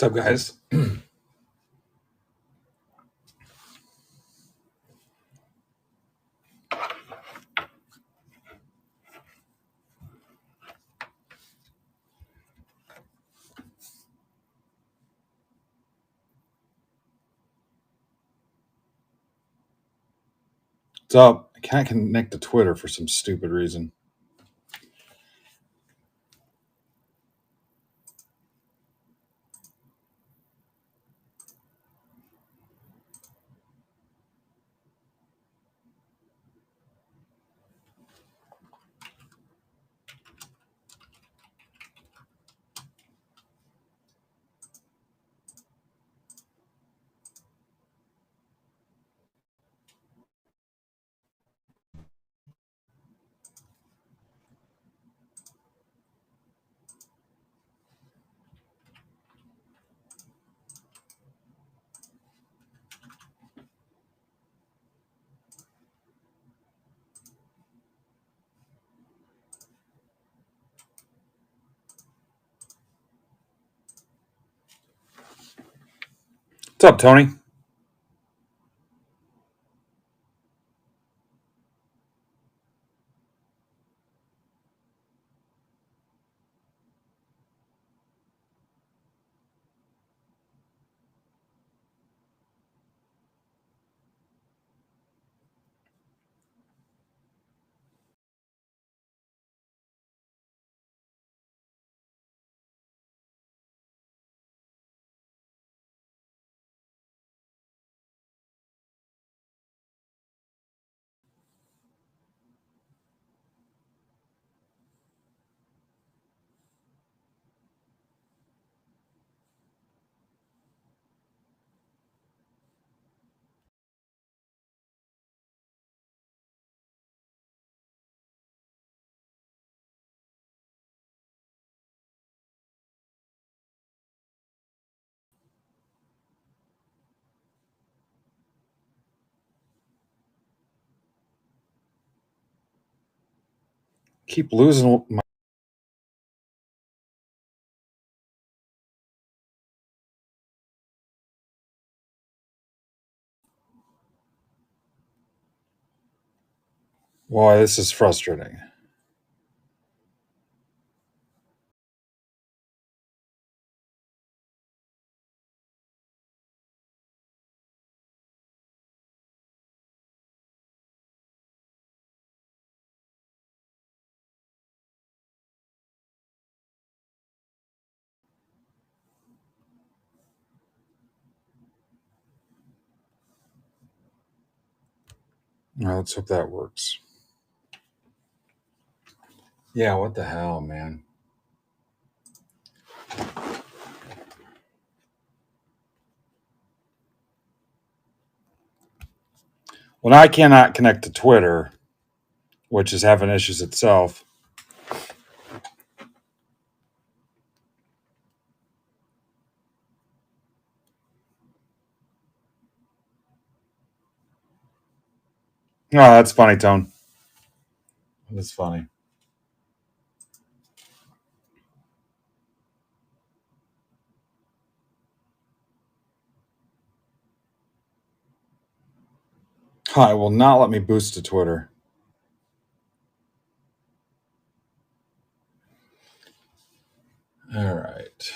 What's up, guys? What's up? I can't connect to Twitter for some stupid reason. What's up, Tony? Keep losing my. Boy, this is frustrating. Well, let's hope that works. Yeah, what the hell, man? Well, now I cannot connect to Twitter, which is having issues itself. Oh, that's funny, Tone. That's funny. It will not let me boost to Twitter. All right.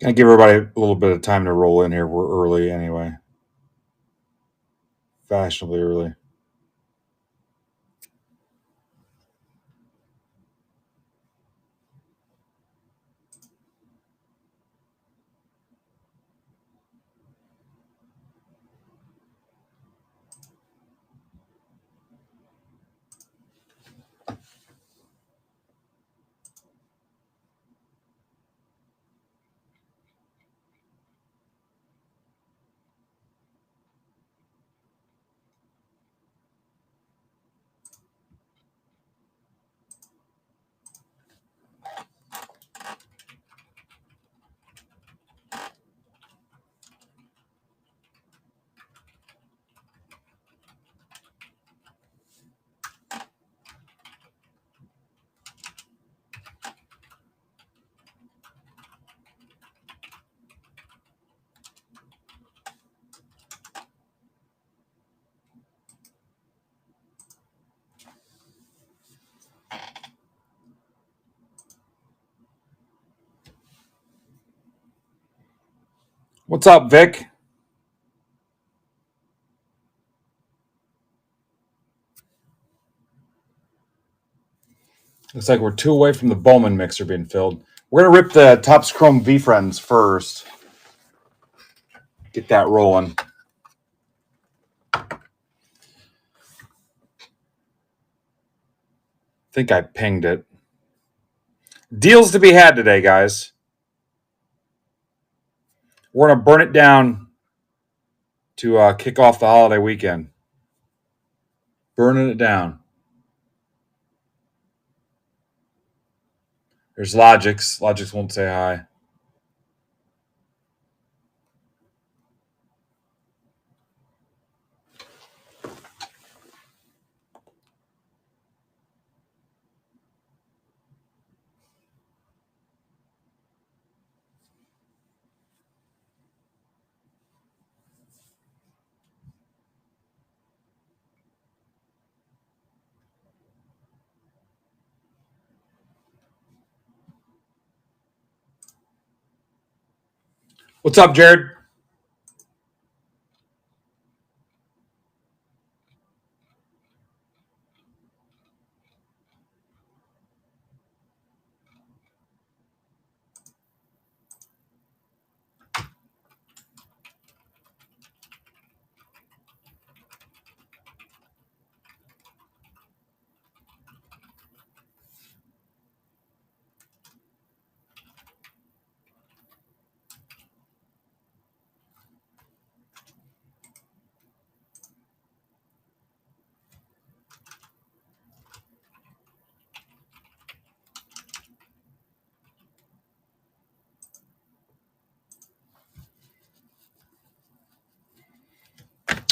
Gonna give everybody a little bit of time to roll in here. We're early anyway. Fashionably early. What's up, Vic? Looks like we're 2 away from the Bowman mixer being filled. We're gonna rip the Topps Chrome V Friends first. Get that rolling. Think I pinged it. Deals to be had today, guys. We're gonna burn it down to kick off the holiday weekend. Burning it down. There's Logix. Logix won't say hi. What's up, Jared?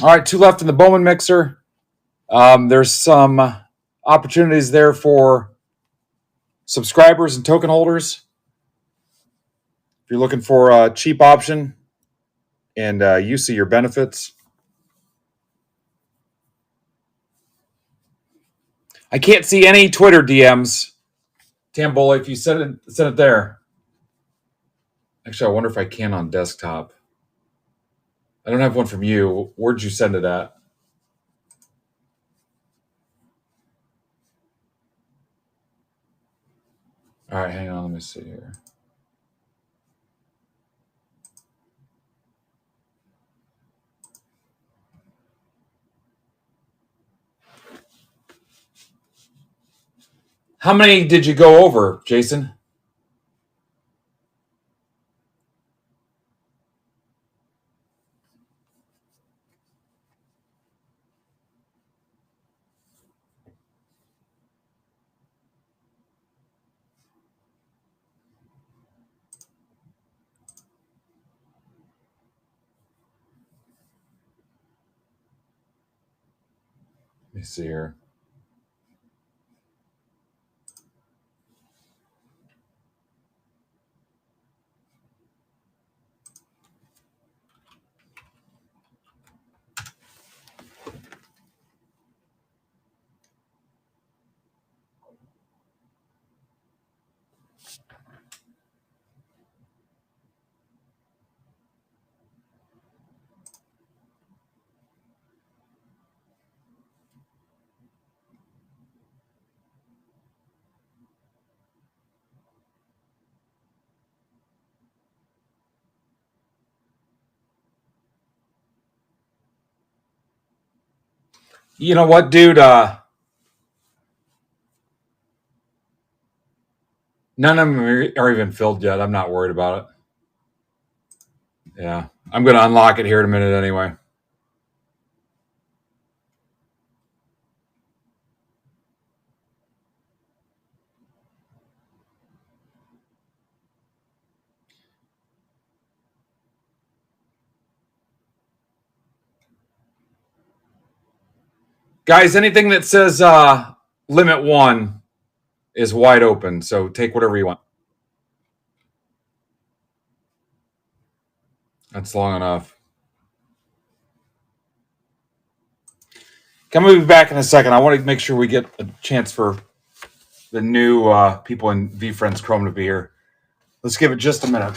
All right, 2 left in the Bowman mixer. There's some opportunities there for subscribers and token holders. If you're looking for a cheap option and you see your benefits. I can't see any Twitter DMs. Tambola, if you send it there. Actually, I wonder if I can on desktop. I don't have one from you. Where'd you send it at? All right, hang on. Let me see here. How many did you go over, Jason? Let me see here. You know what, dude? None of them are even filled yet. I'm not worried about it. Yeah. I'm going to unlock it here in a minute anyway. Guys, anything that says limit 1 is wide open. So take whatever you want. That's long enough. Can we be back in a second? I want to make sure we get a chance for the new people in VFriends Chrome to be here. Let's give it just a minute.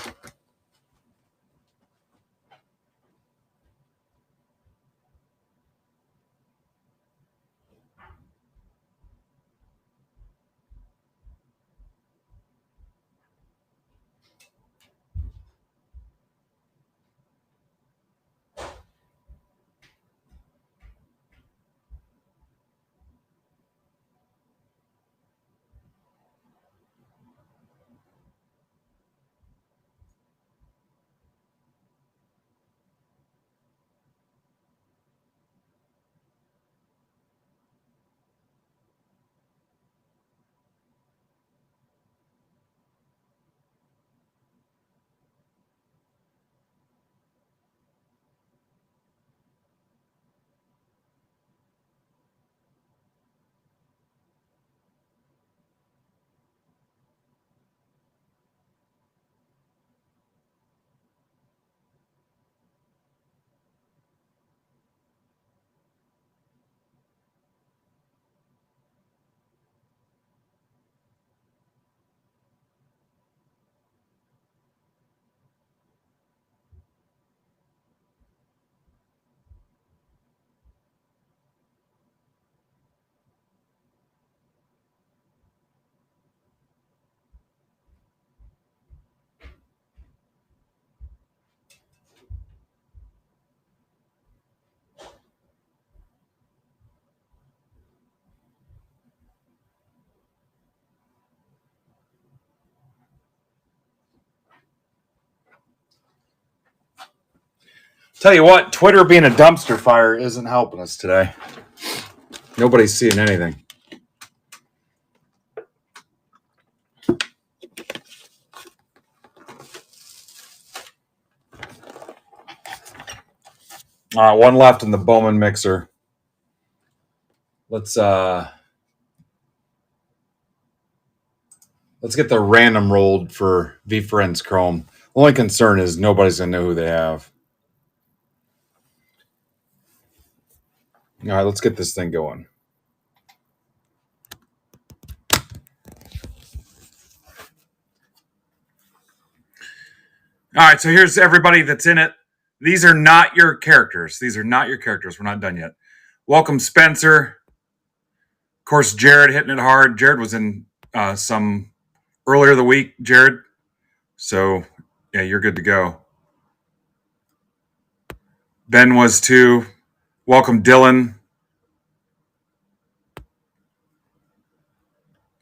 Tell you what, Twitter being a dumpster fire isn't helping us today. Nobody's seeing anything. All right, one left in the Bowman mixer. Let's get the random rolled for VFriends Chrome. Only concern is nobody's gonna know who they have. All right, let's get this thing going. All right, so here's everybody that's in it. These are not your characters. We're not done yet. Welcome, Spencer. Of course, Jared hitting it hard. Jared was in some earlier the week, Jared. So, yeah, you're good to go. Ben was too. Welcome, Dylan.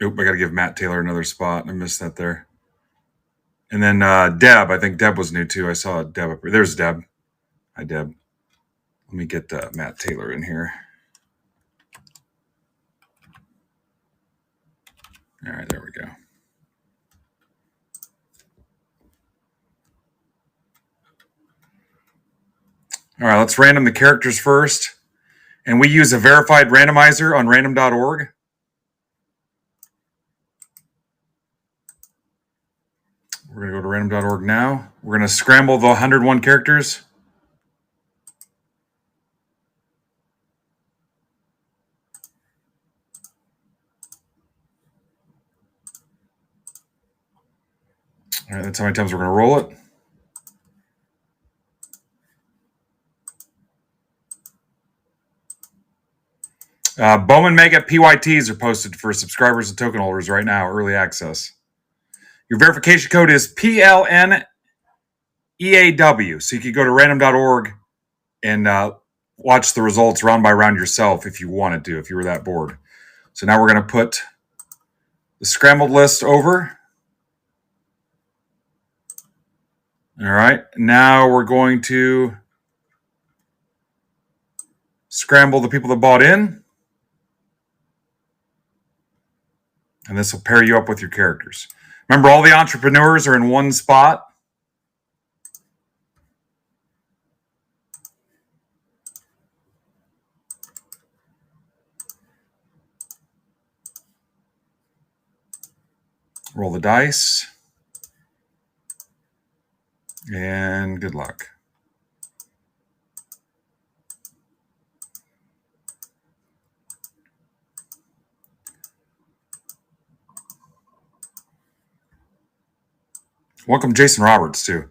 Oop, I got to give Matt Taylor another spot. I missed that there. And then Deb. I think Deb was new too. I saw Deb up here. There's Deb. Hi, Deb. Let me get Matt Taylor in here. All right, there we go. All right, let's random the characters first. And we use a verified randomizer on random.org. We're going to go to random.org now. We're going to scramble the 101 characters. All right, that's how many times we're going to roll it. Bowman Mega PYTs are posted for subscribers and token holders right now, early access. Your verification code is PLNEAW. So you could go to random.org and watch the results round by round yourself if you wanted to, if you were that bored. So now we're going to put the scrambled list over. All right. Now we're going to scramble the people that bought in. And this will pair you up with your characters. Remember, all the entrepreneurs are in one spot. Roll the dice. And good luck. Welcome, Jason Roberts, too.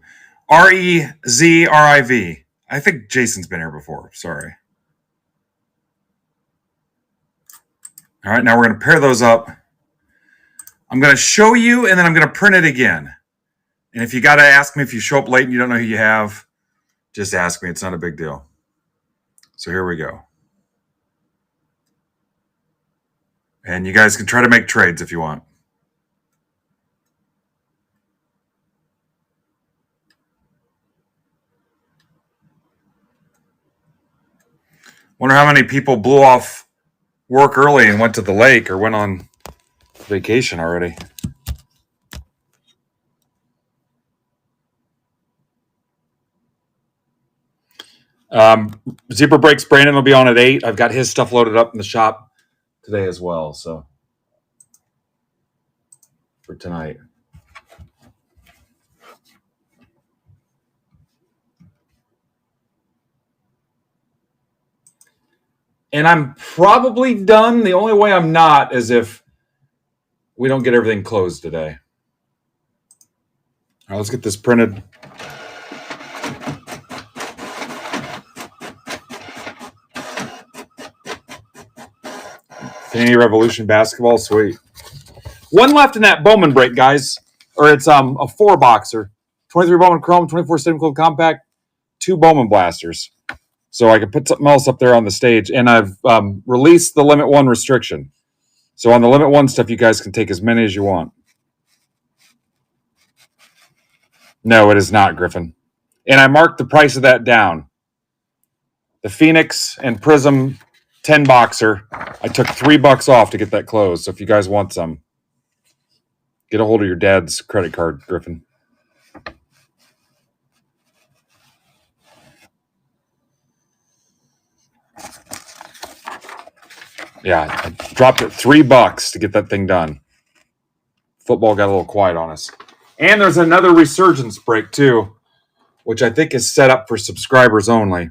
REZRIV. I think Jason's been here before. Sorry. All right, now we're going to pair those up. I'm going to show you, and then I'm going to print it again. And if you got to ask me if you show up late and you don't know who you have, just ask me. It's not a big deal. So here we go. And you guys can try to make trades if you want. Wonder how many people blew off work early and went to the lake or went on vacation already. Zebra Breaks Brandon will be on at 8. I've got his stuff loaded up in the shop today as well. So for tonight. And I'm probably done. The only way I'm not is if we don't get everything closed today. All right, let's get this printed. Fanny Revolution basketball, sweet. One left in that Bowman break, guys. Or it's a 4-boxer. 23 Bowman Chrome, 24 Stadium Club Compact, 2 Bowman Blasters. So I can put something else up there on the stage. And I've released the Limit 1 restriction. So on the Limit 1 stuff, you guys can take as many as you want. No, it is not, Griffin. And I marked the price of that down. The Phoenix and Prism 10 boxer, I took $3 off to get that closed. So if you guys want some, get a hold of your dad's credit card, Griffin. Yeah, I dropped it $3 to get that thing done. Football got a little quiet on us. And there's another resurgence break too, which I think is set up for subscribers only.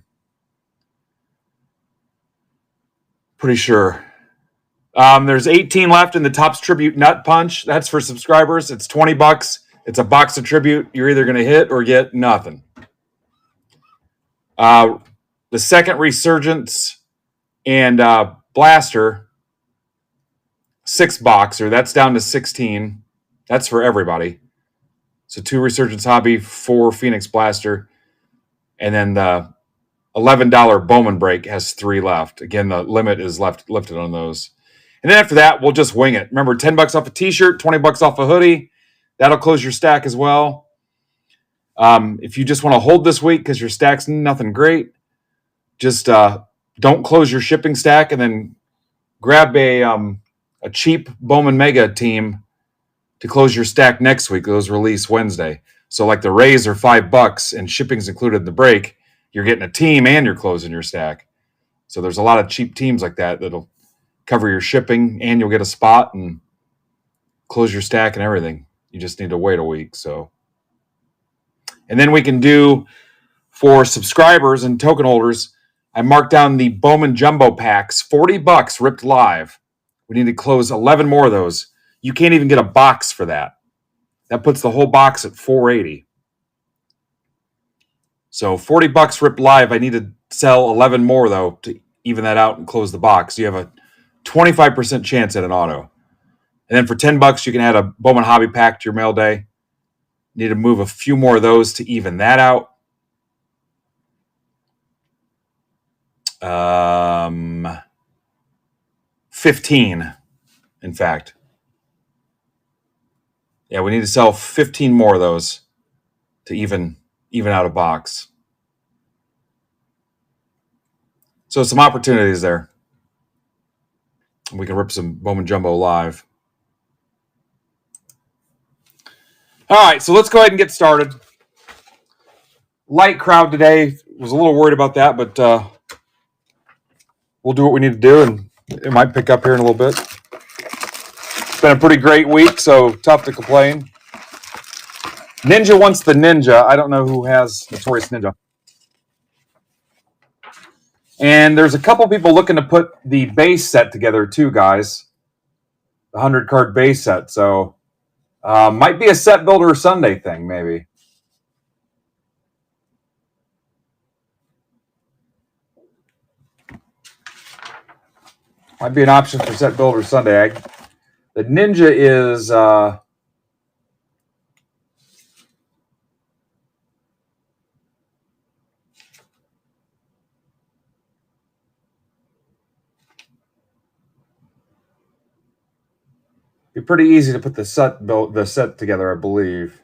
Pretty sure. There's 18 left in the Topps Tribute Nut Punch. That's for subscribers. It's $20. It's a box of tribute. You're either going to hit or get nothing. The second resurgence and blaster, 6-boxer. That's down to 16. That's for everybody. So 2 resurgence hobby, 4 Phoenix blaster, and then the $11 Bowman break has 3 left. Again, the limit is lifted on those. And then after that, we'll just wing it. Remember, $10 off a t-shirt, $20 off a hoodie. That'll close your stack as well. If you just want to hold this week because your stack's nothing great, just don't close your shipping stack and then grab a cheap Bowman Mega team to close your stack next week. Those release Wednesday. So like the Rays are $5 and shipping's included in the break. You're getting a team and you're closing your stack. So there's a lot of cheap teams like that that'll cover your shipping and you'll get a spot and close your stack and everything. You just need to wait a week. So, and then we can do for subscribers and token holders, I marked down the Bowman Jumbo Packs, $40 ripped live. We need to close 11 more of those. You can't even get a box for that. That puts the whole box at $480. So $40 ripped live. I need to sell 11 more though to even that out and close the box. You have a 25% chance at an auto. And then for $10, you can add a Bowman Hobby Pack to your mail day. Need to move a few more of those to even that out. 15, in fact. Yeah, we need to sell 15 more of those to even out a box. So some opportunities there. We can rip some Bowman Jumbo live. All right, so let's go ahead and get started. Light crowd today. Was a little worried about that, but we'll do what we need to do, and it might pick up here in a little bit. It's been a pretty great week, so tough to complain. Ninja wants the Ninja. I don't know who has Notorious Ninja. And there's a couple people looking to put the base set together too, guys. The 100-card base set. So might be a set builder Sunday thing, maybe. Might be an option for set builder Sunday. The Ninja is... be pretty easy to put the set together, I believe.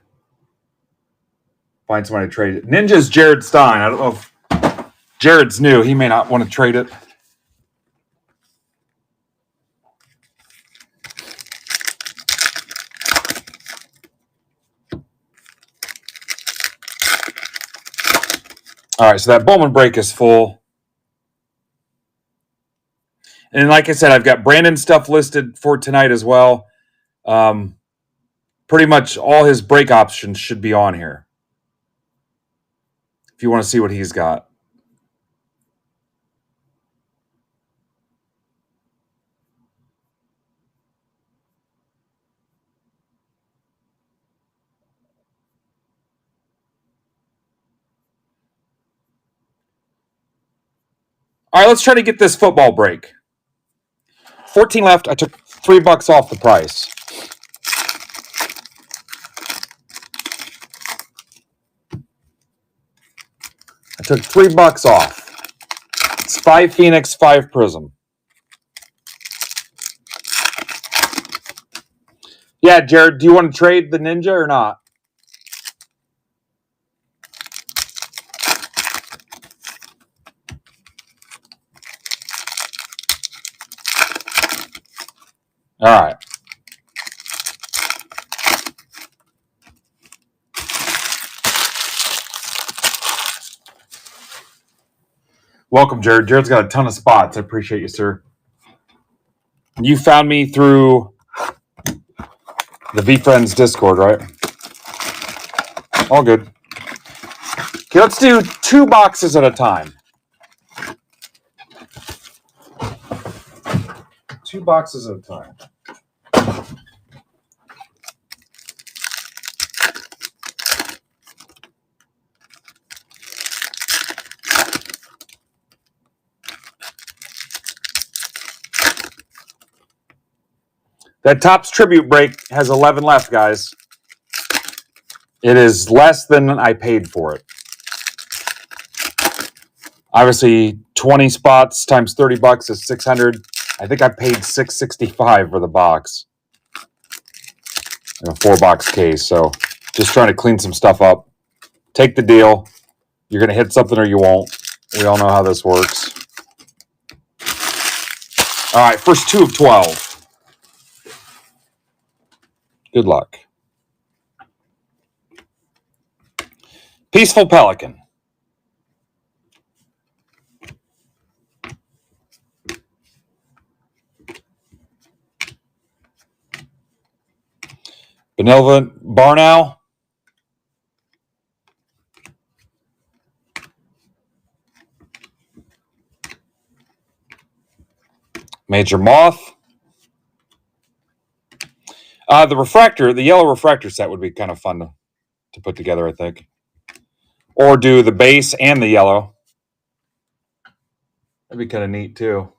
Find somebody to trade it. Ninja's Jared Stein. I don't know if Jared's new. He may not want to trade it. All right, so that Bowman break is full. And like I said, I've got Brandon's stuff listed for tonight as well. Pretty much all his break options should be on here if you want to see what he's got. All right, let's try to get this football break. 14 left. I took $3 off the price. I took $3 off. It's 5 Phoenix, 5 Prism. Yeah, Jared, do you want to trade the Ninja or not? All right. Welcome, Jared. Jared's got a ton of spots. I appreciate you, sir. You found me through the VFriends Discord, right? All good. Okay, let's do 2 boxes at a time. 2 boxes at a time. That Topps Tribute break has 11 left, guys. It is less than I paid for it. Obviously, 20 spots times $30 is 600. I think I paid $665 for the box in a 4-box case. So just trying to clean some stuff up. Take the deal. You're going to hit something or you won't. We all know how this works. All right, first 2 of 12. Good luck. Peaceful Pelican. Benevolent Barn Owl. Major Moth. The refractor, the yellow refractor set would be kind of fun to put together, I think. Or do the base and the yellow. That'd be kind of neat, too.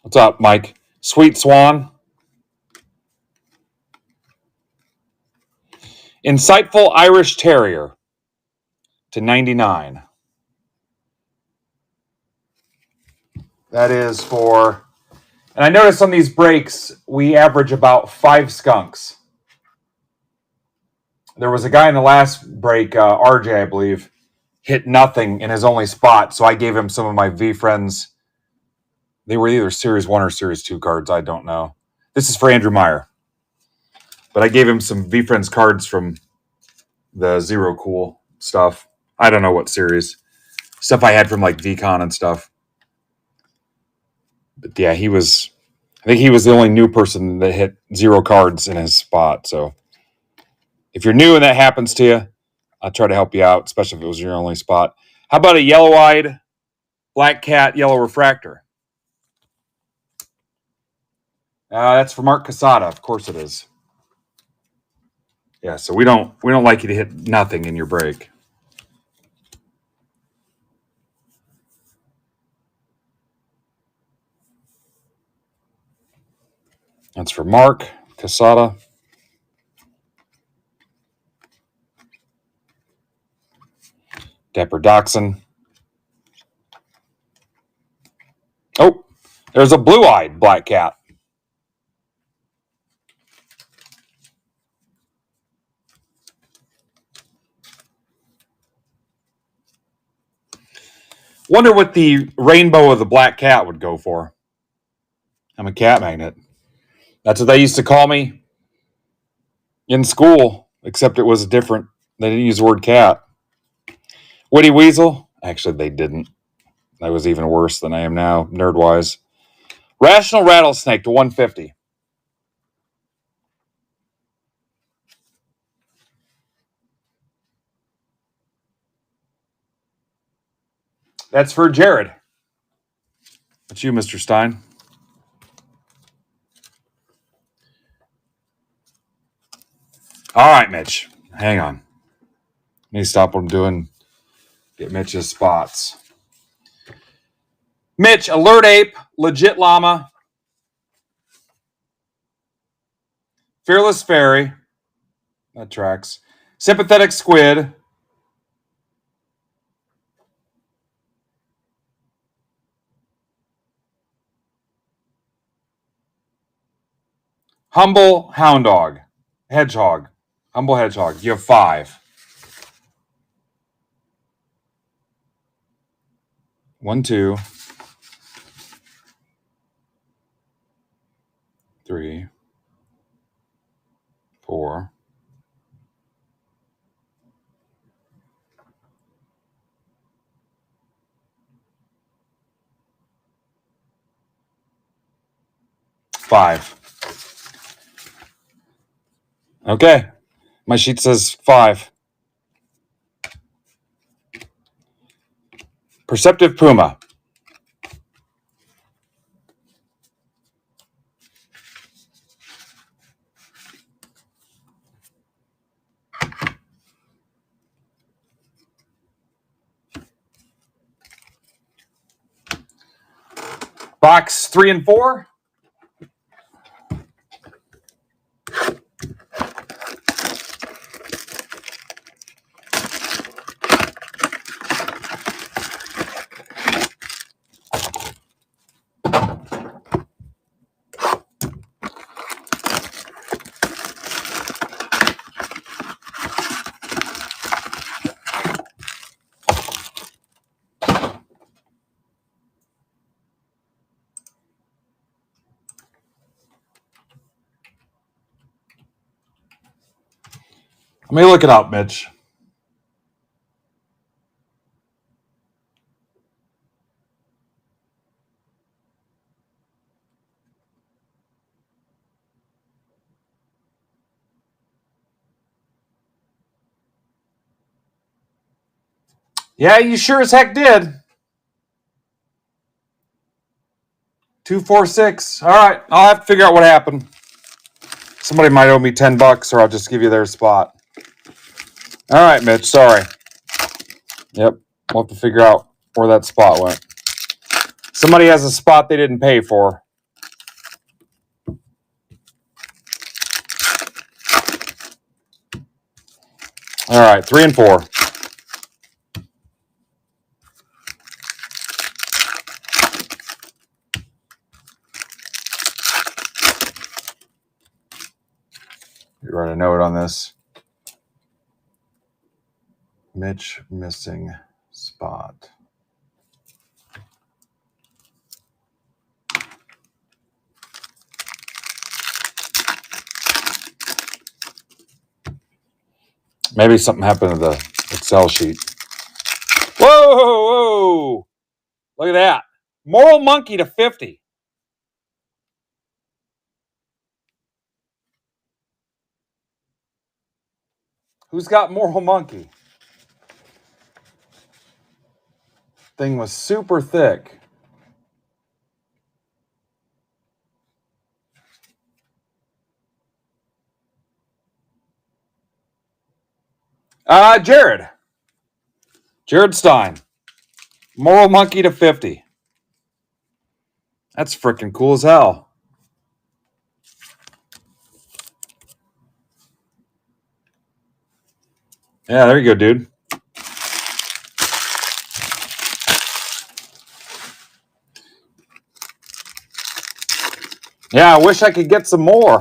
What's up, Mike? Sweet Swan. Insightful Irish Terrier to 99. That is for... And I noticed on these breaks, we average about 5 skunks. There was a guy in the last break, RJ, I believe, hit nothing in his only spot, so I gave him some of my V-Friends. They were either Series 1 or Series 2 cards, I don't know. This is for Andrew Meyer. But I gave him some V-Friends cards from the Zero Cool stuff. I don't know what series. Stuff I had from like VCon and stuff. But yeah, I think he was the only new person that hit 0 cards in his spot. So if you're new and that happens to you, I'll try to help you out, especially if it was your only spot. How about a yellow-eyed black cat yellow refractor? That's for Mark Casada. Of course it is. Yeah, so we don't like you to hit nothing in your break. That's for Mark Casada. Dapper Dachshund. Oh, there's a blue-eyed black cat. Wonder what the rainbow of the black cat would go for. I'm a cat magnet. That's what they used to call me in school, except it was different. They didn't use the word cat. Woody Weasel? Actually, they didn't. I was even worse than I am now, nerd-wise. Rational Rattlesnake to 150. That's for Jared. That's you, Mr. Stein. All right, Mitch. Hang on. Let me stop what I'm doing. Get Mitch's spots. Mitch, Alert Ape, Legit Llama, Fearless Fairy. That tracks. Sympathetic Squid. Humble Hound Dog. Hedgehog. Humble Hedgehog. You have 5. 1, 2, 3, 4. 5. Okay. My sheet says 5. Perceptive Puma. Box 3 and 4. Let me look it up, Mitch. Yeah, you sure as heck did. 246. All right, I'll have to figure out what happened. Somebody might owe me $10, or I'll just give you their spot. All right, Mitch. Sorry. Yep, we'll have to figure out where that spot went. Somebody has a spot they didn't pay for. All right, 3 and 4. You write a note on this. Mitch missing spot. Maybe something happened to the Excel sheet. Whoa! Look at that. Moral Monkey to 50. Who's got Moral Monkey? Thing was super thick. Jared Stein. Moral Monkey to 50. That's freaking cool as hell. Yeah, there you go, dude. Yeah, I wish I could get some more.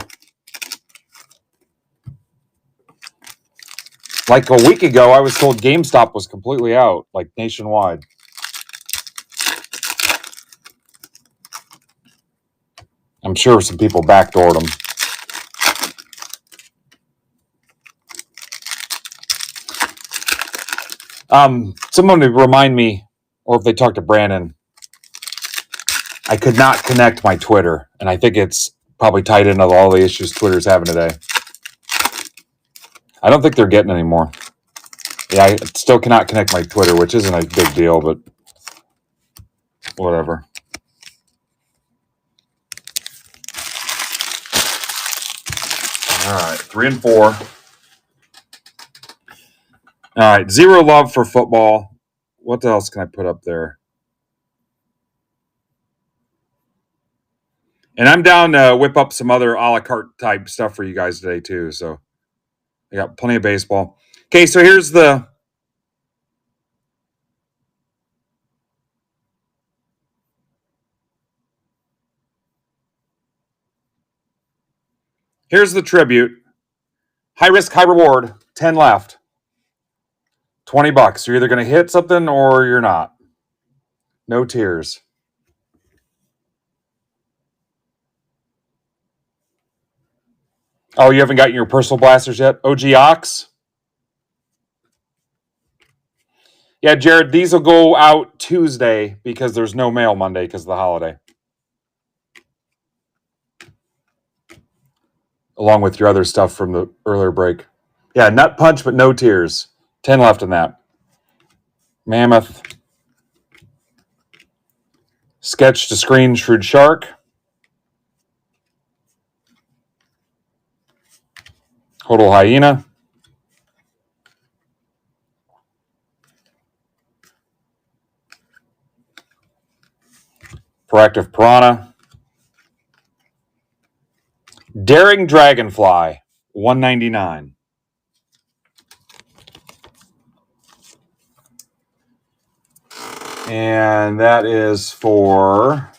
Like a week ago, I was told GameStop was completely out, like nationwide. I'm sure some people backdoored them. Someone to remind me, or if they talk to Brandon, I could not connect my Twitter, and I think it's probably tied into all the issues Twitter's having today. I don't think they're getting any more. Yeah, I still cannot connect my Twitter, which isn't a big deal, but whatever. All right, 3 and 4. All right, zero love for football. What else can I put up there? And I'm down to whip up some other a la carte type stuff for you guys today, too. So I got plenty of baseball. Okay, so here's the tribute. High risk, high reward. 10 left. $20. You're either going to hit something or you're not. No tears. Oh, you haven't gotten your personal blasters yet? OG Ox? Yeah, Jared, these will go out Tuesday because there's no mail Monday because of the holiday. Along with your other stuff from the earlier break. Yeah, nut punch, but no tears. 10 left in that. Mammoth. Sketch to screen, Shrewd Shark. Hodl Hyena. Proactive Piranha. Daring Dragonfly, $199. And that is for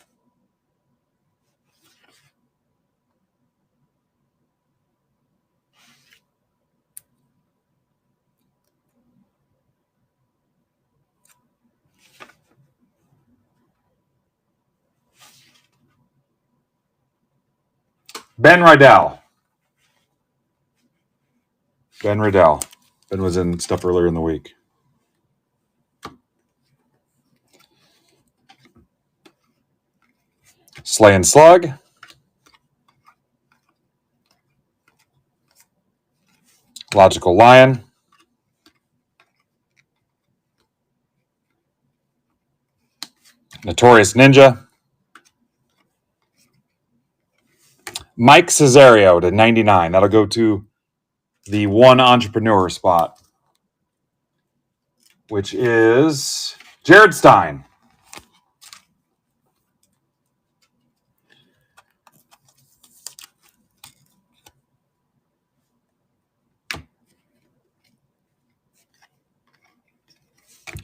Ben Riddell. Ben Riddell. Ben was in stuff earlier in the week. Slay and Slug. Logical Lion. Notorious Ninja. Mike Cesario to 99. That'll go to the one entrepreneur spot, which is Jared Stein.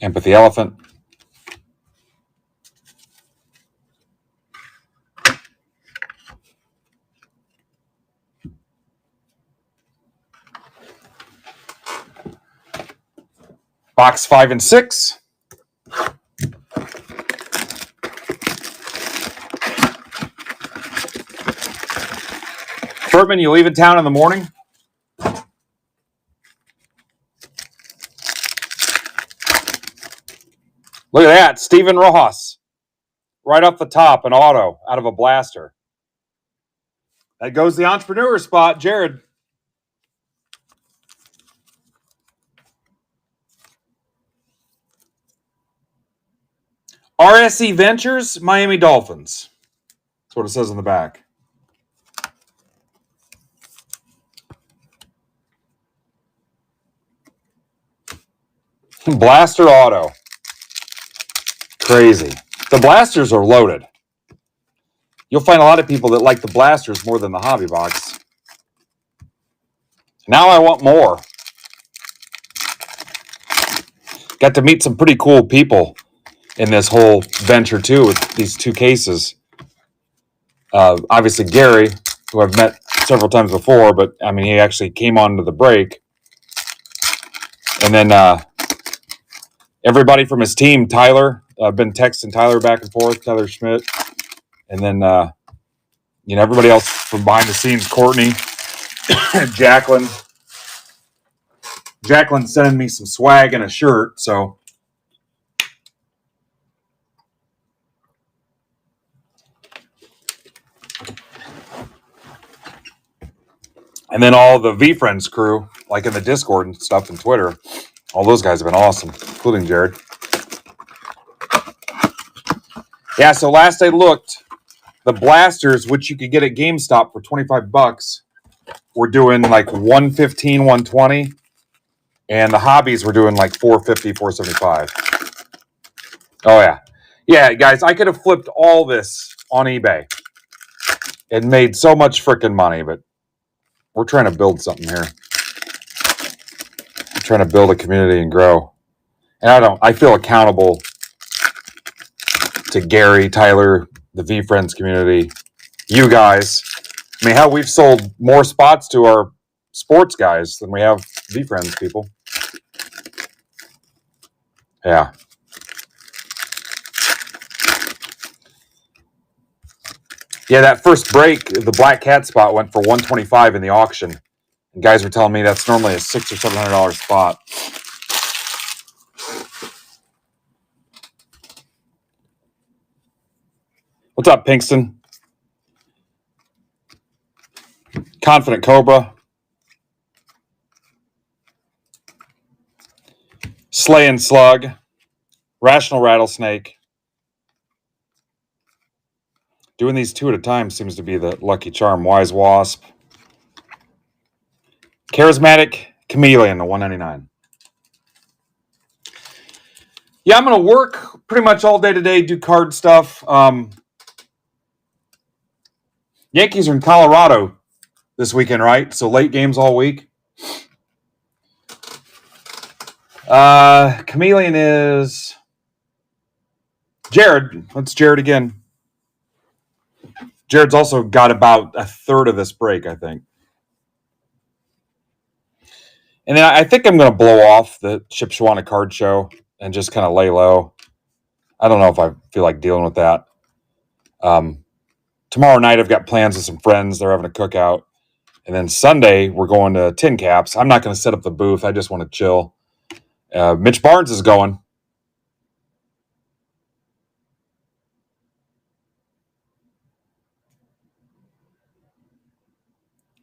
Empathy Elephant. Box 5 and 6. Furtman, you leaving town in the morning? Look at that. Steven Rojas. Right off the top, an auto out of a blaster. That goes the entrepreneur spot, Jared. RSE Ventures, Miami Dolphins. That's what it says on the back. Blaster auto. Crazy. The blasters are loaded. You'll find a lot of people that like the blasters more than the hobby box. Now I want more. Got to meet some pretty cool people in this whole venture too with these two cases. Obviously Gary, who I've met several times before, but I mean he actually came onto the break. And then everybody from his team, Tyler, I've been texting Tyler back and forth, Tyler Schmidt. And then everybody else from behind the scenes, Courtney, Jacqueline. Jacqueline's sending me some swag and a shirt, so. And then all the V-Friends crew, like in the Discord and stuff and Twitter, all those guys have been awesome, including Jared. Yeah, so last I looked, the blasters, which you could get at GameStop for $25, were doing like $115, $120. And the hobbies were doing like $450, $475. Oh, yeah. Yeah, guys, I could have flipped all this on eBay and made so much freaking money, but we're trying to build something here. We're trying to build a community and grow. And I feel accountable to Gary, Tyler, the V-Friends community, you guys. I mean, hell, we've sold more spots to our sports guys than we have V-Friends people. Yeah. Yeah, that first break, the Black Cat spot went for $125 in the auction. And guys were telling me that's normally a $600 or $700 spot. What's up, Pinkston? Confident Cobra. Slay and Slug. Rational Rattlesnake. Doing these two at a time seems to be the lucky charm. Wise Wasp. Charismatic Chameleon, the $199. Yeah, I'm going to work pretty much all day today, do card stuff. Yankees are in Colorado this weekend, right? So late games all week. Chameleon is Jared. That's Jared again. Jared's also got about a third of this break, I think. And then I think I'm going to blow off the Shipshawana card show and just kind of lay low. I don't know if I feel like dealing with that. Tomorrow night, I've got plans with some friends. They're having a cookout. And then Sunday, we're going to Tin Caps. I'm not going to set up the booth. I just want to chill. Mitch Barnes is going.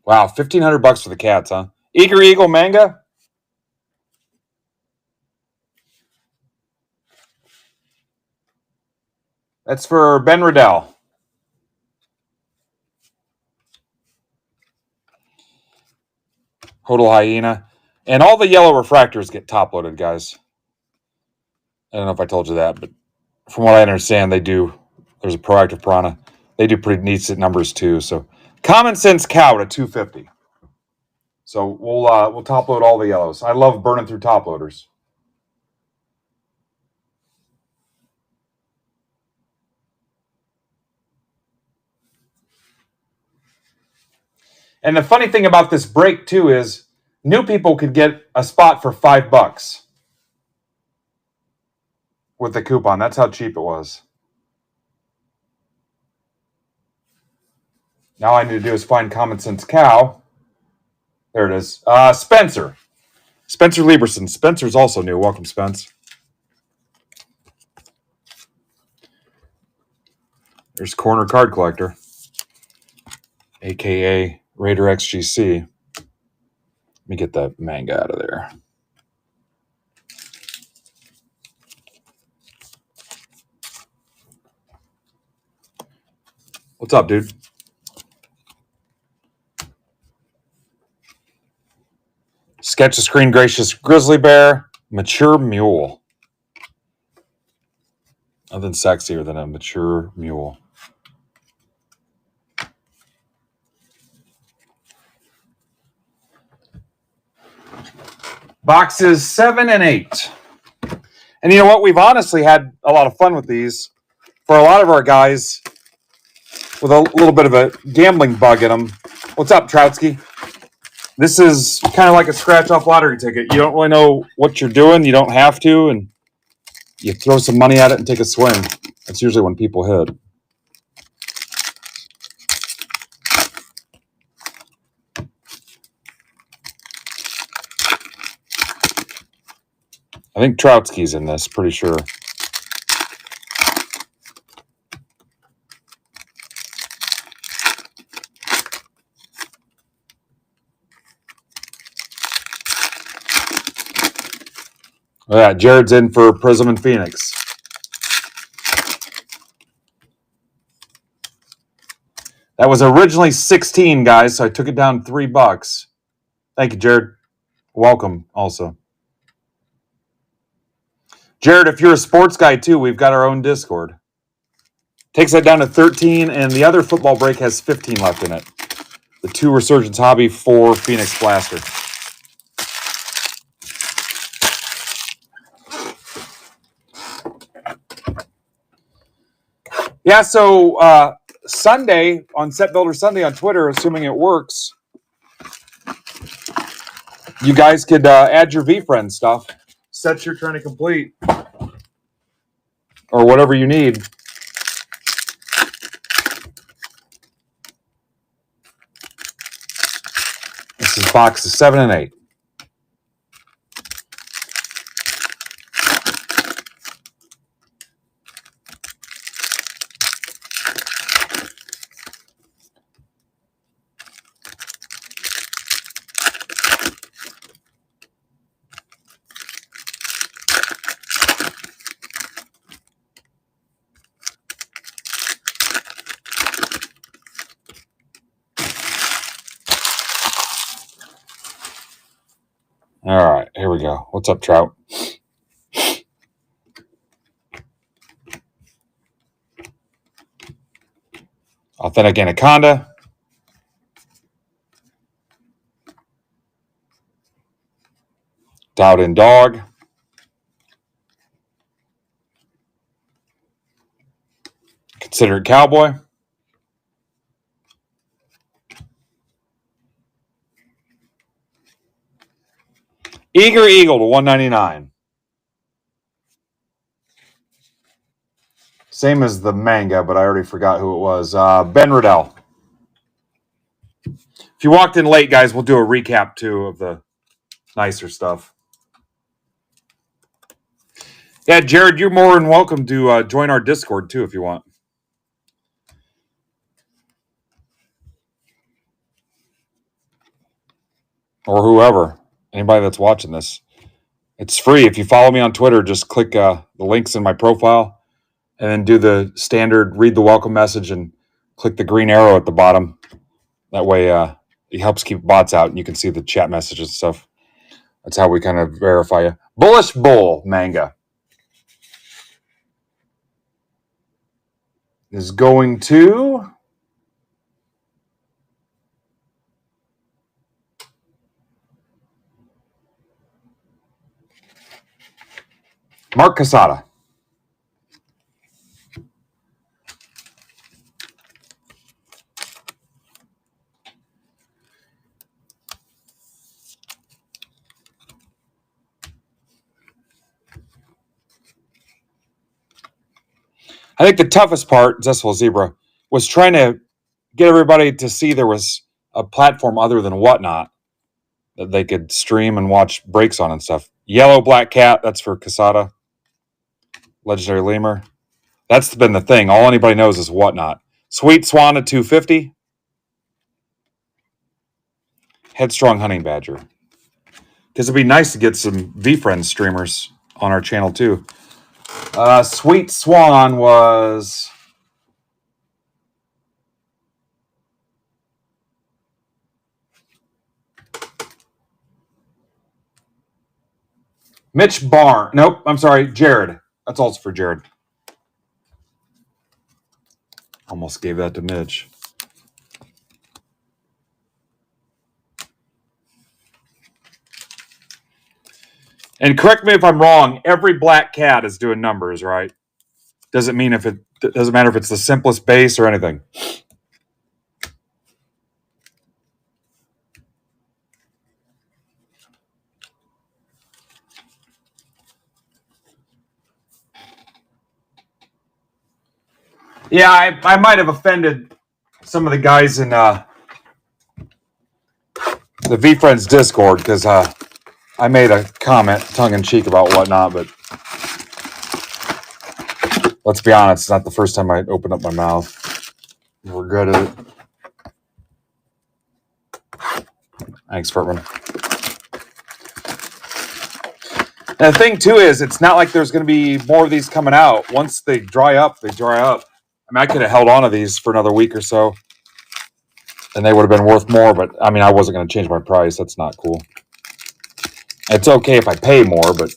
Wow, $1,500 for the cats, huh? Eager Eagle manga? That's for Ben Riddell. Hodel Hyena. And all the yellow refractors get top loaded, guys. I don't know if I told you that, but from what I understand, they do. There's a proactive piranha. They do pretty neat numbers too. So Common Sense Cow to $250. So we'll top load all the yellows. I love burning through top loaders. And the funny thing about this break, too, is new people could get a spot for $5 with the coupon. That's how cheap it was. Now all I need to do is find Common Sense Cow. There it is. Spencer. Spencer Lieberson. Spencer's also new. Welcome, Spence. There's Corner Card Collector, a.k.a. Raider XGC. Let me get that manga out of there. What's up, dude? Sketch a Screen Gracious Grizzly Bear. Mature Mule. Nothing sexier than a mature mule. Boxes 7 and 8. And you know what? We've honestly had a lot of fun with these. For a lot of our guys with a little bit of a gambling bug in them. What's up, Trotsky? This is kind of like a scratch-off lottery ticket. You don't really know what you're doing. You don't have to. And you throw some money at it and take a swing. That's usually when people hit. I think Trotsky's in this, pretty sure. Oh, yeah, Jared's in for Prism and Phoenix. That was originally 16, guys, so I took it down $3. Thank you, Jared. Welcome, also. Jared, if you're a sports guy, too, we've got our own Discord. Takes that down to 13, and the other football break has 15 left in it. The 2 Resurgence Hobby, 4 Phoenix Blaster. Yeah, so Sunday, on Set Builder Sunday on Twitter, assuming it works, you guys could add your V-Friend stuff. Sets you're trying to complete. Or whatever you need. This is boxes 7 and 8. All right, here we go. What's up, Trout? Authentic Anaconda. Dialed In Dog. Considerate Cowboy. Eager Eagle to $199. Same as the manga, but I already forgot who it was. Ben Riddell. If you walked in late, guys, we'll do a recap, too, of the nicer stuff. Yeah, Jared, you're more than welcome to join our Discord, too, if you want. Or whoever. Anybody that's watching this. It's free. If you follow me on Twitter, just click the links in my profile and then do the standard read the welcome message and click the green arrow at the bottom. That way it helps keep bots out and you can see the chat messages and stuff. That's how we kind of verify you. Bullish Bull manga is going to Mark Casada. I think the toughest part, Zestful Zebra, was trying to get everybody to see there was a platform other than Whatnot that they could stream and watch breaks on and stuff. Yellow Black Cat, that's for Casada. Legendary Lemur. That's been the thing. All anybody knows is Whatnot. Sweet Swan at 250. Headstrong Hunting Badger. Because it'd be nice to get some VFriends streamers on our channel too. Sweet Swan was Mitch Barr. Nope, I'm sorry, Jared. That's also for Jared. Almost gave that to Mitch. And correct me if I'm wrong, every black cat is doing numbers, right? Doesn't matter if it's the simplest base or anything. Yeah, I might have offended some of the guys in the VFriends Discord because I made a comment tongue-in-cheek about Whatnot, but let's be honest, it's not the first time I opened up my mouth. I regretted it. Thanks, Furtman. And the thing, too, is it's not like there's going to be more of these coming out. Once they dry up, they dry up. I mean, I could have held on to these for another week or so, and they would have been worth more, but, I mean, I wasn't going to change my price. That's not cool. It's okay if I pay more, but...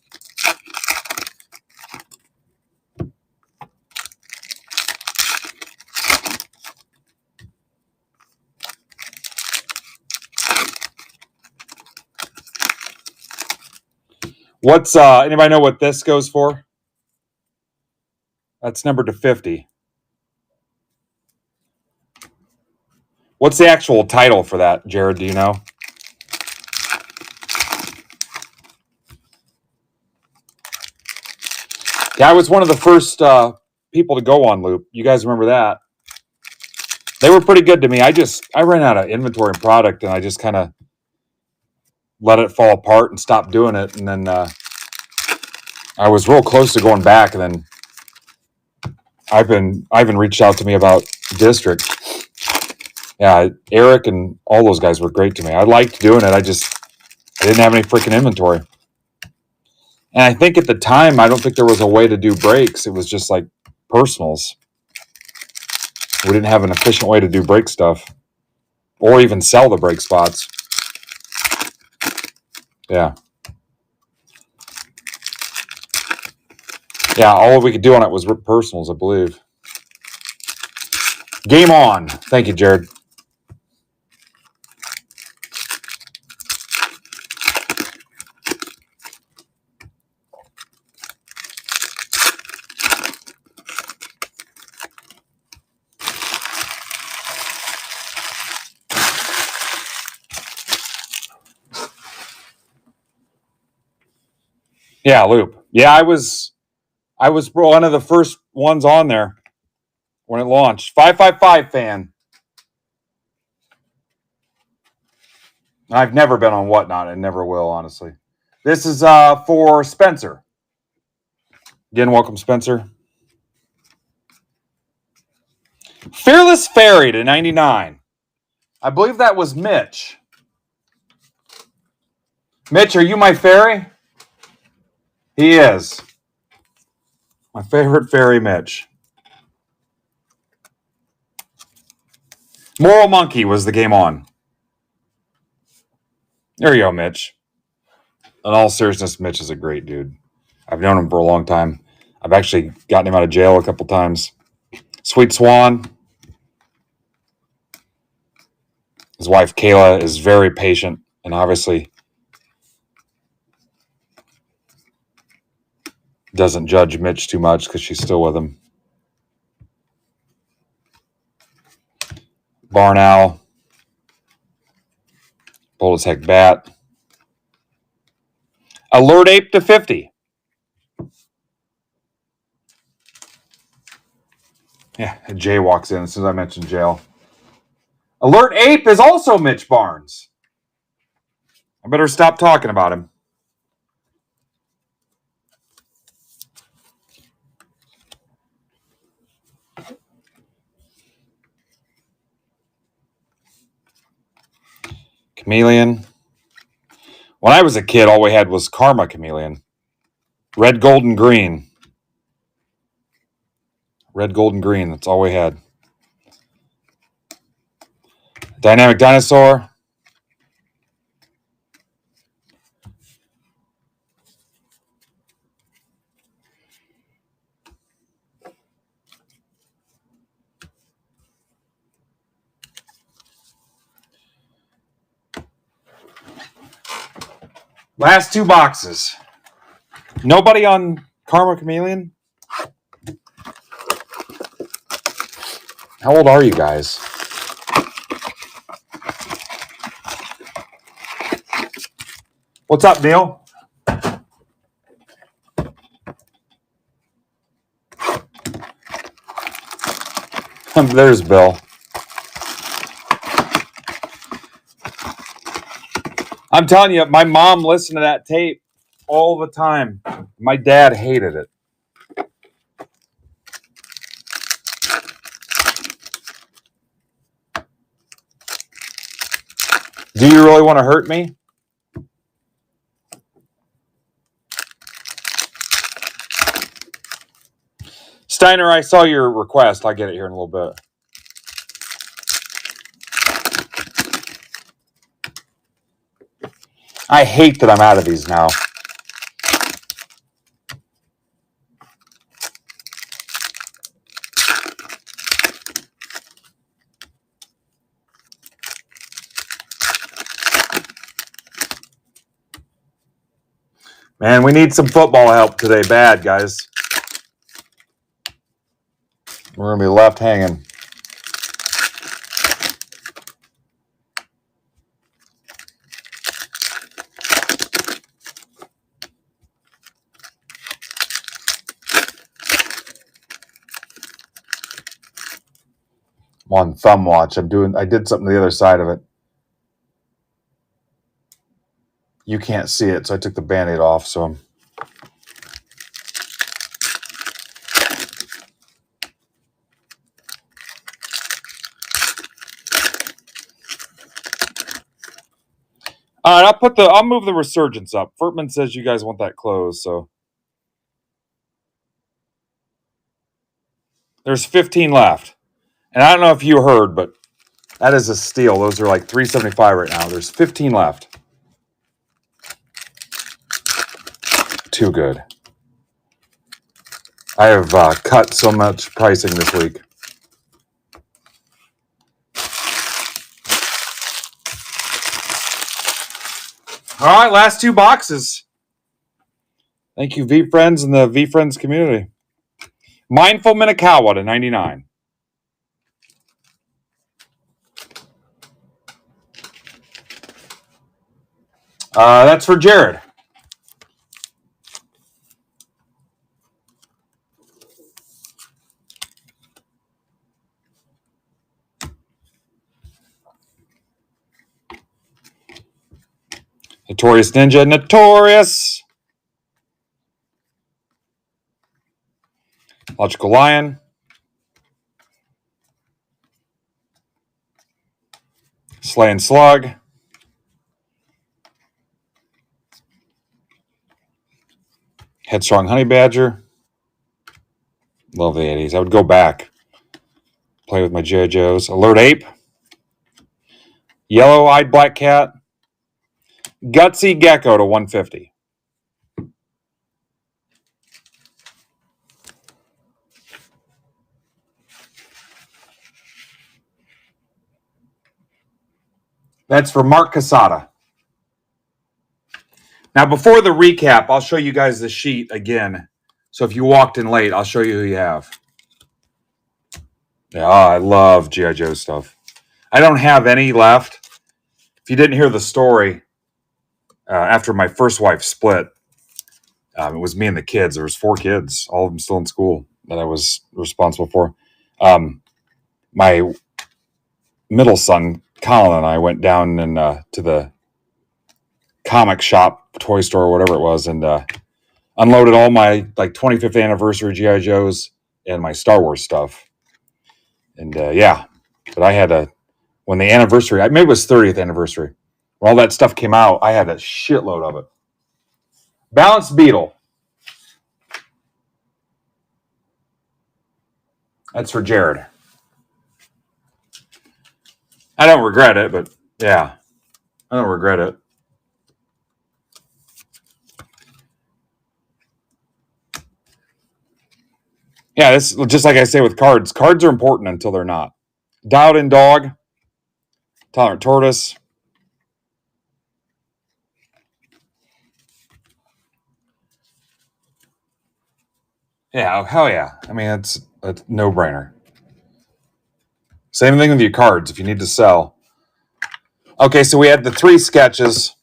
What's anybody know what this goes for? That's numbered to 50. What's the actual title for that, Jared? Do you know? Yeah, I was one of the first people to go on Loop. You guys remember that? They were pretty good to me. I ran out of inventory and product, and I just kind of let it fall apart and stopped doing it. And then I was real close to going back, and then Ivan reached out to me about District. Yeah, Eric and all those guys were great to me. I liked doing it. I didn't have any freaking inventory. And I think at the time, I don't think there was a way to do breaks. It was just like personals. We didn't have an efficient way to do break stuff or even sell the break spots. Yeah. Yeah, all we could do on it was rip personals, I believe. Game on. Thank you, Jared. Yeah, Loop. Yeah, I was one of the first ones on there when it launched. 555 fan. I've never been on Whatnot and never will, honestly. This is for Spencer. Again, welcome, Spencer. Fearless Fairy to 99. I believe that was Mitch. Mitch, are you my fairy? He is. My favorite fairy, Mitch. Moral Monkey was the game on. There you go, Mitch. In all seriousness, Mitch is a great dude. I've known him for a long time. I've actually gotten him out of jail a couple times. Sweet Swan. His wife, Kayla, is very patient and obviously doesn't judge Mitch too much because she's still with him. Barn Owl. Bold as heck bat. Alert Ape to 50. Yeah, Jay walks in as soon as I mention jail. Alert Ape is also Mitch Barnes. I better stop talking about him. Chameleon. When I was a kid, all we had was Karma Chameleon. Red, gold, and green. Red, gold, and green. That's all we had. Dynamic Dinosaur. Last two boxes. Nobody on Karma Chameleon? How old are you guys? What's up, Neil? There's Bill. I'm telling you, my mom listened to that tape all the time. My dad hated it. Do you really want to hurt me? Steiner, I saw your request. I'll get it here in a little bit. I hate that I'm out of these now. Man, we need some football help today. Bad, guys. We're going to be left hanging. I'm on thumb watch. I did something to the other side of it. You can't see it, so I took the Band-Aid off, so all right, I'll move the Resurgence up. Furtman says you guys want that closed, so there's 15 left. And I don't know if you heard, but that is a steal. Those are like $375 right now. There's 15 left. Too good. I have cut so much pricing this week. All right, last two boxes. Thank you, V-Friends and the V-Friends community. Mindful Minakawa to 99. That's for Jared. Notorious Ninja, Notorious. Logical Lion. Slay and Slug. Headstrong Honey Badger. Love the 80s. I would go back. Play with my G.I. Joes. Alert Ape. Yellow-Eyed Black Cat. Gutsy Gecko to 150. That's for Mark Casada. Now, before the recap, I'll show you guys the sheet again. So if you walked in late, I'll show you who you have. Yeah, I love G.I. Joe stuff. I don't have any left. If you didn't hear the story, after my first wife split, it was me and the kids. There was 4 kids, all of them still in school that I was responsible for. My middle son, Colin, and I went down and to the comic shop, toy store, whatever it was, and unloaded all my 25th anniversary G.I. Joes and my Star Wars stuff. And yeah, but I had when the anniversary, maybe it was 30th anniversary, when all that stuff came out, I had a shitload of it. Balanced Beetle. That's for Jared. I don't regret it, but yeah, I don't regret it. Yeah, this just like I say with cards. Cards are important until they're not. Dialed in Dog, Tolerant Tortoise. Yeah, hell yeah. I mean, it's a no-brainer. Same thing with your cards if you need to sell. Okay, so we had the 3 sketches.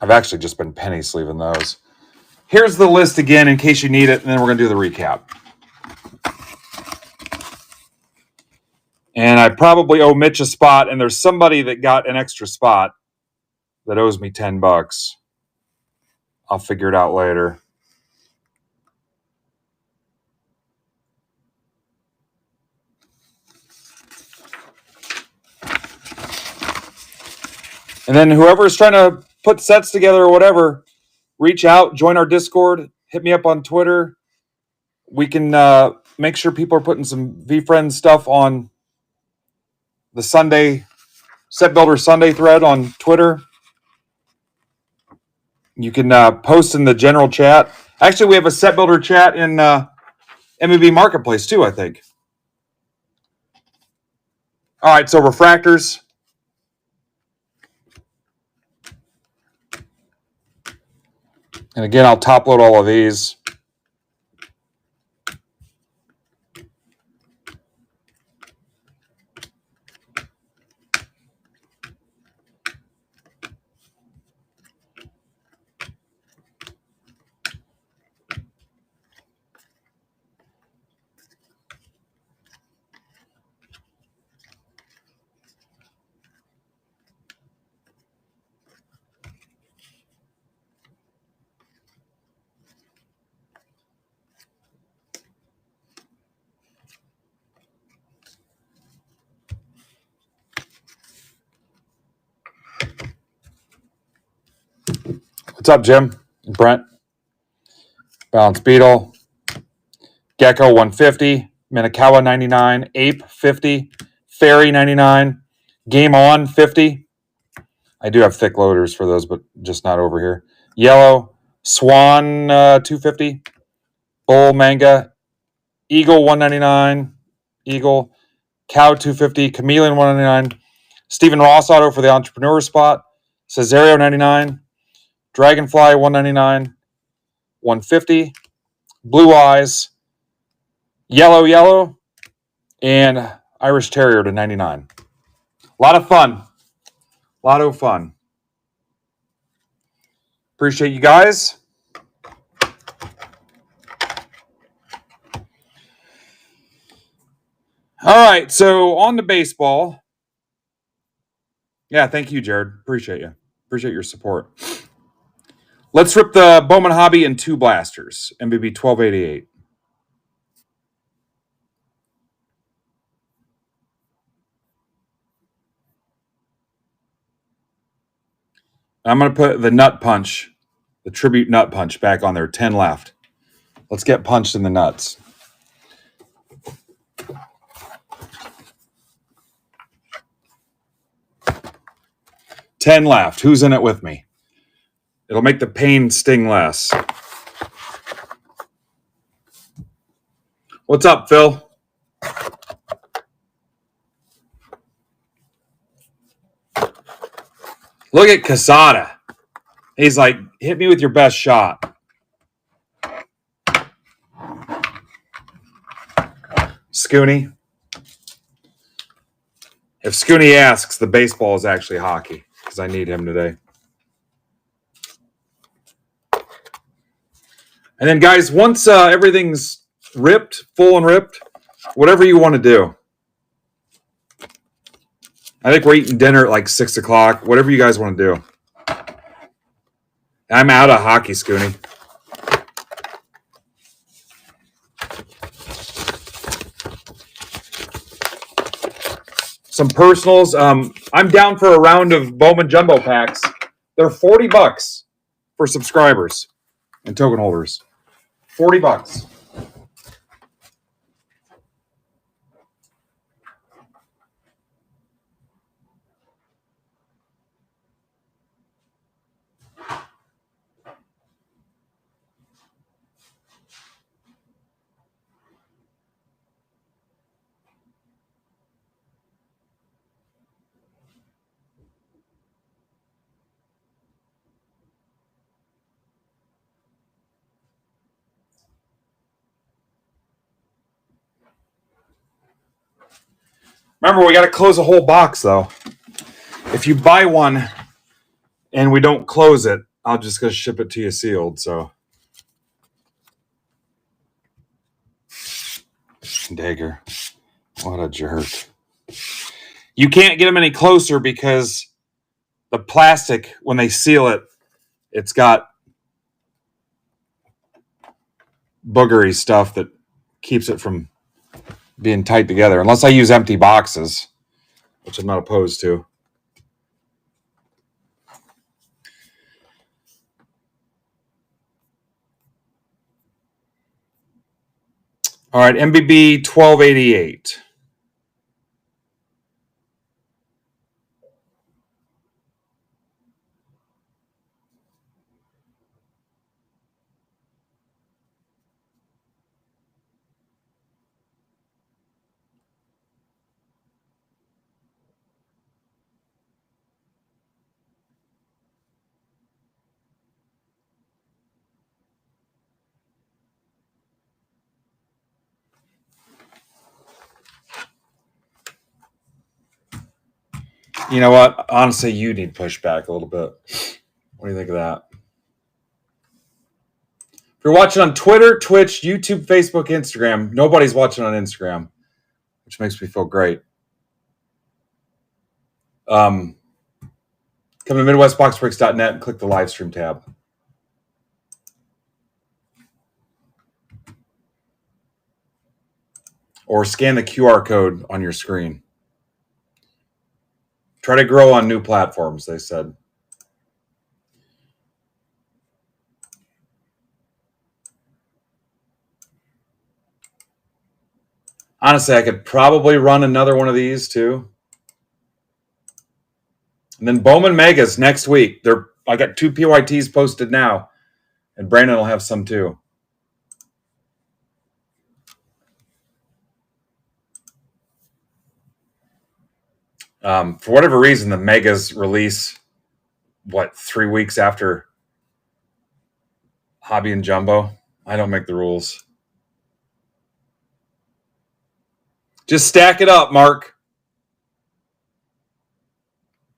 I've actually just been penny sleeving those. Here's the list again in case you need it, and then we're going to do the recap. And I probably owe Mitch a spot, and there's somebody that got an extra spot that owes me $10. I'll figure it out later. And then whoever's trying to put sets together or whatever, reach out, join our Discord, hit me up on Twitter. We can make sure people are putting some VFriend stuff on the Sunday, Set Builder Sunday thread on Twitter. You can post in the general chat. Actually, we have a Set Builder chat in MBB Marketplace too, I think. All right, so refractors. And again, I'll top load all of these. What's up, Jim? Brent? Balance Beetle. Gecko 150. Minakawa 99. Ape 50. Fairy 99. Game On 50. I do have thick loaders for those, but just not over here. Yellow. Swan 250. Bull Manga. Eagle 199. Eagle. Cow 250. Chameleon 199. Stephen Ross Auto for the entrepreneur spot. Cesario 99. Dragonfly 199. 150. Blue Eyes. Yellow. And Irish Terrier to 99. A lot of fun. Appreciate you guys. All right, so on to baseball. Yeah, thank you, Jared. Appreciate you. Appreciate your support. Let's rip the Bowman Hobby in 2 blasters. MBB 1288. I'm going to put the nut punch, the tribute nut punch back on there. 10 left. Let's get punched in the nuts. $10 left. Who's in it with me? It'll make the pain sting less. What's up, Phil? Look at Casada. He's like, hit me with your best shot. Scooney. If Scooney asks, the baseball is actually hockey because I need him today. And then, guys, once everything's ripped, full and ripped, whatever you want to do. I think we're eating dinner at like 6 o'clock. Whatever you guys want to do. I'm out of hockey, Scooney. Some personals. I'm down for a round of Bowman Jumbo packs. They're $40 for subscribers and token holders. $40. Remember, we got to close a whole box, though. If you buy one and we don't close it, I'll just go ship it to you sealed. So, Dagger, what a jerk! You can't get them any closer because the plastic, when they seal it, it's got boogery stuff that keeps it from being tight together. Unless I use empty boxes, which I'm not opposed to. All right, MBB 1288. You know what? Honestly, you need pushback a little bit. What do you think of that? If you're watching on Twitter, Twitch, YouTube, Facebook, Instagram, nobody's watching on Instagram, which makes me feel great. Come to MidwestBoxBreaks.net and click the live stream tab. Or scan the QR code on your screen. Try to grow on new platforms, they said. Honestly, I could probably run another one of these too. And then Bowman Megas next week. I got 2 PYTs posted now, and Brandon will have some too. For whatever reason, the Megas release 3 weeks after Hobby and Jumbo. I don't make the rules. Just stack it up, Mark.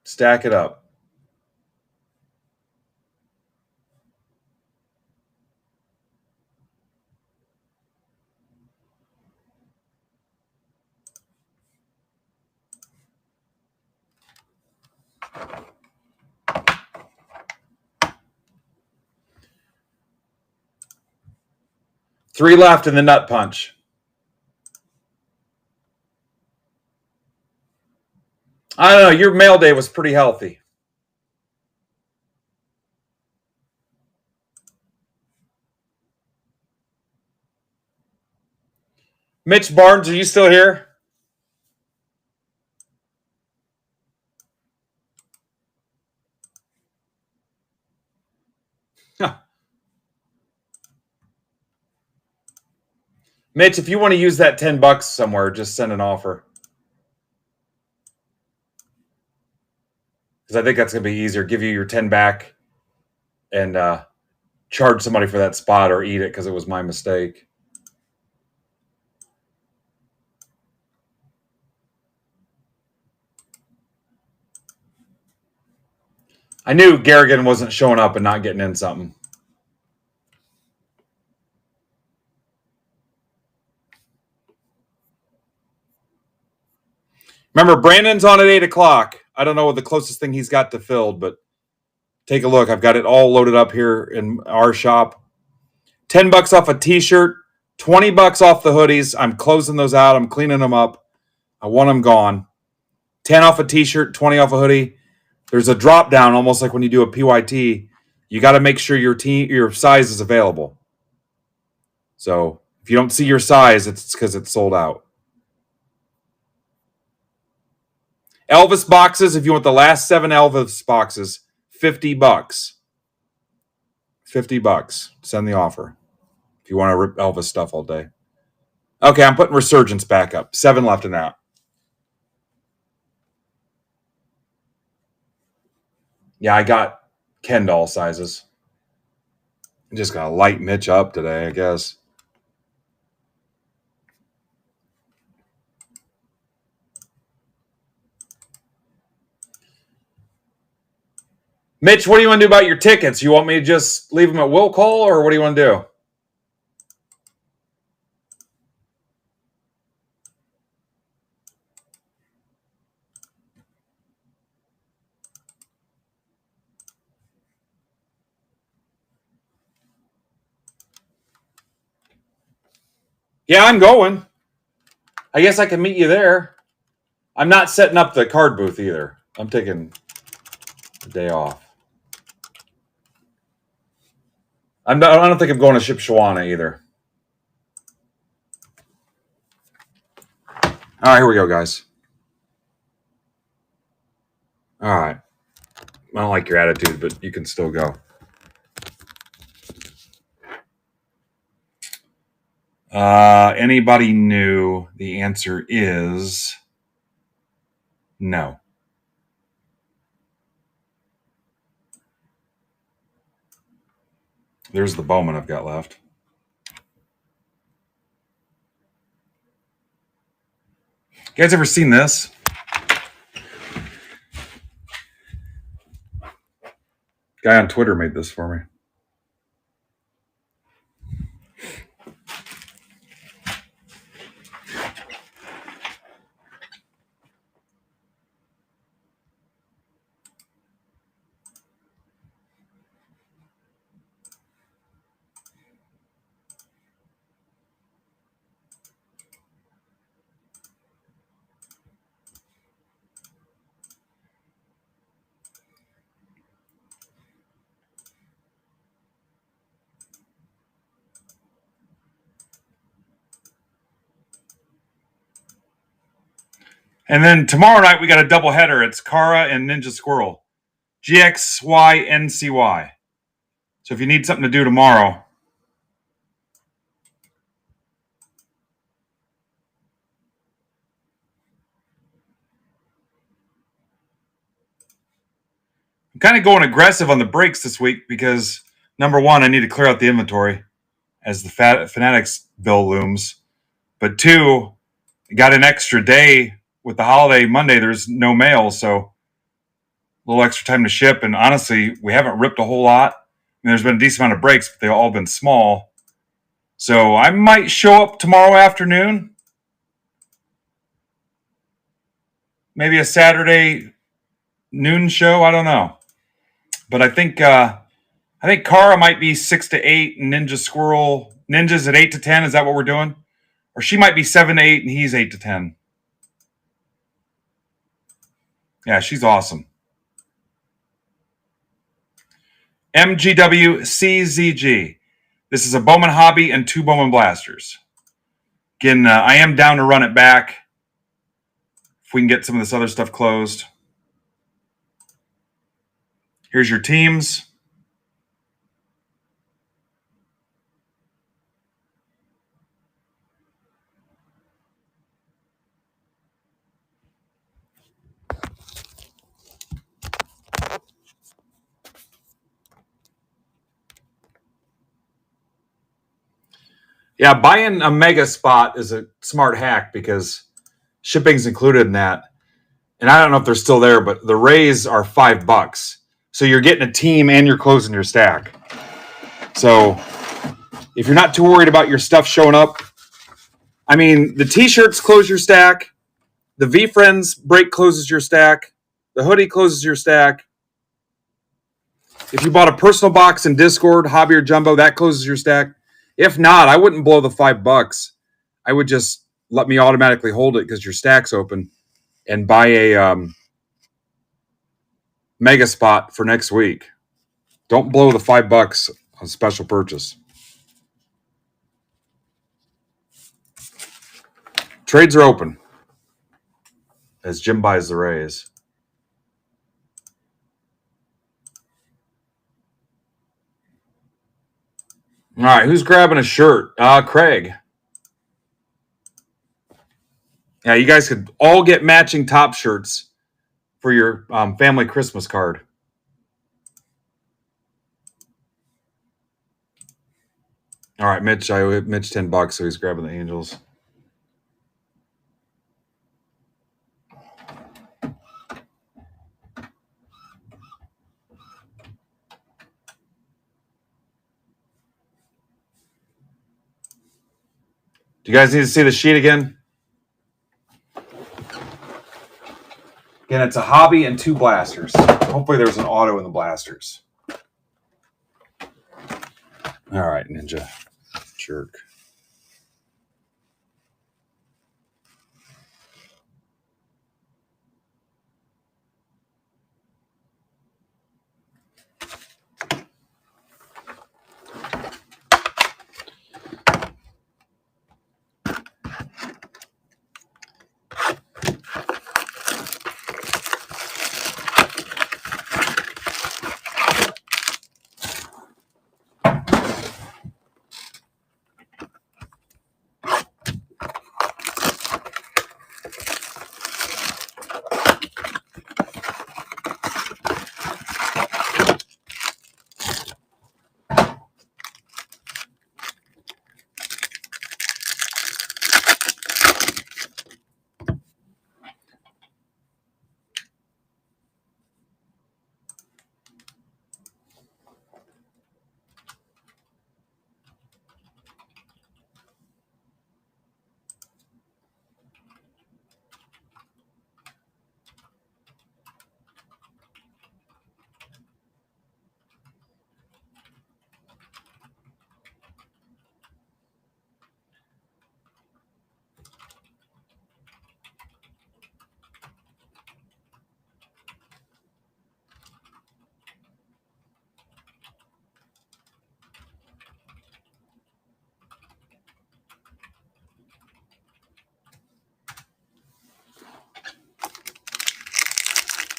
Stack it up. Three left in the nut punch. I don't know. Your mail day was pretty healthy. Mitch Barnes, are you still here? Mitch, if you want to use that $10 somewhere, just send an offer. Because I think that's going to be easier. Give you your 10 back and charge somebody for that spot or eat it because it was my mistake. I knew Garrigan wasn't showing up and not getting in something. Remember, Brandon's on at 8 o'clock. I don't know what the closest thing he's got to filled, but take a look. I've got it all loaded up here in our shop. $10 off a t-shirt, $20 off the hoodies. I'm closing those out. I'm cleaning them up. I want them gone. 10 off a t-shirt, 20 off a hoodie. There's a drop down, almost like when you do a PYT. You got to make sure your size is available. So if you don't see your size, it's because it's sold out. Elvis boxes, if you want the last 7 Elvis boxes, $50. $50. Send the offer if you want to rip Elvis stuff all day. Okay, I'm putting Resurgence back up. 7 left in that. Yeah, I got Ken doll sizes. I just got to light Mitch up today, I guess. Mitch, what do you want to do about your tickets? You want me to just leave them at will call, or what do you want to do? Yeah, I'm going. I guess I can meet you there. I'm not setting up the card booth either. I'm taking the day off. I don't think I'm going to Shipshewana either. All right, here we go, guys. All right. I don't like your attitude, but you can still go. Anybody new? The answer is no. There's the Bowman I've got left. You guys ever seen this? Guy on Twitter made this for me. And then tomorrow night, we got a double header. It's Kara and Ninja Squirrel. GXYNCY. So if you need something to do tomorrow. I'm kind of going aggressive on the breaks this week because, number one, I need to clear out the inventory as the Fanatics bill looms. But two, I got an extra day with the holiday Monday. There's no mail, so a little extra time to ship. And honestly, we haven't ripped a whole lot. I mean, there's been a decent amount of breaks, but they've all been small. So I might show up tomorrow afternoon. Maybe a Saturday noon show. I don't know. But I think Kara might be 6 to 8 and Ninja's at 8 to 10. Is that what we're doing? Or she might be 7 to 8 and he's 8 to 10. Yeah, she's awesome. MGWCZG. This is a Bowman hobby and 2 Bowman blasters. Again, I am down to run it back if we can get some of this other stuff closed. Here's your teams. Yeah, buying a mega spot is a smart hack because shipping's included in that. And I don't know if they're still there, but the rays are $5. So you're getting a team and you're closing your stack. So if you're not too worried about your stuff showing up, I mean, the t-shirts close your stack. The V Friends break closes your stack. The hoodie closes your stack. If you bought a personal box in Discord, Hobby or Jumbo, that closes your stack. If not, I wouldn't blow the $5. I would just let me automatically hold it because your stack's open and buy a mega spot for next week. Don't blow the $5 on special purchase. Trades are open as Jim buys the Rays. All right, who's grabbing a shirt? Craig. Yeah, you guys could all get matching top shirts for your family Christmas card. All right, Mitch. I owe Mitch $10, so he's grabbing the Angels. Do you guys need to see the sheet again? Again, it's a hobby and 2 blasters. Hopefully there's an auto in the blasters. All right, Ninja. Jerk.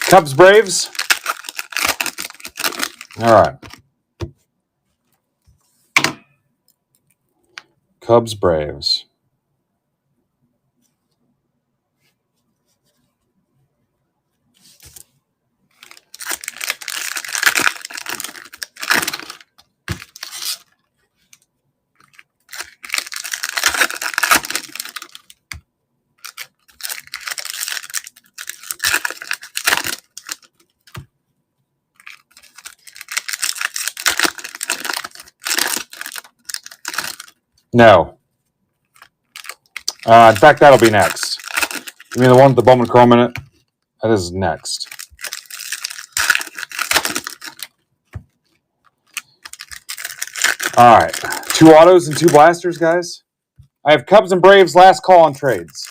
Cubs, Braves. All right. Cubs, Braves. No. In fact, that'll be next. You mean the one with the Bowman Chrome in it? That is next. All right. 2 autos and 2 blasters, guys. I have Cubs and Braves last call on trades.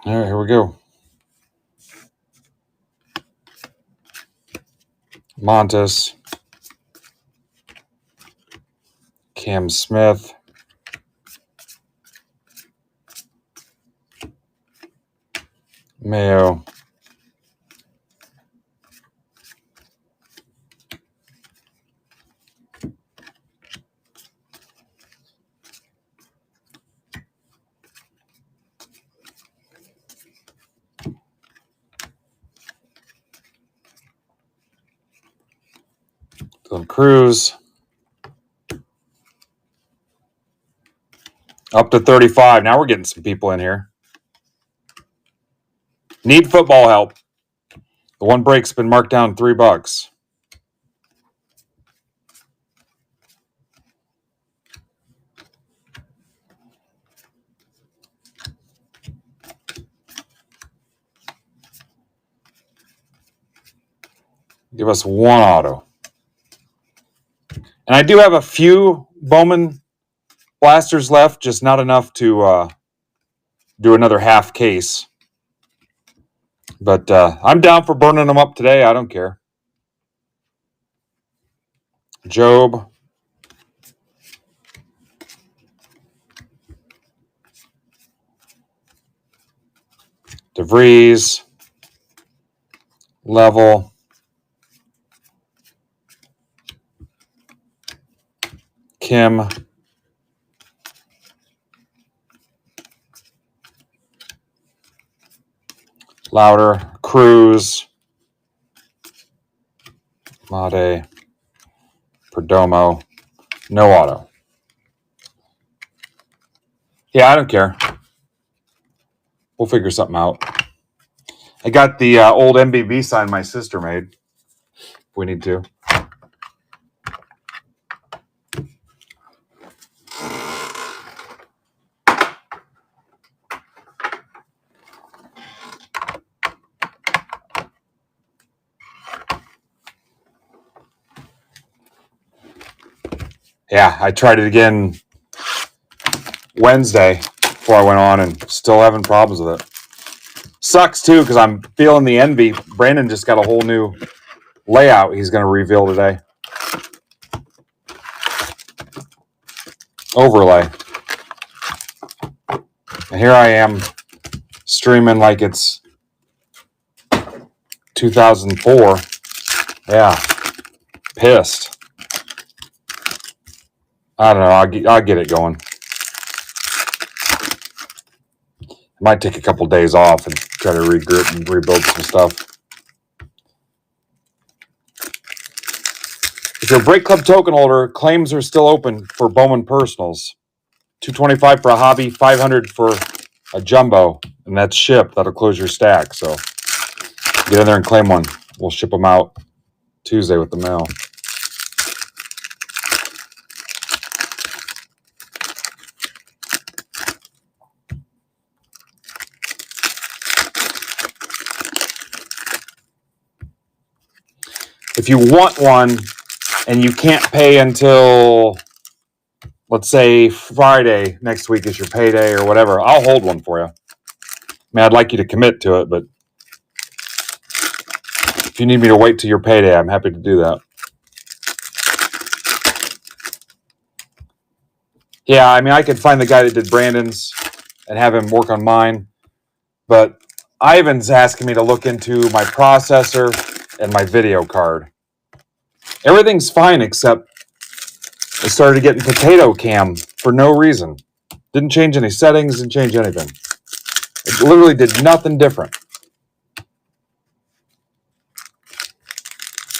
All right, here we go. Montes. Cam Smith. Mayo. Cruz. Up to 35. Now we're getting some people in here. Need football help. The one break's been marked down $3. Give us one auto. And I do have a few Bowman blasters left, just not enough to do another half case. But I'm down for burning them up today. I don't care. Job. DeVries. Level. Kim. Louder. Cruz. Made. Perdomo. No auto. Yeah, I don't care. We'll figure something out. I got the old MBB sign my sister made. If we need to. Yeah, I tried it again Wednesday before I went on and still having problems with it. Sucks too because I'm feeling the envy. Brandon just got a whole new layout he's going to reveal today. Overlay. And here I am streaming like it's 2004. Yeah. Pissed. I don't know. I'll get it going. I might take a couple days off and try to regroup and rebuild some stuff. If you're a Break Club token holder, claims are still open for Bowman Personals. $225 for a hobby, $500 for a jumbo, and that's shipped. That'll close your stack. So get in there and claim one. We'll ship them out Tuesday with the mail. If you want one and you can't pay until, let's say, Friday next week is your payday or whatever, I'll hold one for you. I mean, I'd like you to commit to it, but if you need me to wait till your payday, I'm happy to do that. Yeah, I mean, I could find the guy that did Brandon's and have him work on mine, but Ivan's asking me to look into my processor and my video card. Everything's fine except I started getting potato cam for no reason. Didn't change any settings, didn't change anything. It literally did nothing different.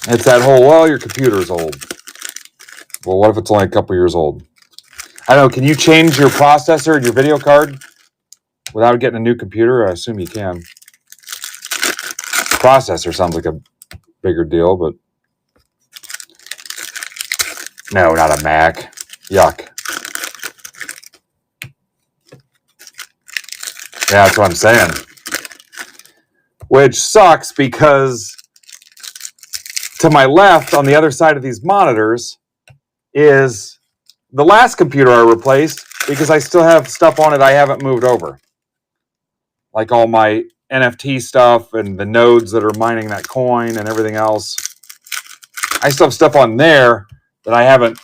It's that whole, well, your computer's old. Well, what if it's only a couple years old? I don't know, can you change your processor and your video card without getting a new computer? I assume you can. Processor sounds like a bigger deal, but no, not a Mac. Yuck. Yeah, that's what I'm saying. Which sucks because to my left on the other side of these monitors is the last computer I replaced because I still have stuff on it I haven't moved over. Like all my NFT stuff and the nodes that are mining that coin and everything else. I still have stuff on there that I haven't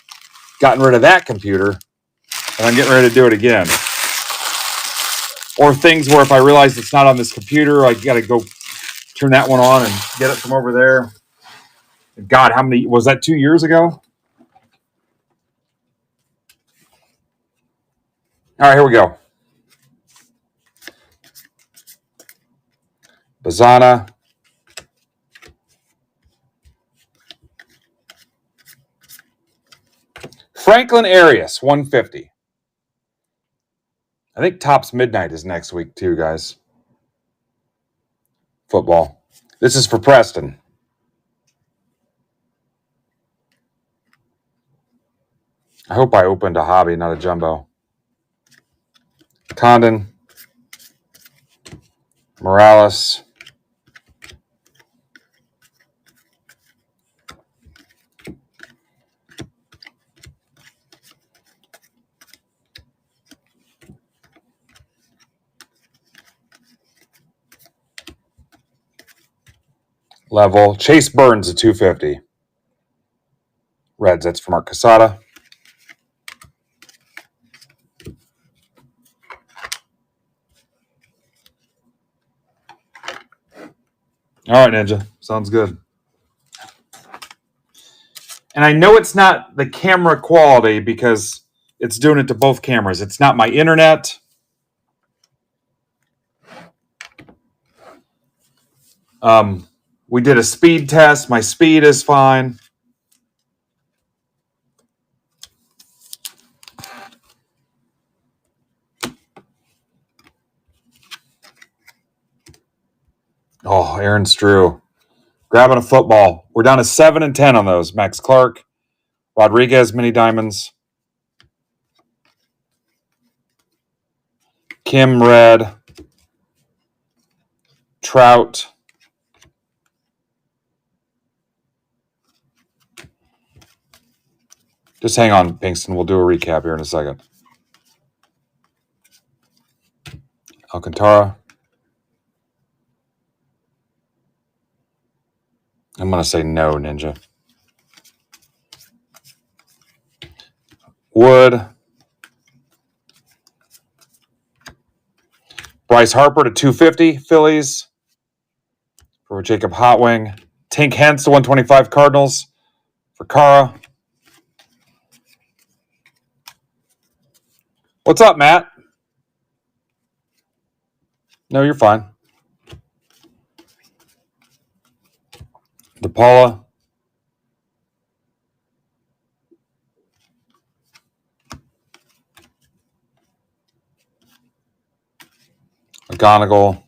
gotten rid of that computer, and I'm getting ready to do it again. Or things where if I realize it's not on this computer, I got to go turn that one on and get it from over there. God, how many, was that 2 years ago? All right, here we go. Bazana. Franklin Arias, 150. I think Tops Midnight is next week too, guys. Football. This is for Preston. I hope I opened a hobby, not a jumbo. Condon. Morales. Level. Chase Burns at 250. Reds, that's for Mark Casada. All right, Ninja. Sounds good. And I know it's not the camera quality because it's doing it to both cameras. It's not my internet. We did a speed test. My speed is fine. Oh, Aaron Strew. Grabbing a football. We're down to 7 and 10 on those. Max Clark. Rodriguez, mini diamonds. Kim, red. Trout. Just hang on, Pinkston. We'll do a recap here in a second. Alcantara. I'm going to say no, Ninja. Wood. Bryce Harper to 250, Phillies. For Jacob Hotwing. Tink Hentz to 125, Cardinals. For Kara. What's up, Matt? No, you're fine. DePaula. McGonigal.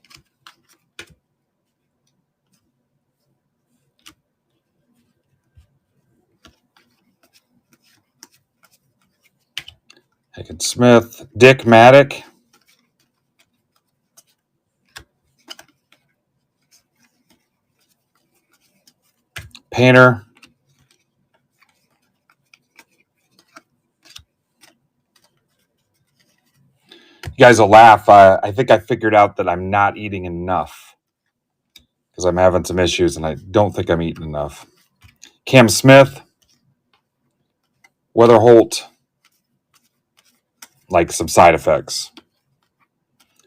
Higgins Smith. Dick Maddock. Painter. You guys will laugh. I think I figured out that I'm not eating enough because I'm having some issues and I don't think I'm eating enough. Cam Smith. Weatherholt. Like some side effects.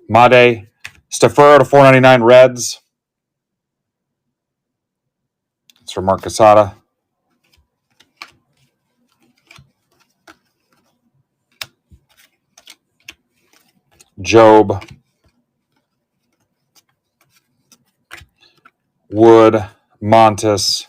Made. Stafuro to 499 Reds. It's for Mark Casada. Job. Wood. Montes.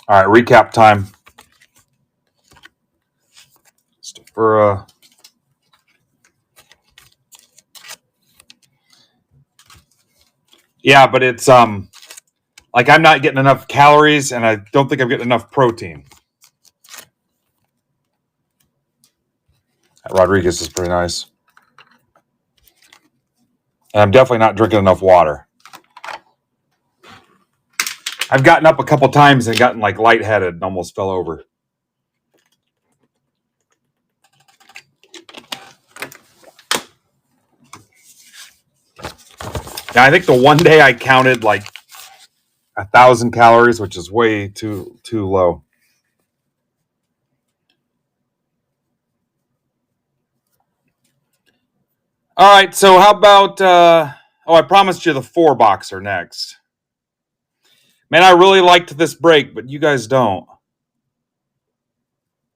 All right, recap time. Stafura. Yeah, but it's like I'm not getting enough calories and I don't think I'm getting enough protein. Rodriguez is pretty nice. And I'm definitely not drinking enough water. I've gotten up a couple times and gotten like lightheaded and almost fell over. Yeah, I think the one day I counted like 1,000 calories, which is way too low. All right, so how about I promised you the 4-boxer next. Man, I really liked this break, but you guys don't.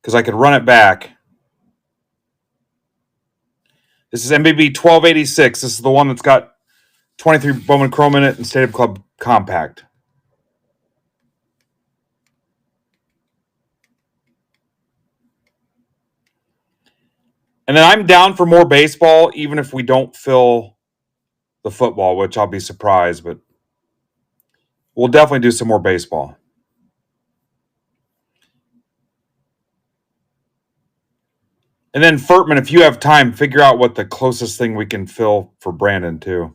Because I could run it back. This is MBB 1286. This is the one that's got 23 Bowman Chrome in it and State of Club Compact. And then I'm down for more baseball, even if we don't fill the football, which I'll be surprised, but we'll definitely do some more baseball. And then Furtman, if you have time, figure out what the closest thing we can fill for Brandon, too.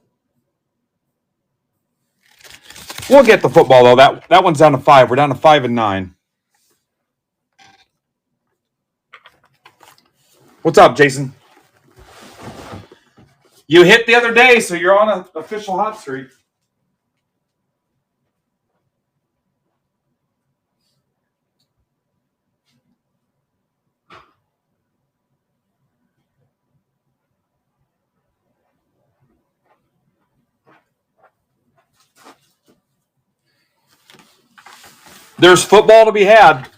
We'll get the football, though. That one's down to 5. We're down to 5 and 9. What's up, Jason? You hit the other day, so you're on an official hot streak. There's football to be had.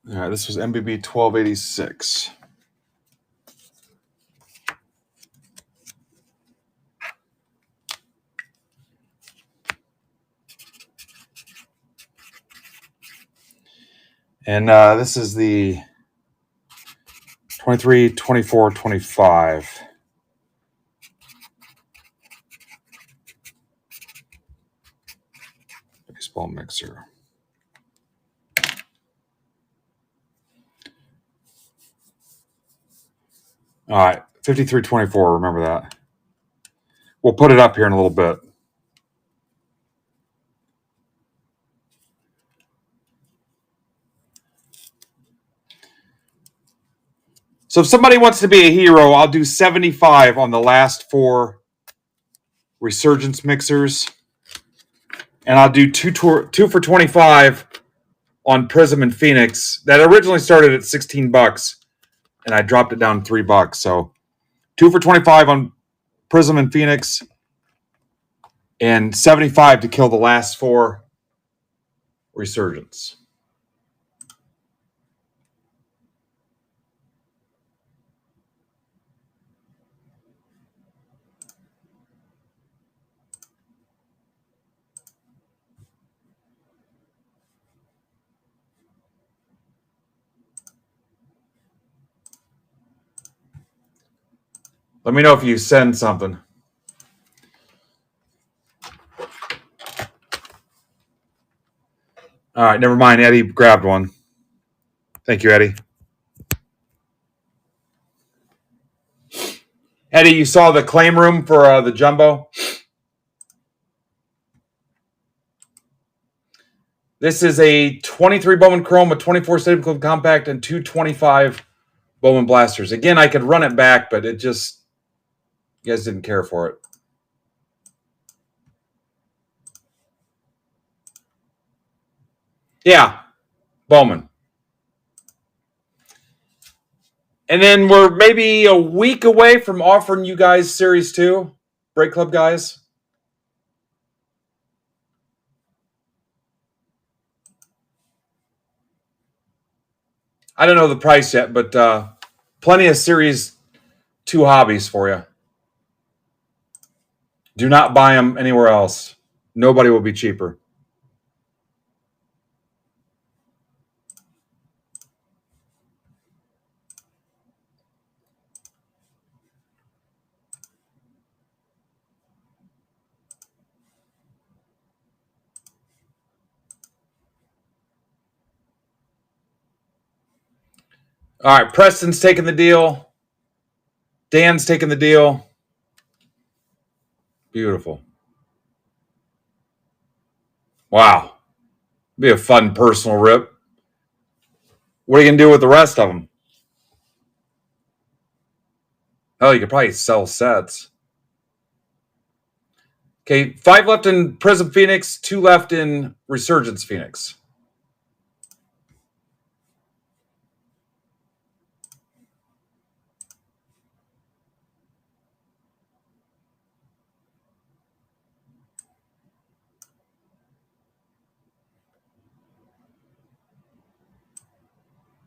All right, this was MBB 1286. And this is the 23, 24, 25. Baseball mixer. All right, 53-24, remember that. We'll put it up here in a little bit. So if somebody wants to be a hero, I'll do 75 on the last 4 Resurgence mixers. And I'll do 2 for 25 on Prism and Phoenix. That originally started at $16, and I dropped it down $3. So 2 for 25 on Prism and Phoenix, and 75 to kill the last 4 Resurgence. Let me know if you send something. All right, never mind. Eddie grabbed one. Thank you, Eddie. Eddie, you saw the claim room for the jumbo? This is a 23 Bowman Chrome, a 24 State Club Compact, and 225 Bowman Blasters. Again, I could run it back, but it just, you guys didn't care for it. Yeah, Bowman. And then we're maybe a week away from offering you guys Series 2, Break Club guys. I don't know the price yet, but plenty of Series 2 hobbies for you. Do not buy them anywhere else. Nobody will be cheaper. All right, Preston's taking the deal. Dan's taking the deal. Beautiful. Wow. Be a fun personal rip. What are you going to do with the rest of them? Oh, you could probably sell sets. Okay, 5 left in Prism Phoenix, 2 left in Resurgence Phoenix.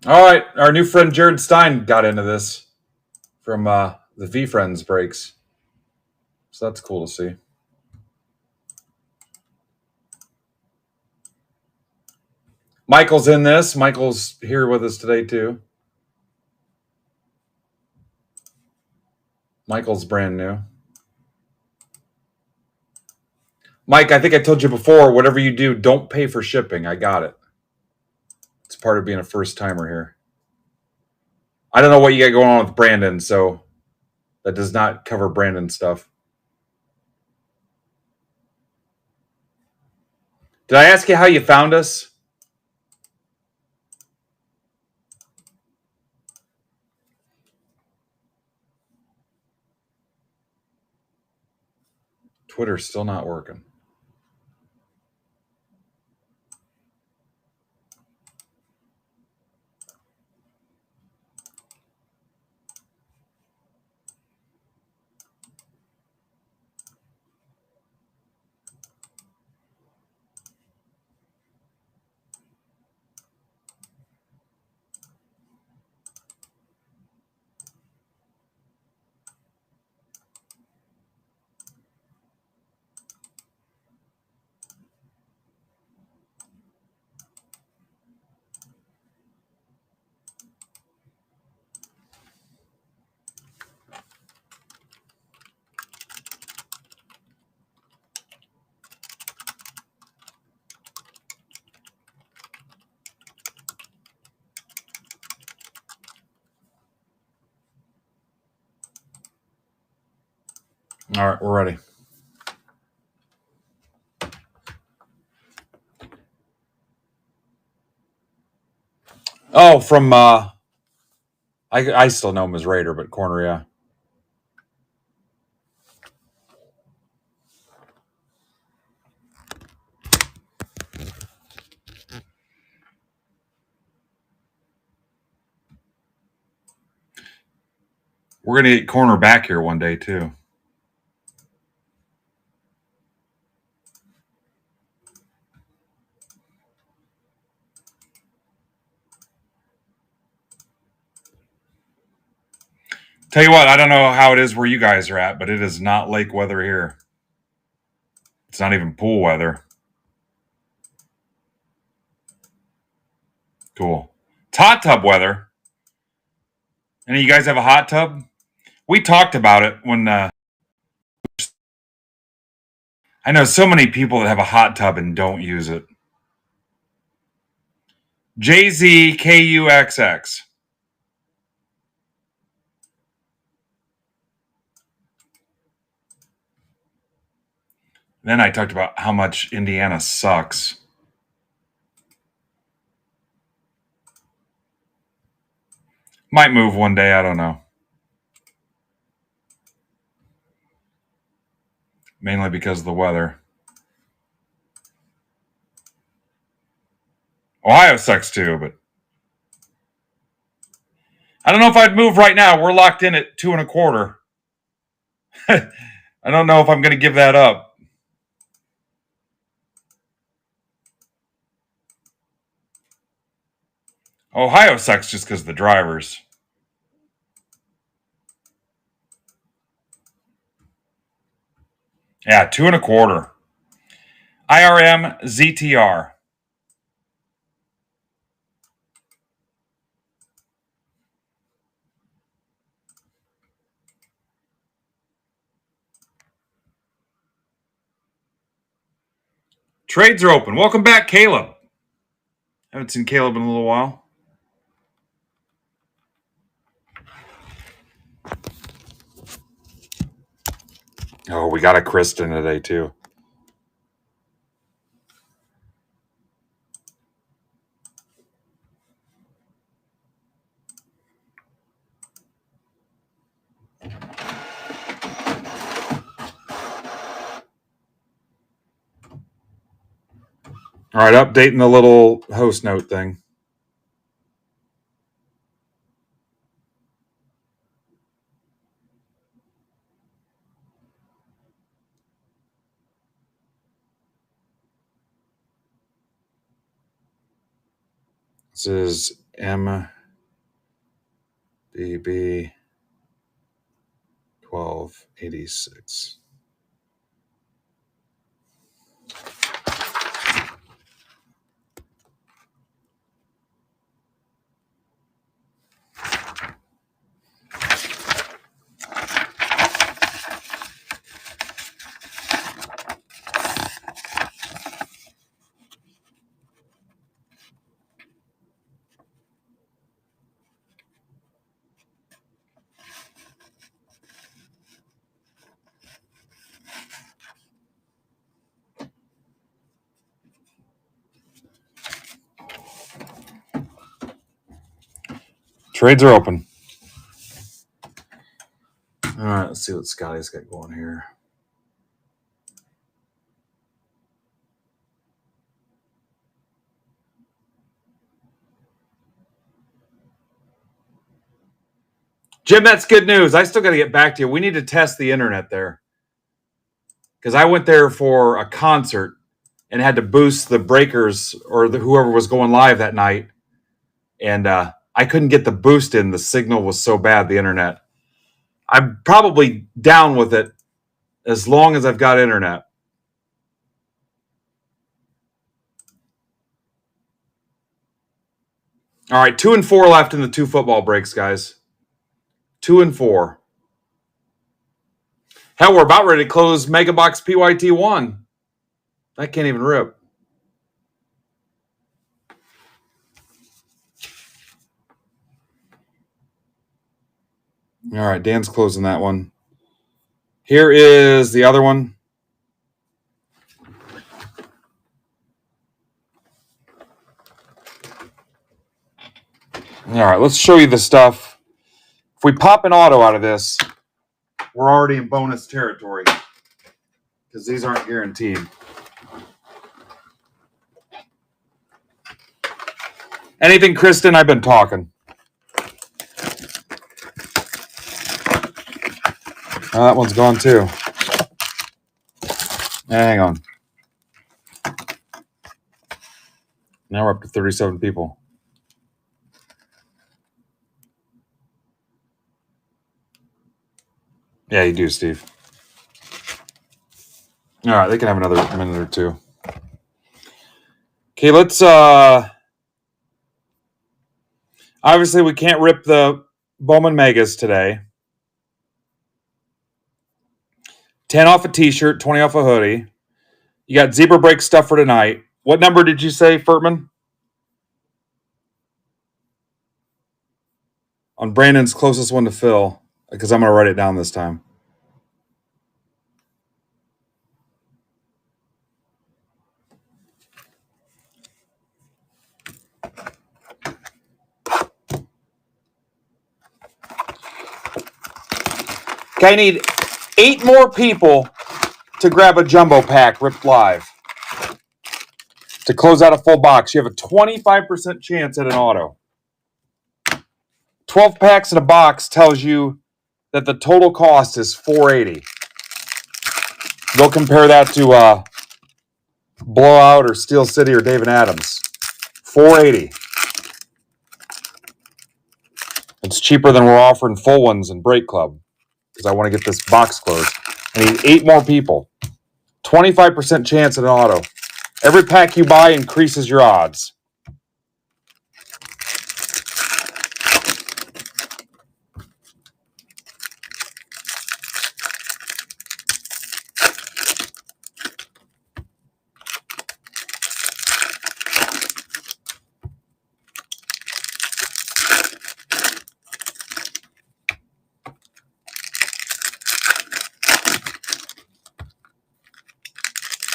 All right, our new friend Jared Stein got into this from the V Friends breaks, so that's cool to see. Michael's in this. Michael's here with us today too. Michael's brand new. Mike, I think I told you before, whatever you do, don't pay for shipping. I got it. It's part of being a first timer here. I don't know what you got going on with Brandon, so that does not cover Brandon stuff. Did I ask you how you found us? Twitter's still not working. All right, we're ready. Oh, from I still know him as Raider, but corner, yeah. We're gonna get corner back here one day too. Tell you what, I don't know how it is where you guys are at, but it is not lake weather here. It's not even pool weather. Cool. It's hot tub weather. Any of you guys have a hot tub? We talked about it when I know so many people that have a hot tub and don't use it. JZKUXX. Then I talked about how much Indiana sucks. Might move one day, I don't know. Mainly because of the weather. Ohio sucks too, but I don't know if I'd move right now. We're locked in at 2.25. I don't know if I'm going to give that up. Ohio sucks just because of the drivers. Yeah, 2.25. IRM ZTR. Trades are open. Welcome back, Caleb. Haven't seen Caleb in a little while. Oh, we got a Kristen today too. All right, updating the little host note thing. This is MBB. DB 1286. Trades are open. All right, let's see what Scotty's got going here. Jim, that's good news. I still got to get back to you. We need to test the internet there. Because I went there for a concert and had to boost the breakers or whoever was going live that night. And I couldn't get the boost in. The signal was so bad, the internet. I'm probably down with it as long as I've got internet. All right, 2 and 4 left in the 2 football breaks, guys. 2 and 4. Hell, we're about ready to close Megabox PYT1. That can't even rip. All right, Dan's closing that one. Here is the other one. All right, let's show you the stuff. If we pop an auto out of this, we're already in bonus territory because these aren't guaranteed. Anything, Kristen? I've been talking. Oh, that one's gone too. Hang on. Now we're up to 37 people. Yeah, you do, Steve. All right, they can have another minute or two. Okay, let's obviously we can't rip the Bowman Megas today. 10 off a t-shirt, 20 off a hoodie. You got zebra break stuff for tonight. What number did you say, Furtman? On Brandon's closest one to fill, because I'm going to write it down this time. Okay, I need 8 more people to grab a jumbo pack ripped live. To close out a full box, you have a 25% chance at an auto. 12 packs in a box tells you that the total cost is $480. Go compare that to Blowout or Steel City or David Adams. $480. It's cheaper than we're offering full ones in Break Club because I want to get this box closed. I need 8 more people. 25% chance at an auto. Every pack you buy increases your odds.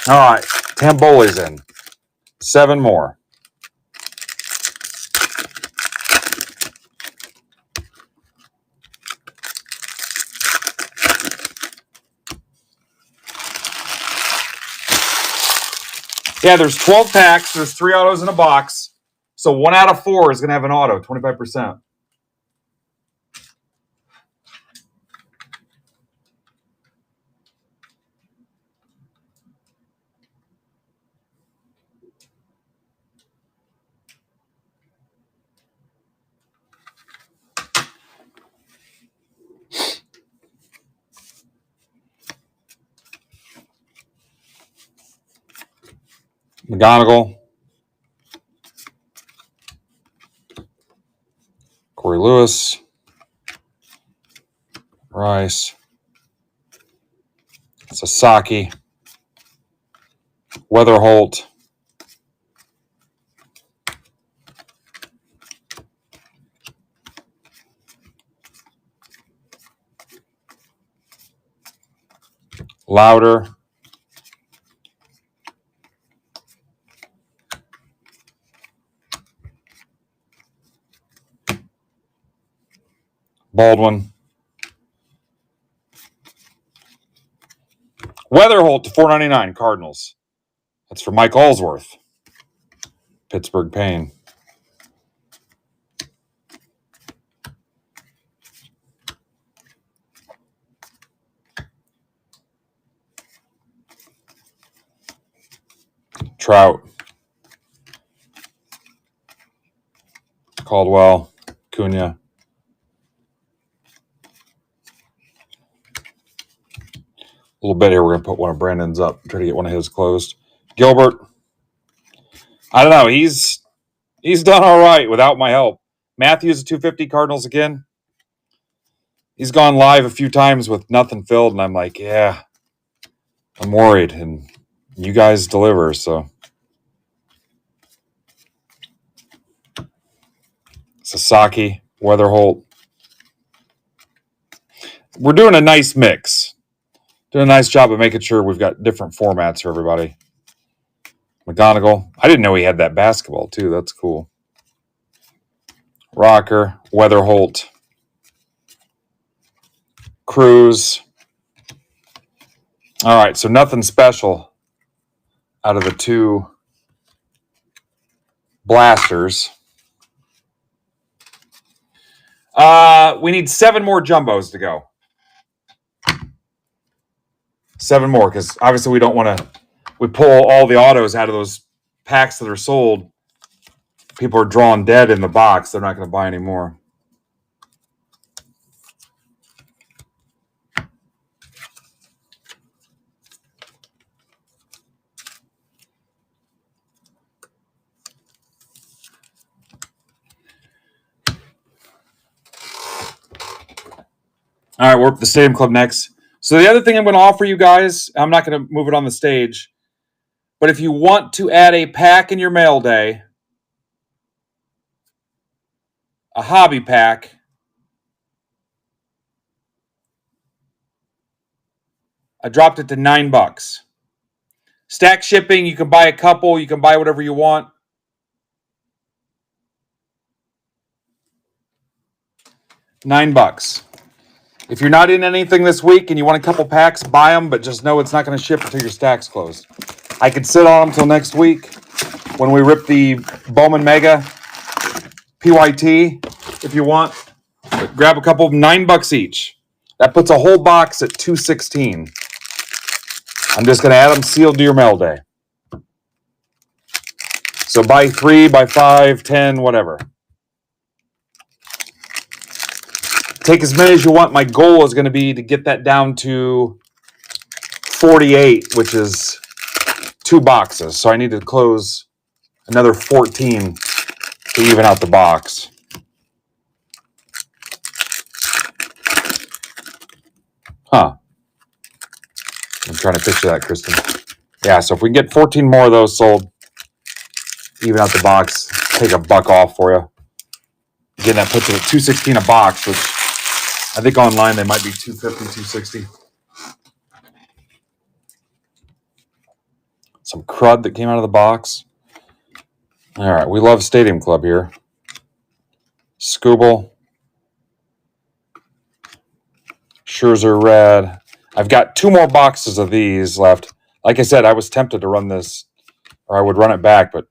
All right, Tamboli's in. 7 more. Yeah, there's 12 packs. There's 3 autos in a box. So 1 out of 4 is going to have an auto, 25%. McGonigal, Corey Lewis, Rice, Sasaki, Weatherholt, Louder, Baldwin, Weatherholt to 499 Cardinals. That's for Mike Allsworth. Pittsburgh Payne. Trout, Caldwell, Cunha. A little bit here. We're going to put one of Brandon's up. Try to get one of his closed. Gilbert. I don't know. He's done all right without my help. Matthews at 250 Cardinals again. He's gone live a few times with nothing filled, and I'm like, yeah, I'm worried. And you guys deliver, so. Sasaki, Weatherholt. We're doing a nice mix. Doing a nice job of making sure we've got different formats for everybody. McGonigal. I didn't know he had that basketball, too. That's cool. Rocker, Weatherholt, Cruz. All right, so nothing special out of the two blasters. We need 7 more jumbos to go. 7 more, because obviously we don't want to. We pull all the autos out of those packs that are sold. People are drawn dead in the box. They're not going to buy any more. All right, we're at the Stadium Club next. So the other thing I'm going to offer you guys, I'm not going to move it on the stage, but if you want to add a pack in your mail day, a hobby pack, I dropped it to $9. Stack shipping, you can buy a couple, you can buy whatever you want. $9. If you're not in anything this week and you want a couple packs, buy them, but just know it's not going to ship until your stack's closed. I could sit on them until next week when we rip the Bowman Mega PYT if you want. But grab a couple, $9 each. That puts a whole box at $216. I'm just going to add them sealed to your mail day. So buy 3, buy 5, 10, whatever. Take as many as you want. My goal is going to be to get that down to 48, which is 2 boxes. So I need to close another 14 to even out the box. Huh. I'm trying to picture that, Kristen. Yeah, so if we can get 14 more of those sold, even out the box, take $1 off for you. Again, that puts it at $216 a box, which I think online they might be $250, $260. Some crud that came out of the box. All right, we love Stadium Club here. Scooble. Scherzer red. I've got 2 more boxes of these left. Like I said, I was tempted to run this, or I would run it back, but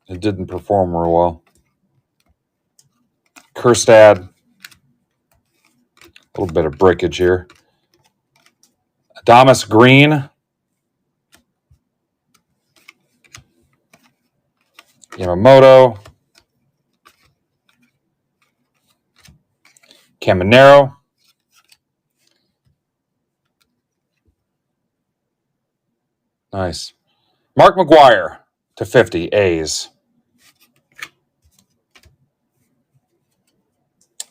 it didn't perform real well. Kerstad. A little bit of breakage here. Adamas Green. Yamamoto. Caminero. Nice. Mark McGuire to 50, A's.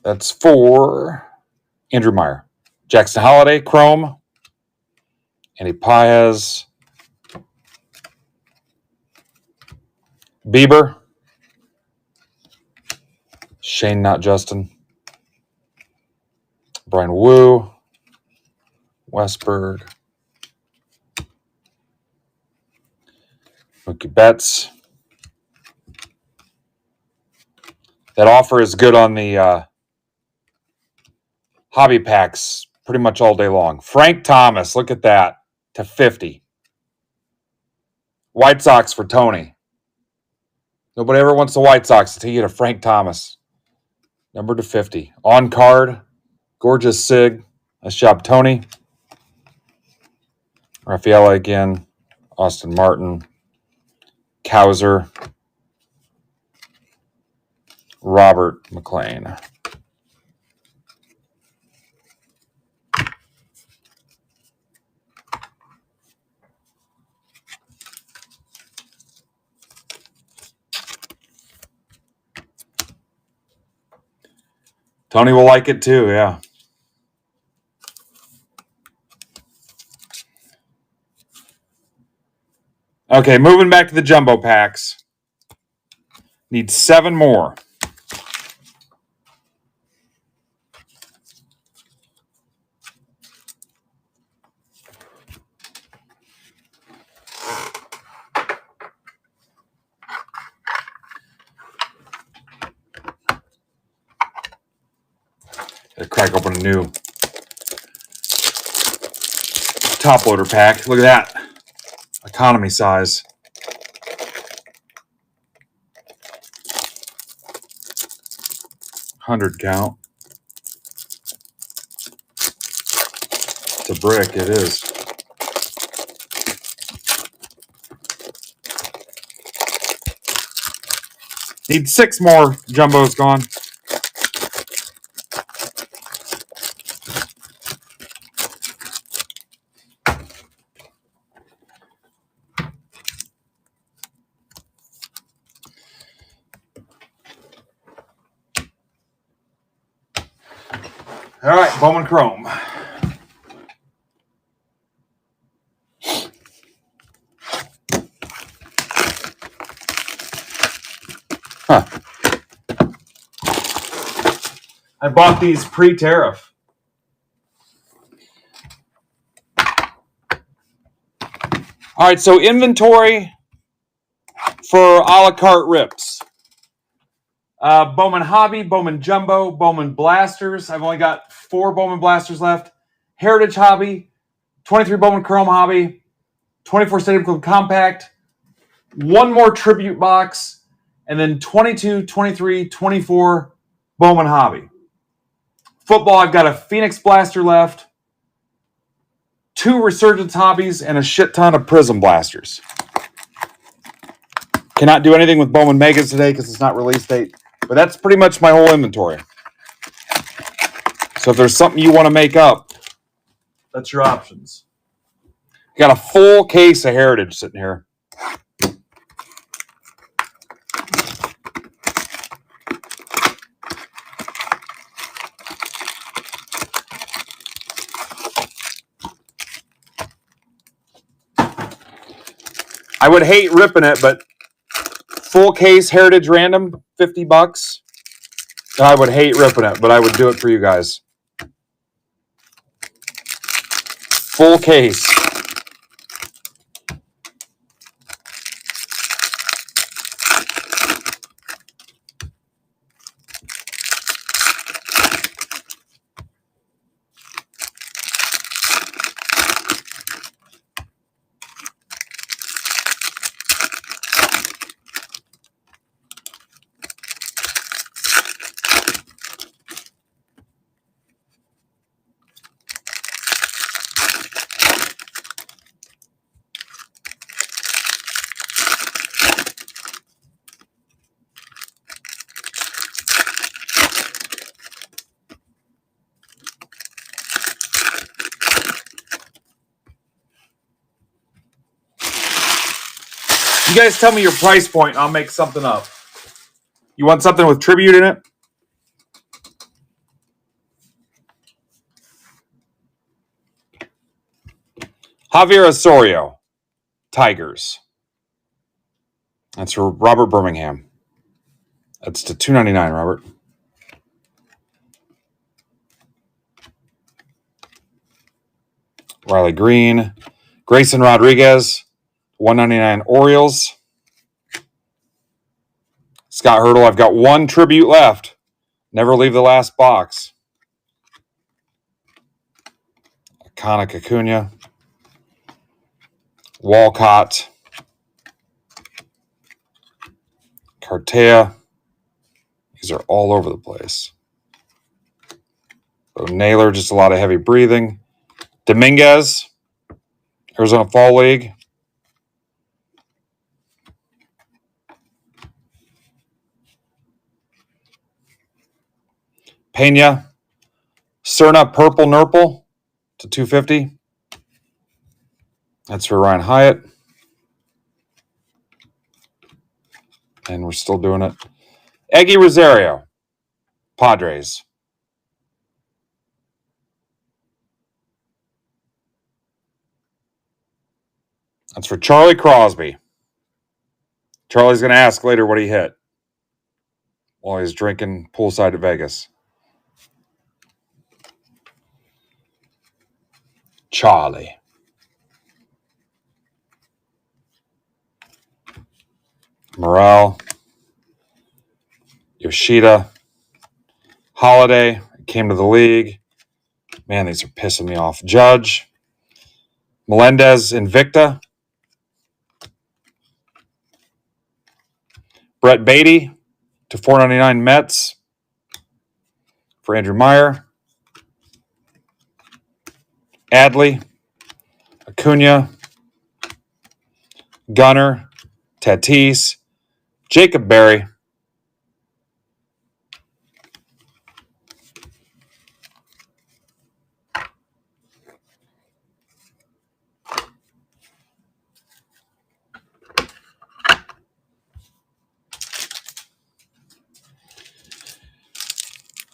That's for Andrew Meyer. Jackson Holiday, Chrome. Andy Paez. Bieber. Shane, not Justin. Brian Wu. Westberg. Mookie Betts. That offer is good on the hobby packs pretty much all day long. Frank Thomas, look at that, to 50. White Sox for Tony. Nobody ever wants the White Sox until you get a Frank Thomas. Number to 50. On card, gorgeous Sig. Nice job, Tony. Rafaela again. Austin Martin. Kowser. Robert McLean. Tony will like it too, yeah. Okay, moving back to the jumbo packs. Need 7 more. Gotta crack open a new top loader pack. Look at that. Economy size. $100 count. It's a brick, it is. Need 6 more jumbos gone. All right, Bowman Chrome. Huh. I bought these pre-tariff. All right, so inventory for a la carte rips. Bowman Hobby, Bowman Jumbo, Bowman Blasters. I've only got 4 Bowman Blasters left. Heritage Hobby, 23 Bowman Chrome Hobby, 24 Stadium Club Compact, 1 more Tribute Box, and then 22, 23, 24 Bowman Hobby. Football, I've got a Phoenix Blaster left, 2 Resurgence Hobbies, and a shit ton of Prism Blasters. Cannot do anything with Bowman Megas today because it's not release date. But that's pretty much my whole inventory. So if there's something you want to make up, that's your options. Got a full case of Heritage sitting here. I would hate ripping it, but full case Heritage Random, $50. I would hate ripping it, but I would do it for you guys. Full case. You guys tell me your price point and I'll make something up. You want something with tribute in it? Javier Osorio, Tigers. That's for Robert Birmingham. That's to $2.99, Robert. Riley Green, Grayson Rodriguez, $1.99 Orioles. Scott Hurdle, I've got one tribute left. Never leave the last box. Akana Acuna, Walcott, Cartea. These are all over the place. So Naylor, just a lot of heavy breathing. Dominguez, Arizona Fall League. Pena, Cerna Purple Nurple to $2.50. That's for Ryan Hyatt. And we're still doing it. Eggy Rosario, Padres. That's for Charlie Crosby. Charlie's going to ask later what he hit while he's drinking poolside at Vegas. Charlie. Morale. Yoshida. Holiday. Came to the league. Man, these are pissing me off. Judge. Melendez Invicta. Brett Beatty to $4.99 Mets for Andrew Meyer. Adley. Acuna. Gunner. Tatis. Jacob Berry.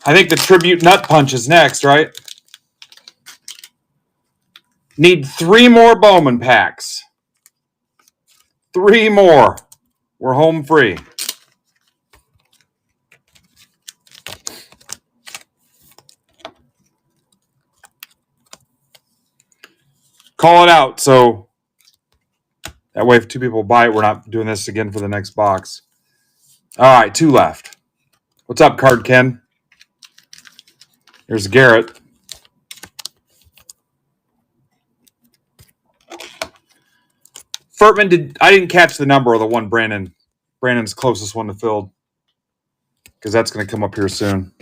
I think the tribute nut punch is next, right? Need 3 more Bowman packs. 3 more. We're home free. Call it out. So that way if 2 people buy it, we're not doing this again for the next box. All right, 2 left. What's up, Card Ken? Here's Garrett. Furtman, I didn't catch the number of the one Brandon's closest one to filled, because that's going to come up here soon.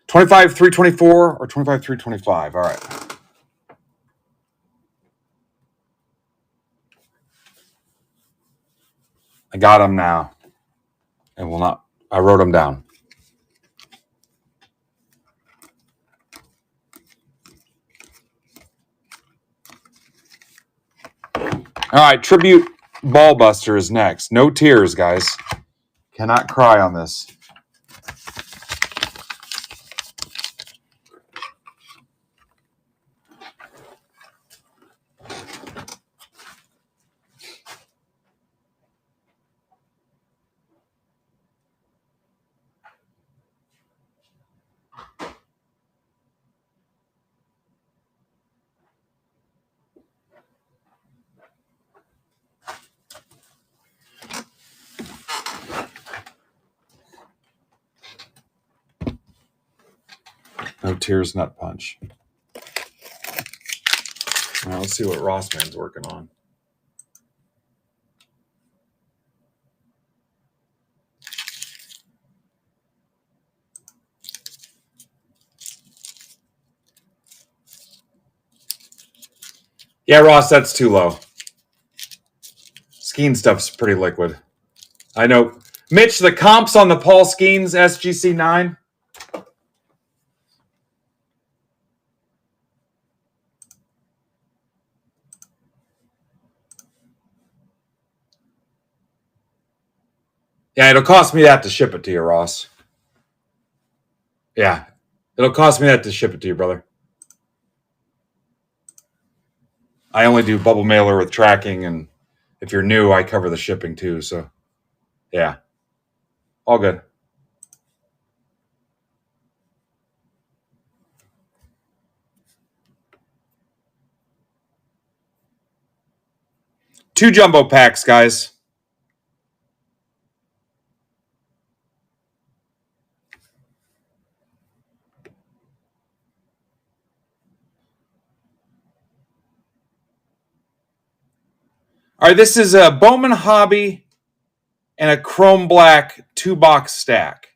$25, $324, or $25, $325. All right. I got them now. And will not. I wrote them down. All right, Tribute Ballbuster is next. No tears, guys. Cannot cry on this. No tears, nut punch. All right, let's see what Rossman's working on. Yeah, Ross, that's too low. Skeen stuff's pretty liquid. I know. Mitch, the comps on the Paul Skeens SGC9. Yeah, it'll cost me that to ship it to you, Ross. Yeah, it'll cost me that to ship it to you, brother. I only do bubble mailer with tracking, and if you're new, I cover the shipping too. So, yeah, all good. Two jumbo packs, guys. All right, this is a Bowman Hobby and a Chrome Black 2-box stack.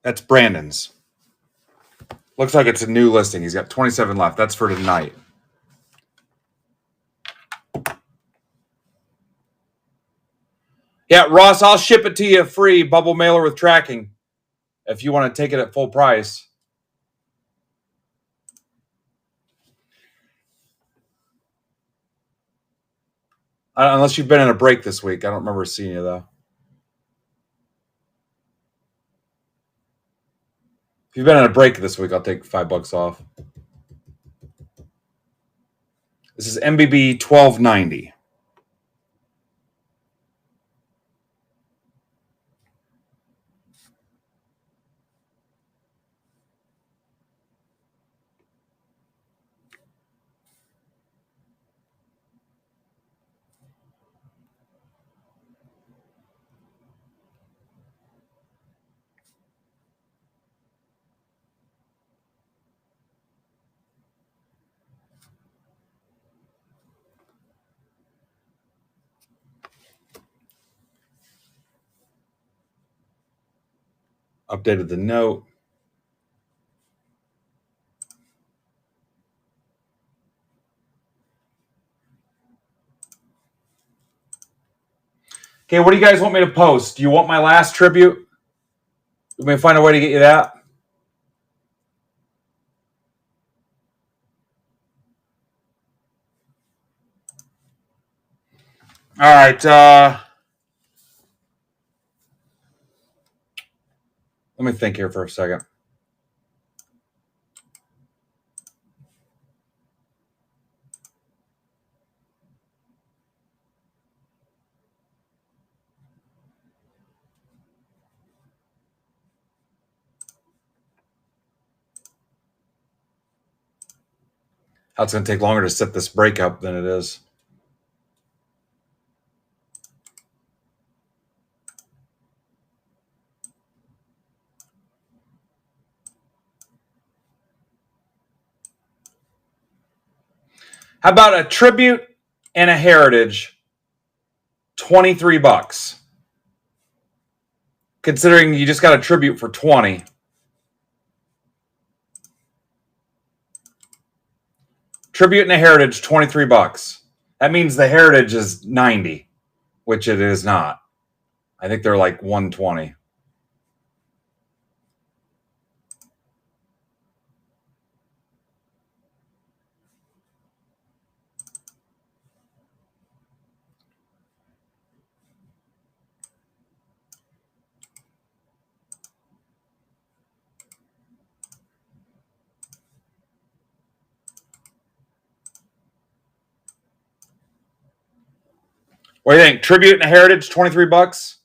That's Brandon's. Looks like it's a new listing. He's got 27 left. That's for tonight. Yeah, Ross, I'll ship it to you free, bubble mailer with tracking, if you want to take it at full price. Unless you've been in a break this week. I don't remember seeing you, though. If you've been in a break this week, I'll take $5 off. This is MBB 1290. Updated the note. Okay, what do you guys want me to post? Do you want my last tribute? Let me find a way to get you that. All right. Let me think here for a second. How it's going to take longer to set this break up than it is. How about a tribute and a heritage? $23. Considering you just got a tribute for 20. Tribute and a heritage, $23. That means the heritage is 90, which it is not. I think they're like 120. What do you think? Tribute and a heritage, $23?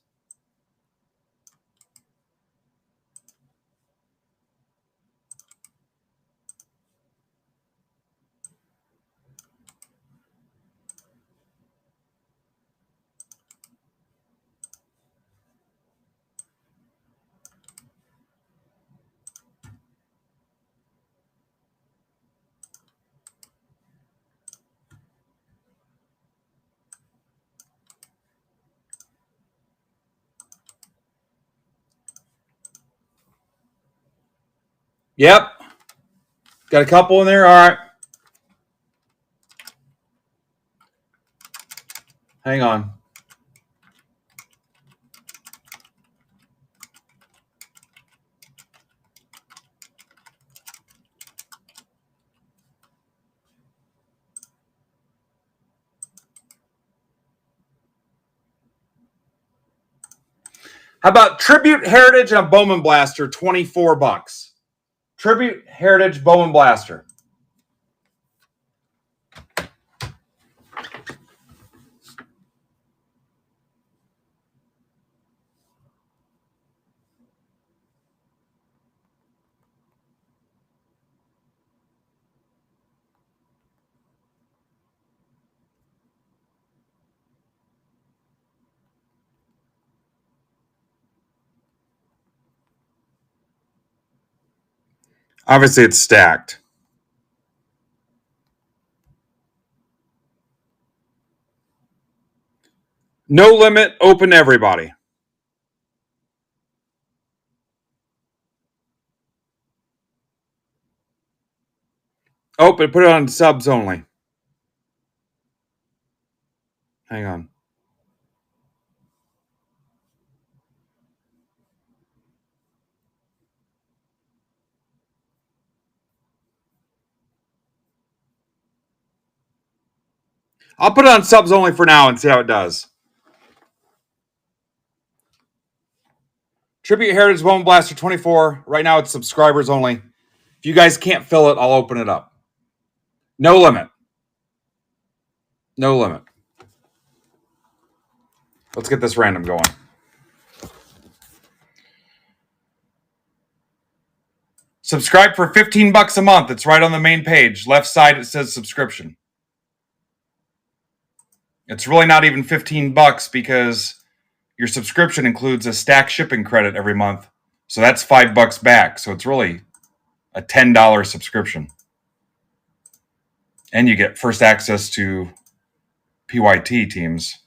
Yep. Got a couple in there? All right. Hang on. How about Tribute Heritage and a Bowman Blaster, $24. Tribute Heritage Bowman Blaster. Obviously, it's stacked. No limit, open to everybody. Open, put it on subs only. Hang on. I'll put it on subs only for now and see how it does. Tribute Heritage Bowman Blaster 24. Right now it's subscribers only. If you guys can't fill it, I'll open it up. No limit. No limit. Let's get this random going. Subscribe for $15 a month. It's right on the main page. Left side, it says subscription. It's really not even $15 because your subscription includes a stack shipping credit every month. So that's $5 back. So it's really a $10 subscription. And you get first access to PYT teams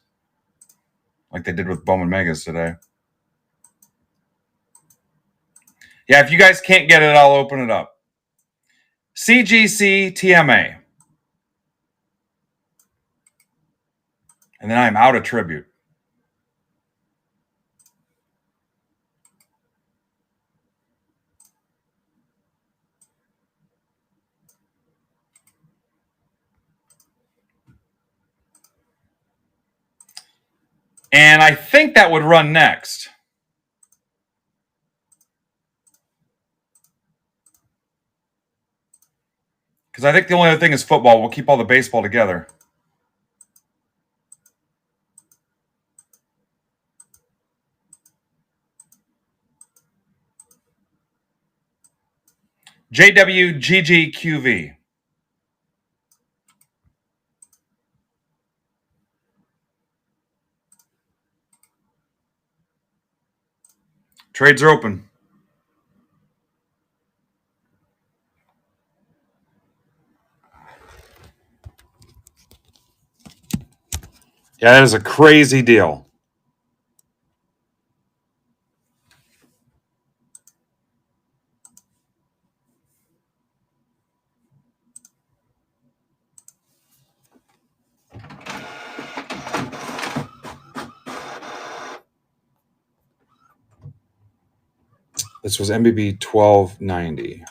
like they did with Bowman Megas today. Yeah, if you guys can't get it, I'll open it up. CGC TMA. And then I'm out of Tribute. And I think that would run next. Because I think the only other thing is football. We'll keep all the baseball together. JWGGQV. Trades are open. Yeah, that is a crazy deal. This was MBB 1290.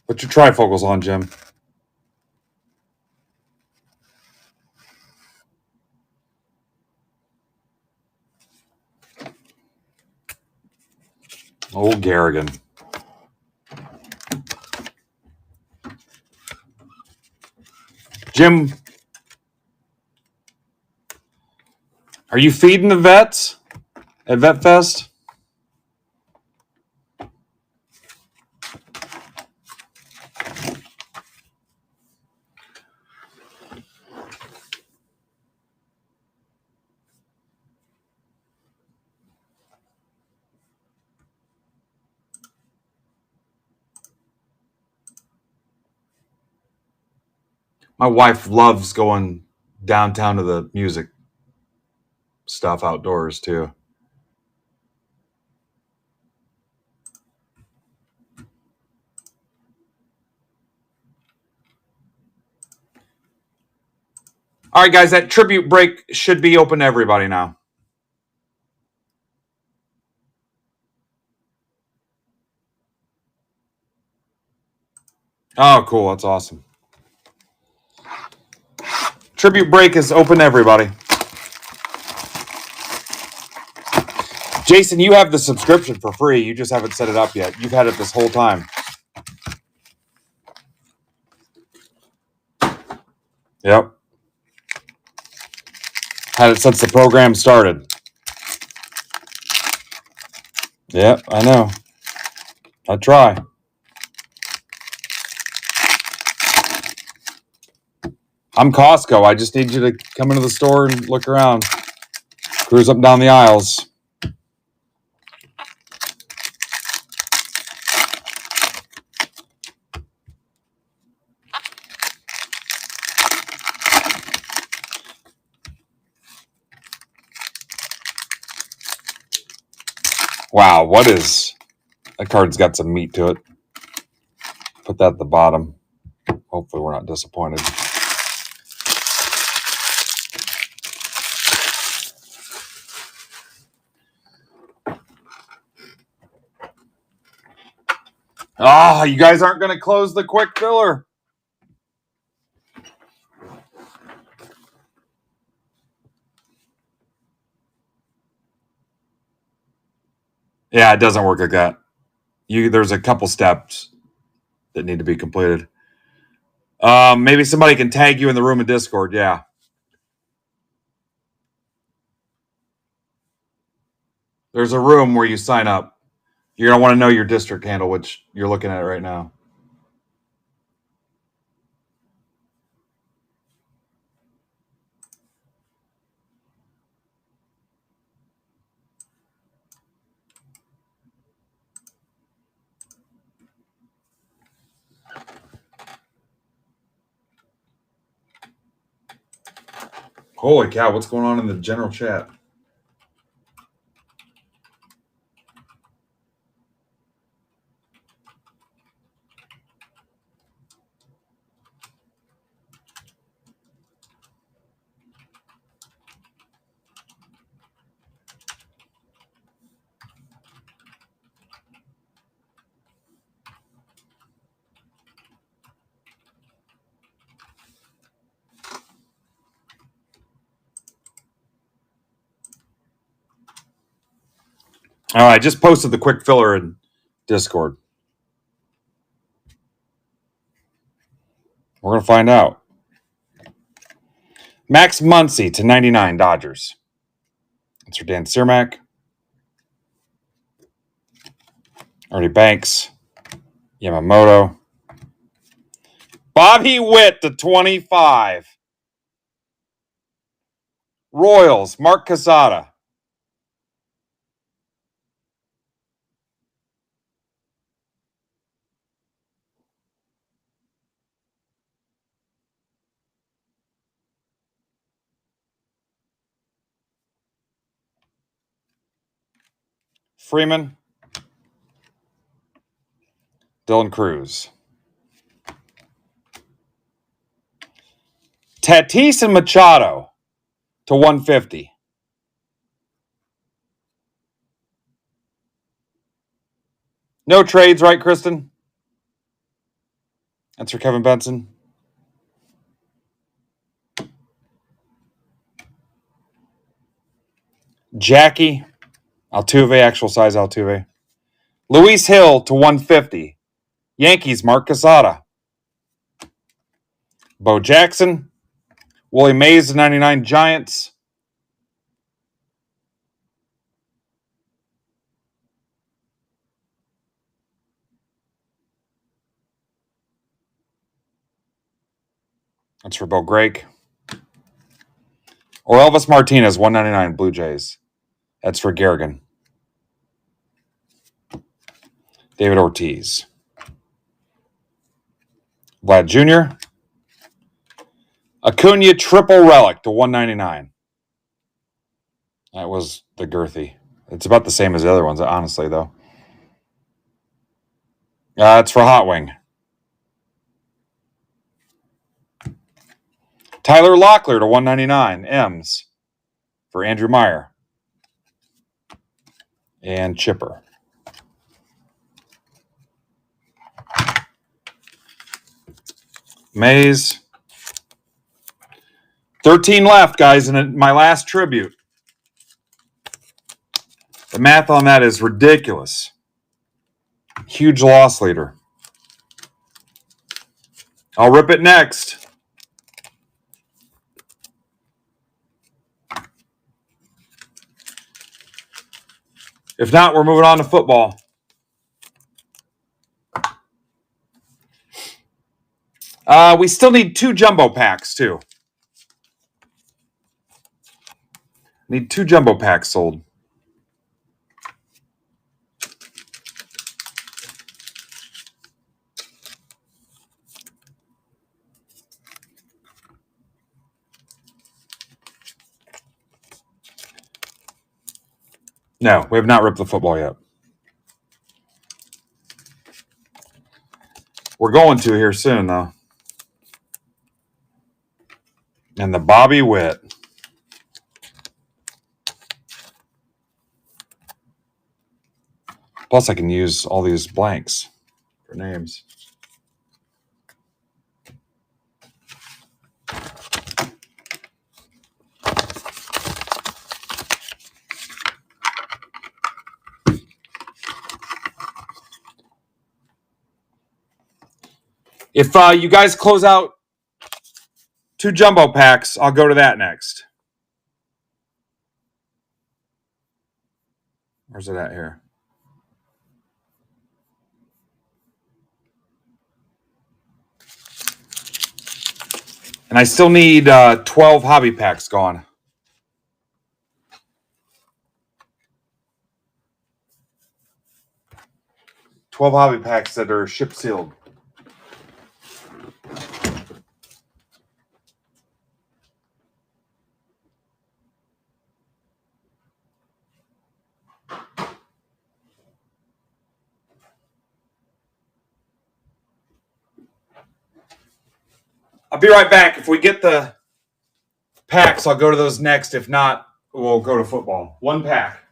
Put your trifocals on, Jim. Old Garrigan. Jim, are you feeding the vets at Vet Fest? My wife loves going downtown to the music stuff outdoors too. All right, guys, that tribute break should be open to everybody now. Oh, cool. That's awesome. Tribute break is open to everybody. Jason, you have the subscription for free. You just haven't set it up yet. You've had it this whole time. Yep. Had it since the program started. Yep, I know. I try. I'm Costco. I just need you to come into the store and look around. Cruise up and down the aisles. Wow, what is... That card's got some meat to it. Put that at the bottom. Hopefully we're not disappointed. Ah, you guys aren't going to close the quick filler. Yeah, it doesn't work like that. There's a couple steps that need to be completed. Maybe somebody can tag you in the room in Discord. Yeah. There's a room where you sign up. You're going to want to know your district handle, which you're looking at right now. Holy cow, what's going on in the general chat? All right, I just posted the quick filler in Discord. We're going to find out. Max Muncy to 99 Dodgers. That's for Dan Cermak. Ernie Banks. Yamamoto. Bobby Witt to 25. Royals, Mark Casada. Freeman. Dylan Cruz. Tatis and Machado to 150. No trades, right, Kristen? That's for Kevin Benson. Jackie. Altuve, actual size Altuve. Luis Hill to 150. Yankees, Mark Casada. Bo Jackson. Willie Mays, 99 Giants. That's for Bill Grake. Or Elvis Martinez, 199 Blue Jays. That's for Garrigan. David Ortiz. Vlad Jr. Acuna triple relic to 199. That was the girthy. It's about the same as the other ones, honestly, though. It's for Hot Wing. Tyler Locklear to 199. M's for Andrew Meyer. And Chipper. Mays. 13 left, guys, in my last tribute. The math on that is ridiculous. Huge loss leader. I'll rip it next. If not, we're moving on to football. We still need 2 jumbo packs, too. Need 2 jumbo packs sold. No, we have not ripped the football yet. We're going to here soon, though. And the Bobby Witt. Plus, I can use all these blanks for names. If you guys close out 2 jumbo packs, I'll go to that next. Where's it at here? And I still need 12 hobby packs gone. $12 hobby packs that are ship sealed. I'll be right back. If we get the packs, I'll go to those next. If not, we'll go to football. 1 pack.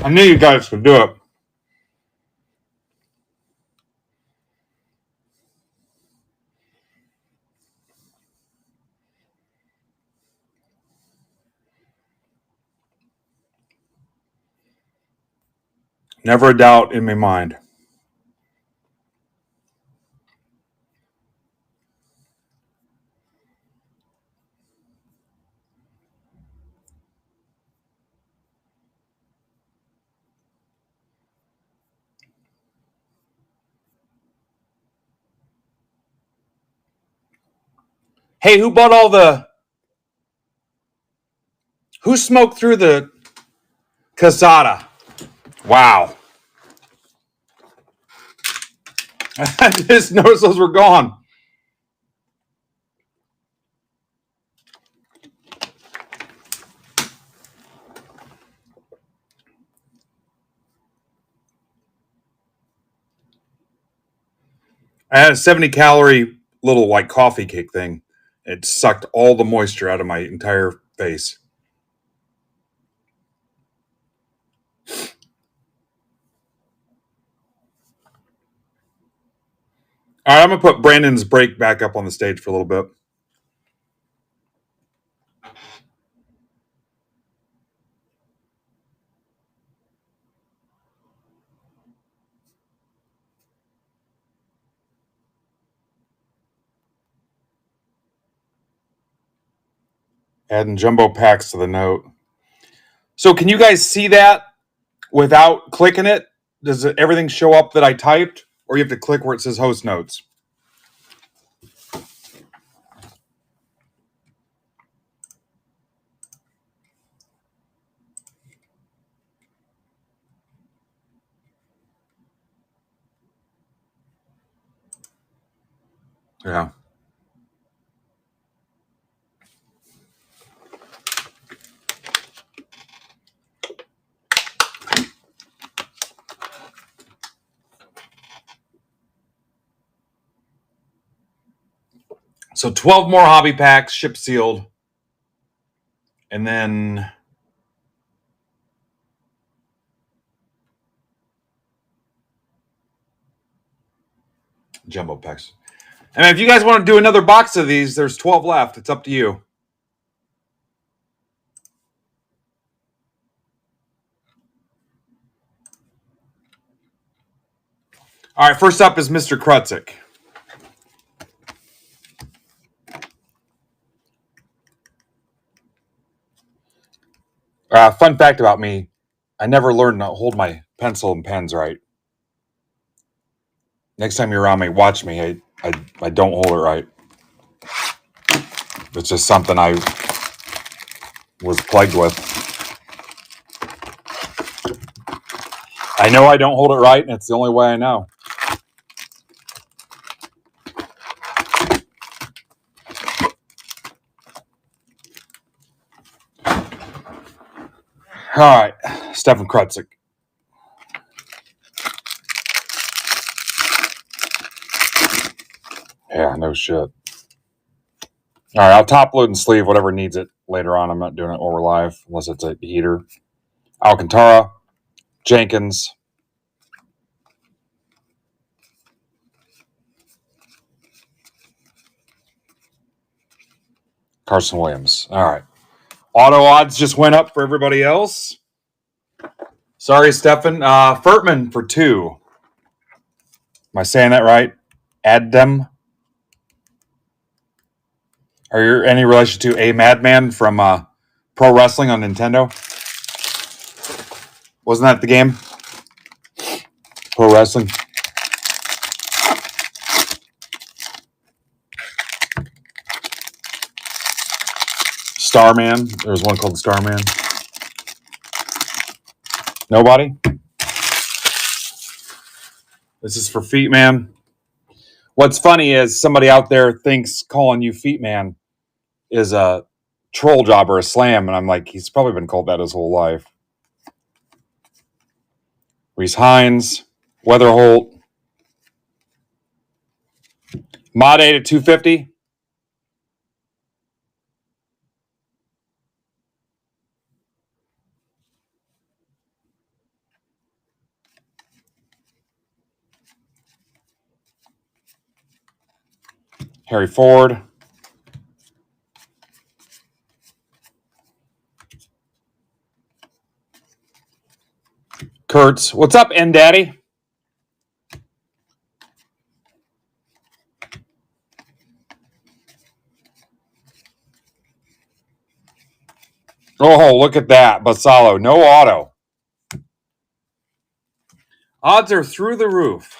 I knew you guys could do it. Never a doubt in my mind. Hey, who bought all the... Who smoked through the casada? Wow. I just noticed those were gone. I had a 70-calorie little like coffee cake thing. It sucked all the moisture out of my entire face. All right, I'm going to put Brandon's break back up on the stage for a little bit. Adding jumbo packs to the note. So can you guys see that without clicking it? Does everything show up that I typed? Or you have to click where it says host notes? Yeah. So 12 more hobby packs, ship sealed. And then jumbo packs. And if you guys want to do another box of these, there's 12 left. It's up to you. All right, first up is Mr. Krutzik. Fun fact about me, I never learned to hold my pencil and pens right. Next time you're around me, watch me. I don't hold it right. It's just something I was plagued with. I know I don't hold it right, and it's the only way I know. All right, Stefan Krutzik. Yeah, no shit. All right, I'll top load and sleeve whatever needs it later on. I'm not doing it while we're live unless it's a heater. Alcantara, Jenkins, Carson Williams. All right. Auto odds just went up for everybody else. Sorry, Stefan. Furtman for 2. Am I saying that right? Adem. Are you any relation to a Madman from Pro Wrestling on Nintendo? Wasn't that the game? Pro Wrestling. Starman. There was one called Starman. Nobody? This is for Feet Man. What's funny is somebody out there thinks calling you Feet Man is a troll job or a slam, and I'm like, he's probably been called that his whole life. Reese Hines, Weatherholt, Mod 8 at 250. Harry Ford. Kurtz. What's up, N Daddy? Oh, look at that. Basalo. No auto. Odds are through the roof.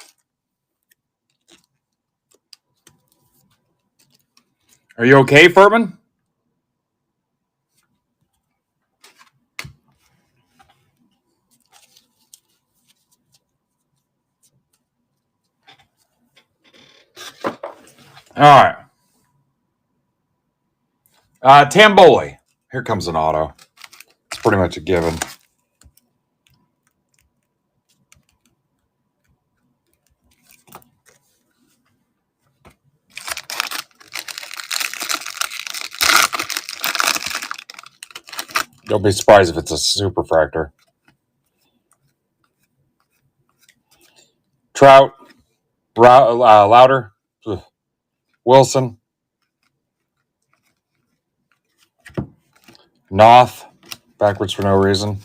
Are you okay, Furman? All right. Tamboli. Here comes an auto. It's pretty much a given. Don't be surprised if it's a superfractor. Trout. Louder. Wilson. Noth. Backwards for no reason.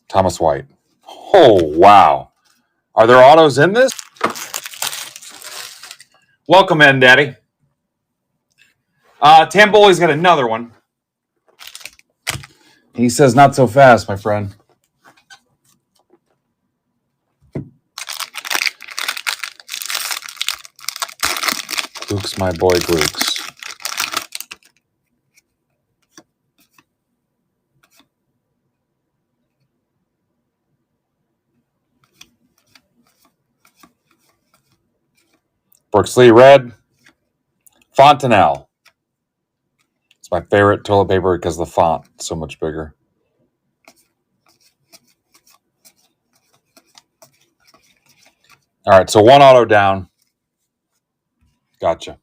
Thomas White. Oh, wow. Are there autos in this? Welcome in, Daddy. Tamboli's got another one. He says not so fast, my friend. Luke's my boy, Luke's. Brooks Lee, red. Fontanelle. It's my favorite toilet paper because the font is so much bigger. All right, so one auto down. Gotcha.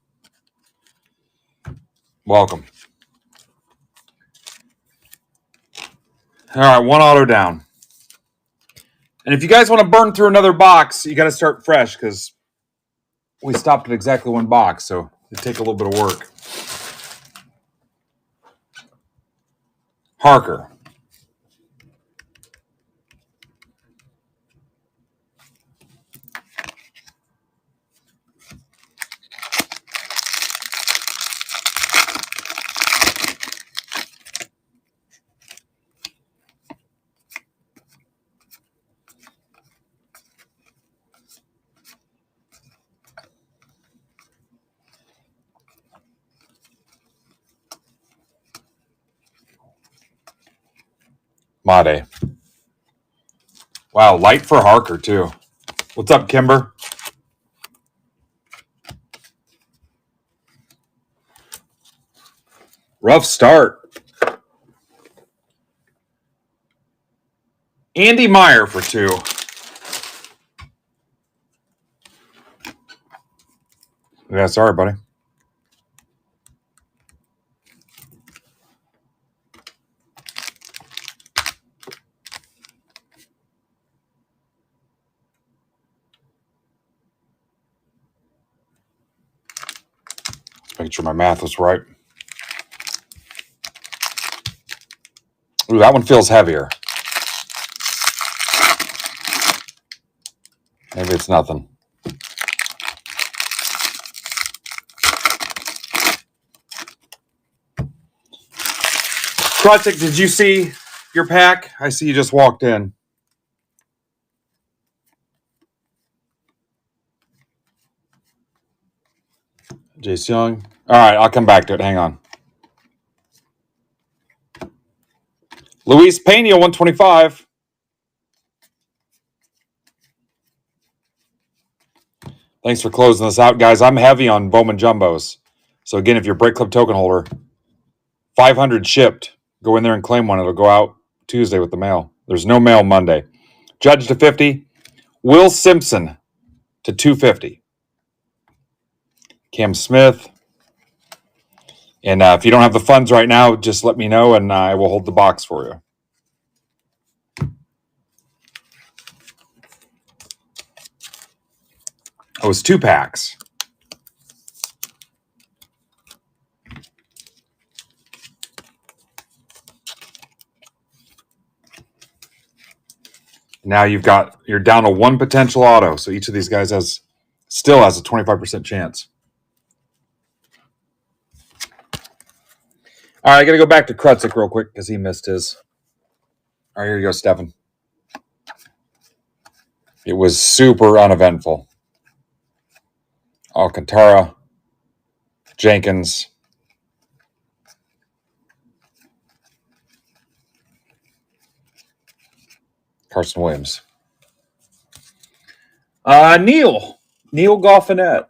Welcome. All right, one auto down. And if you guys want to burn through another box, you got to start fresh because we stopped at exactly one box, so it'd take a little bit of work. Harker. Made. Wow, light for Harker, too. What's up, Kimber? Rough start. Andy Meyer for 2. Yeah, sorry, buddy. Making sure my math was right. Ooh, that one feels heavier. Maybe it's nothing. Project, did you see your pack? I see you just walked in. Jace Young. All right, I'll come back to it. Hang on. Luis Pena, 125. Thanks for closing this out, guys. I'm heavy on Bowman Jumbos. So, again, if you're a Break Club token holder, 500 shipped. Go in there and claim one. It'll go out Tuesday with the mail. There's no mail Monday. Judge to 50. Will Simpson to 250. Cam Smith. And if you don't have the funds right now, just let me know and I will hold the box for you. It was 2 packs. Now you're down to 1 potential auto. So each of these guys still has a 25% chance. All right, I got to go back to Krutzik real quick because he missed his. All right, here you go, Stefan. It was super uneventful. Alcantara, Jenkins, Carson Williams. Neil Goffinette.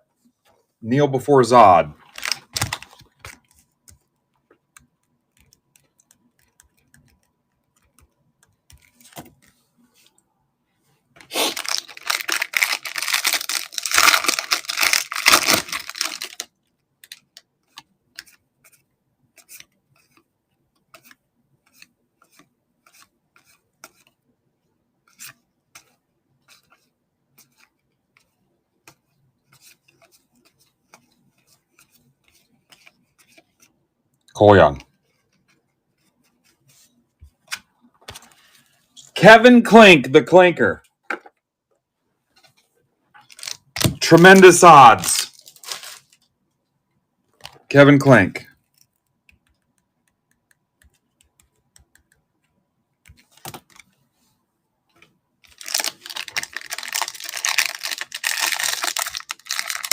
Neil before Zod. Cole Young. Kevin Klink, the Clinker. Tremendous odds. Kevin Klink.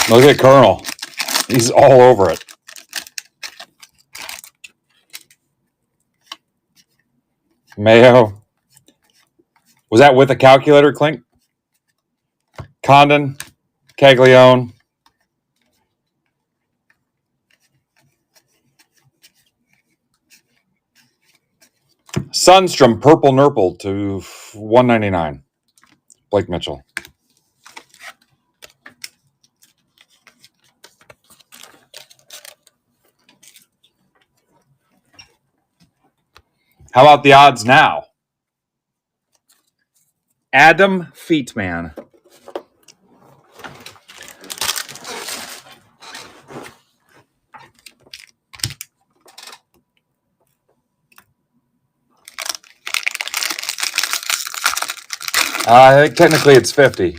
Look at Colonel. He's all over it. Mayo. Was that with a calculator, Klink? Condon. Caglione. Sundstrom, Purple Nurple to 199. Blake Mitchell. How about the odds now? Adam Feetman. I think technically it's 50.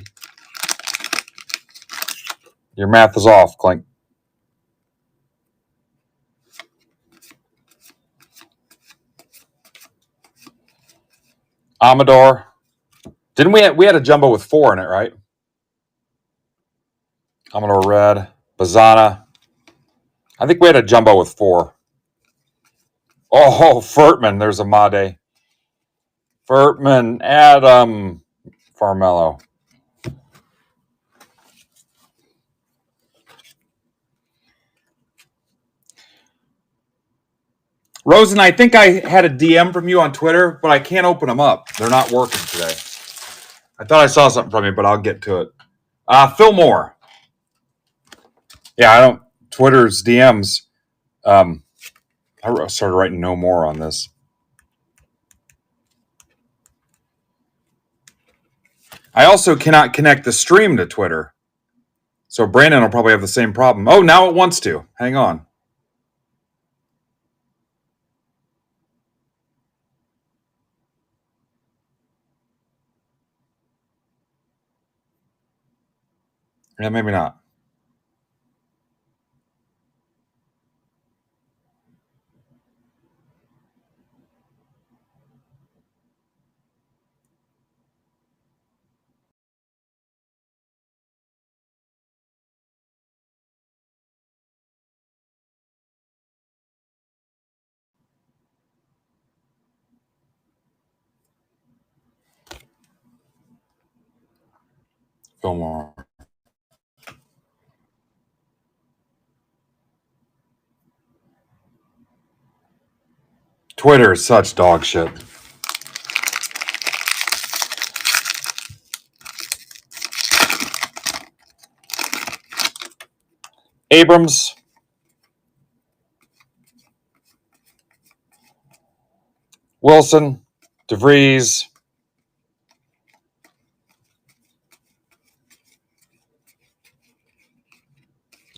Your math is off, Klink. Amador. Didn't we had a jumbo with 4 in it, right? Amador Red. Bazana. I think we had a jumbo with 4. Oh, Furtman. There's a Made. Furtman. Adam Farmello. Rosen, I think I had a DM from you on Twitter, but I can't open them up. They're not working today. I thought I saw something from you, but I'll get to it. Phil Moore. Yeah, I don't. Twitter's DMs. I started writing no more on this. I also cannot connect the stream to Twitter. So Brandon will probably have the same problem. Oh, now it wants to. Hang on. Yeah, maybe not. Phil Moore. Twitter is such dog shit. Abrams. Wilson. DeVries.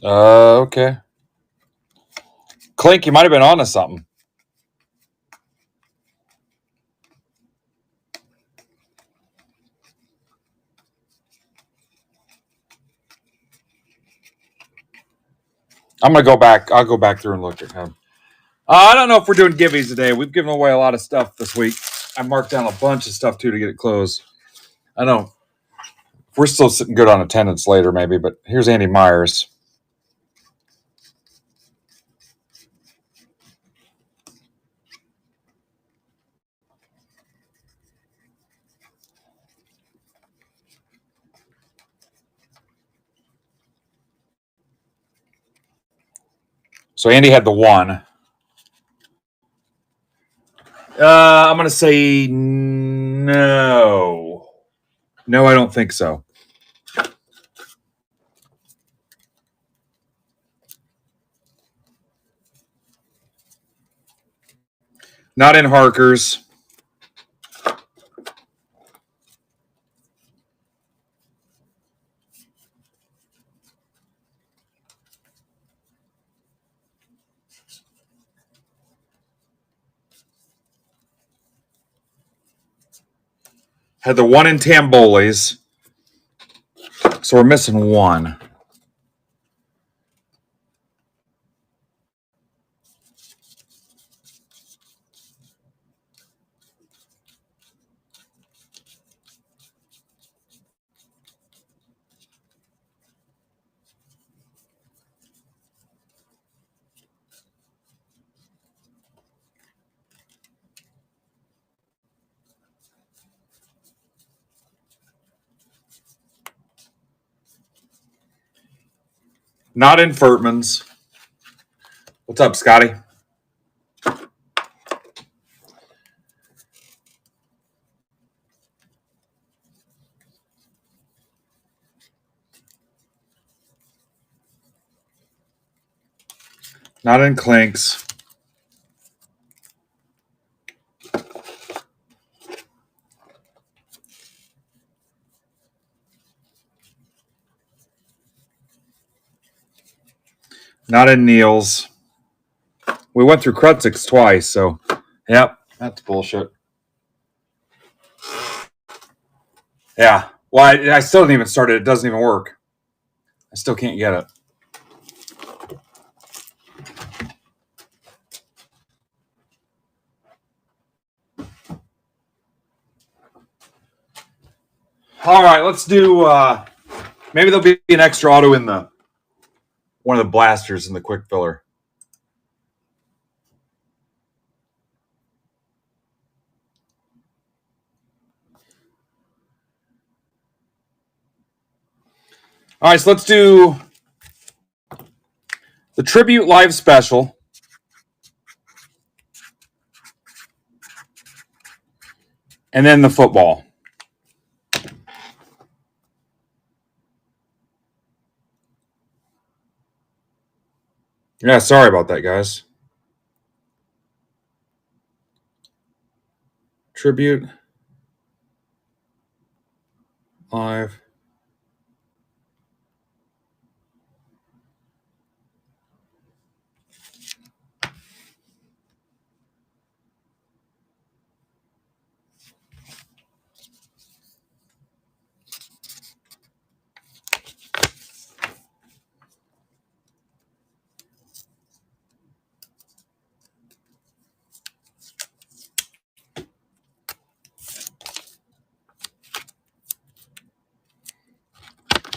Okay. Clink, you might have been onto something. I'm gonna go back. I'll go back through and look at him. I don't know if we're doing giveies today. We've given away a lot of stuff this week. I marked down a bunch of stuff too to get it closed. I know we're still sitting good on attendance later, maybe, but here's Andy Myers. So Andy had the one. I'm gonna say no. No, I don't think so. Not in Harker's. Had the one in Tamboli's. So we're missing one. Not in Furtman's. What's up, Scotty? Not in Clink's. Not in Neil's. We went through Krutzik's twice, so yep, that's bullshit. Yeah. Well, I still didn't even start it. It doesn't even work. I still can't get it. All right, let's do. Maybe there'll be an extra auto in the one of the blasters in the quick filler. All right, so let's do the Tribute Live Special. And then the football. Yeah, sorry about that, guys. Tribute Live.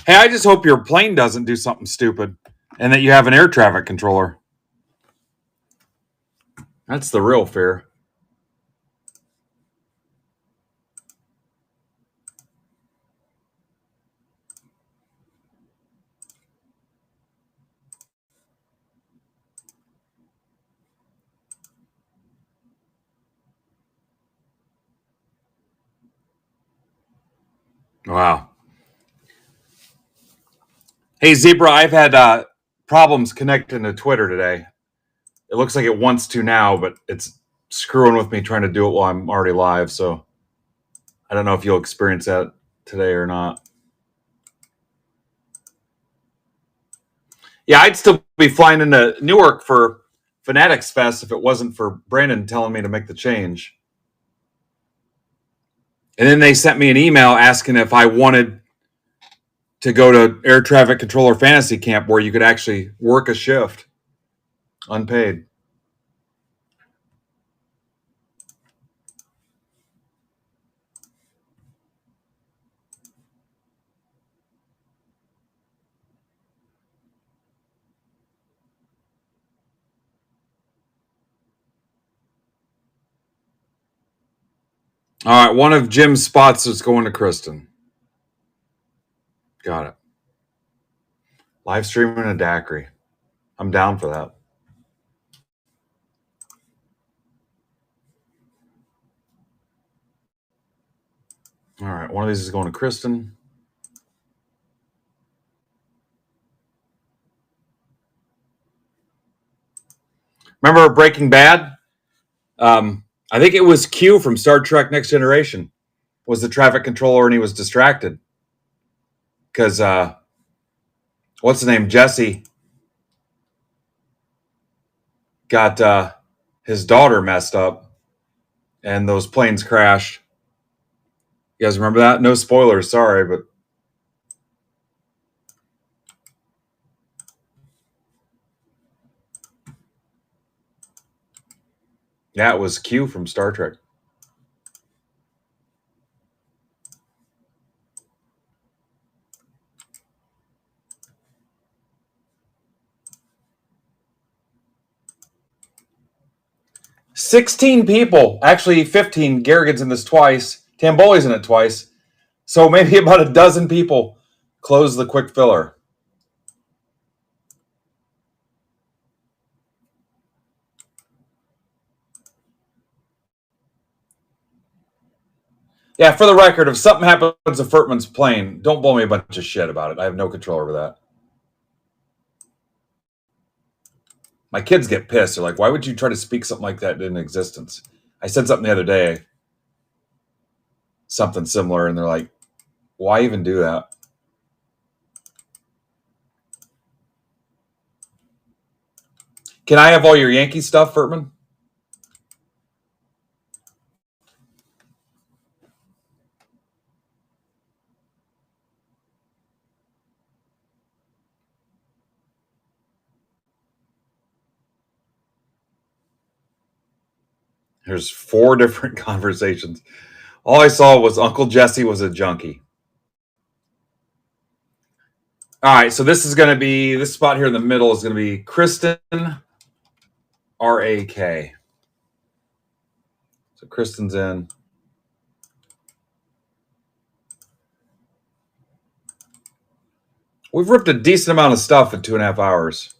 Hey, I just hope your plane doesn't do something stupid and that you have an air traffic controller. That's the real fear. Wow. Hey, Zebra, I've had problems connecting to Twitter today. It looks like it wants to now, but it's screwing with me trying to do it while I'm already live. So I don't know if you'll experience that today or not. Yeah, I'd still be flying into Newark for Fanatics Fest if it wasn't for Brandon telling me to make the change. And then they sent me an email asking if I wanted to go to Air Traffic Controller Fantasy Camp where you could actually work a shift unpaid. All right, one of Jim's spots is going to Kristen. Got it. Live streaming a daiquiri. I'm down for that. All right, one of these is going to Kristen. Remember Breaking Bad? I think it was Q from Star Trek Next Generation was the traffic controller, and he was distracted because what's the name? Jesse got his daughter messed up, and those planes crashed. You guys remember that? No spoilers, sorry, but yeah, it was Q from Star Trek. $16 people, actually 15. Garrigan's in this twice. Tamboli's in it twice. So maybe about a dozen people close the quick filler. Yeah, for the record, if something happens to Furtman's plane, don't blow me a bunch of shit about it. I have no control over that. My kids get pissed. They're like, why would you try to speak something like that into existence? I said something the other day, something similar, and they're like, why even do that? Can I have all your Yankee stuff, Furtman? There's 4 different conversations. All I saw was Uncle Jesse was a junkie. All right, so this is going to be, this spot here in the middle is going to be Kristen R-A-K. So Kristen's in. We've ripped a decent amount of stuff in 2.5 hours.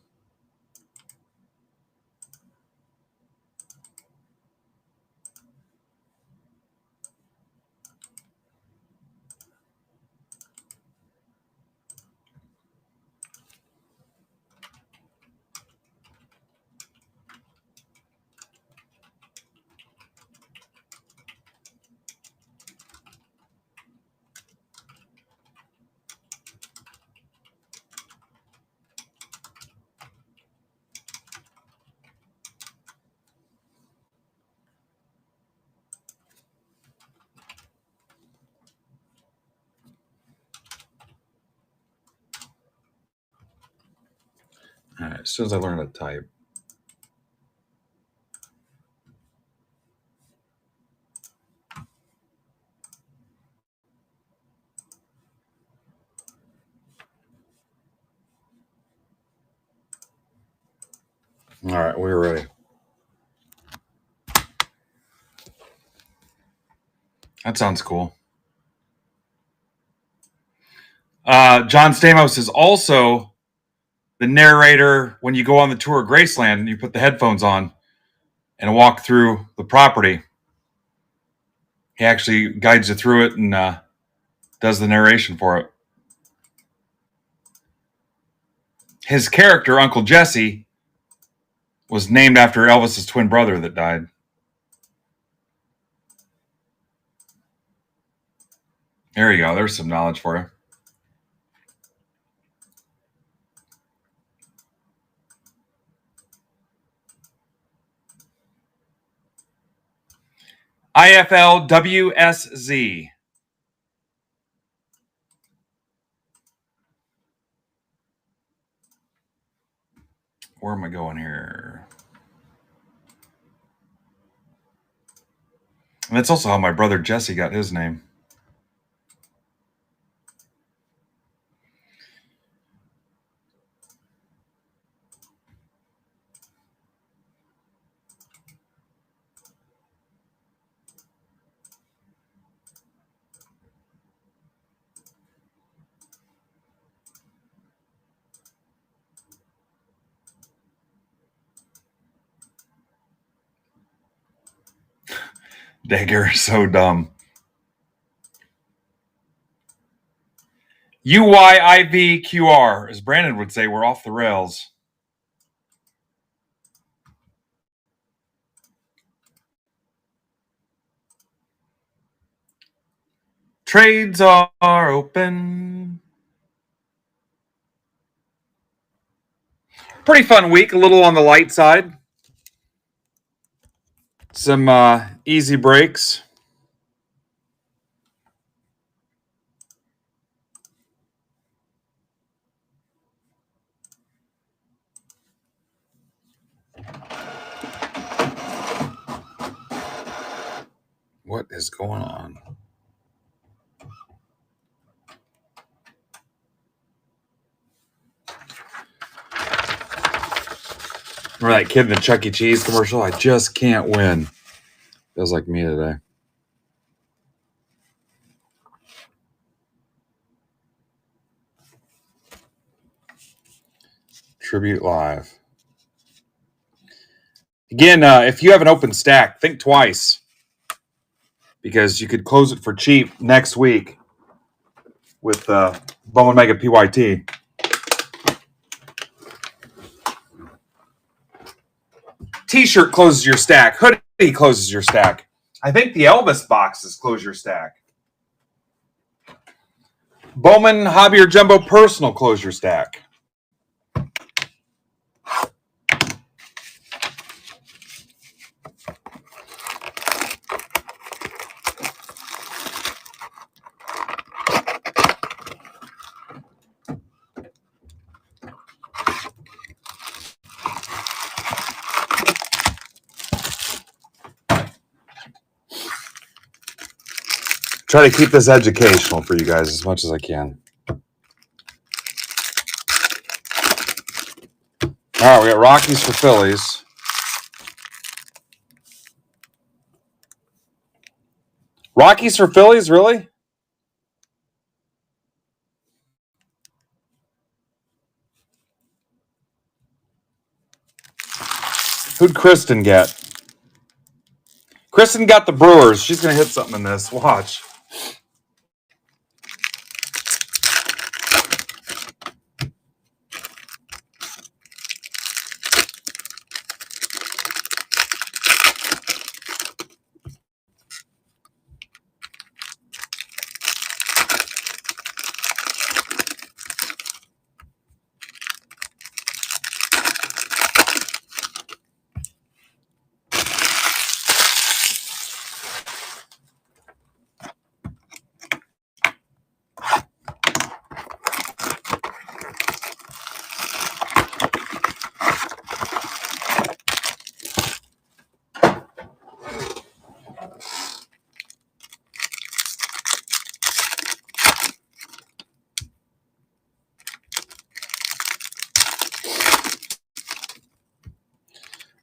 All right, as soon as I learn how to type. All right, we're ready. That sounds cool. John Stamos is also the narrator when you go on the tour of Graceland and you put the headphones on and walk through the property. He actually guides you through it and does the narration for it. His character, Uncle Jesse, was named after Elvis's twin brother that died. There you go. There's some knowledge for you. IFL WSZ. Where am I going here? And that's also how my brother Jesse got his name. Dagger, so dumb. UYIVQR, as Brandon would say, we're off the rails. Trades are open. Pretty fun week, a little on the light side. Some easy breaks. What is going on? Remember that kid in the Chuck E. Cheese commercial? I just can't win. Feels like me today. Tribute Live. Again, if you have an open stack, think twice. Because you could close it for cheap next week with Bowman Mega PYT. T-shirt closes your stack. Hoodie closes your stack. I think the Elvis boxes close your stack. Bowman Hobby or Jumbo Personal close your stack. Try to keep this educational for you guys as much as I can. All right, we got Rockies for Phillies. Rockies for Phillies, really? Who'd Kristen get? Kristen got the Brewers. She's going to hit something in this. Watch.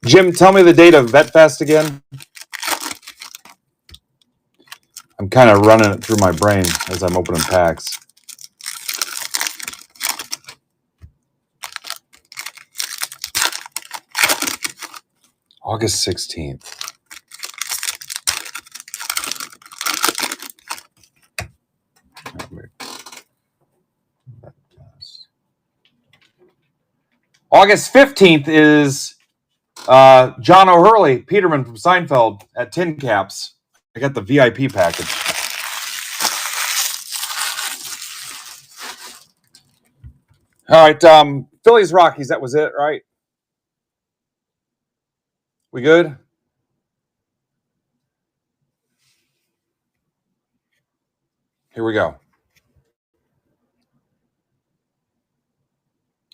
Jim, tell me the date of VetFest again. I'm kind of running it through my brain as I'm opening packs. August 16th. August 15th is John O'Hurley, Peterman from Seinfeld at Tin Caps. I got the VIP package. All right, Phillies, Rockies, that was it, right? We good? Here we go.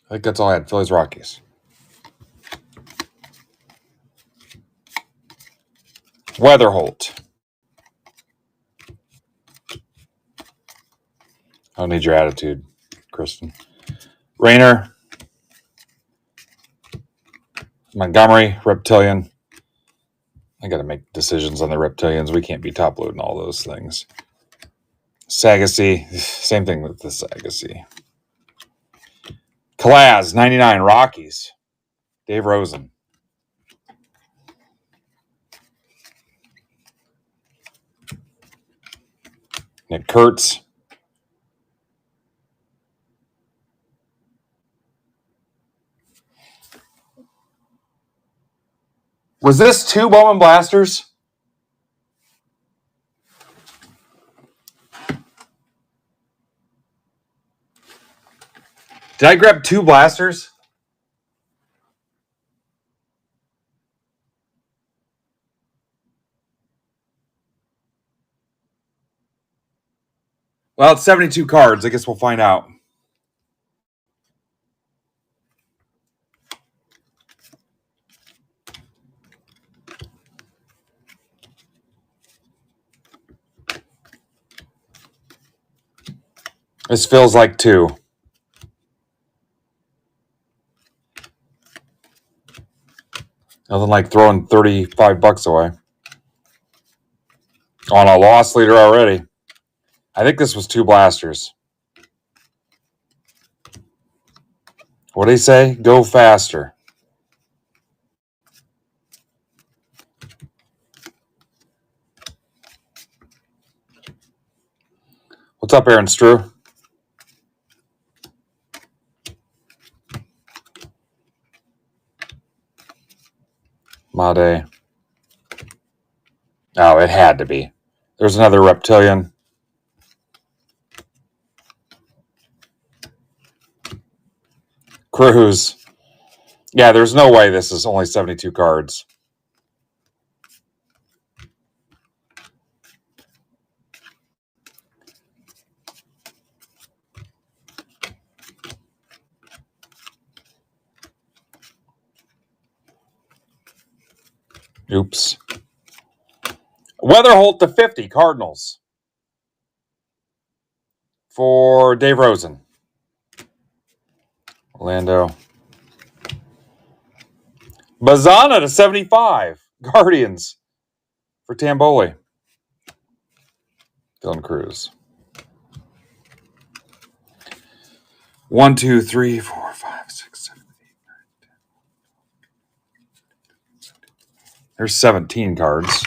I think that's all I had. Phillies, Rockies. Weatherholt. I don't need your attitude, Kristen. Rayner. Montgomery, Reptilian. I got to make decisions on the Reptilians. We can't be top loading all those things. Sagasy. Same thing with the Sagasy. Kalaz, 99, Rockies. Dave Rosen. Nick Kurtz. Was this 2 Bowman Blasters? Did I grab 2 blasters? Well, it's 72 cards. I guess we'll find out. This feels like 2. Nothing like throwing $35 away. On a loss leader already. I think this was 2 blasters. What did he say? Go faster. What's up, Aaron Strew? Made. Oh, it had to be. There's another Reptilian. Cruz. Yeah, there's no way this is only 72 cards. Oops. Weatherholt to 50, Cardinals. For Dave Rosen. Orlando. Bazana to 75, Guardians. For Tamboli. Dylan Cruz. 1, 2, 3, 4, 5, 6, 7, 8, 9, 10. There's 17 cards.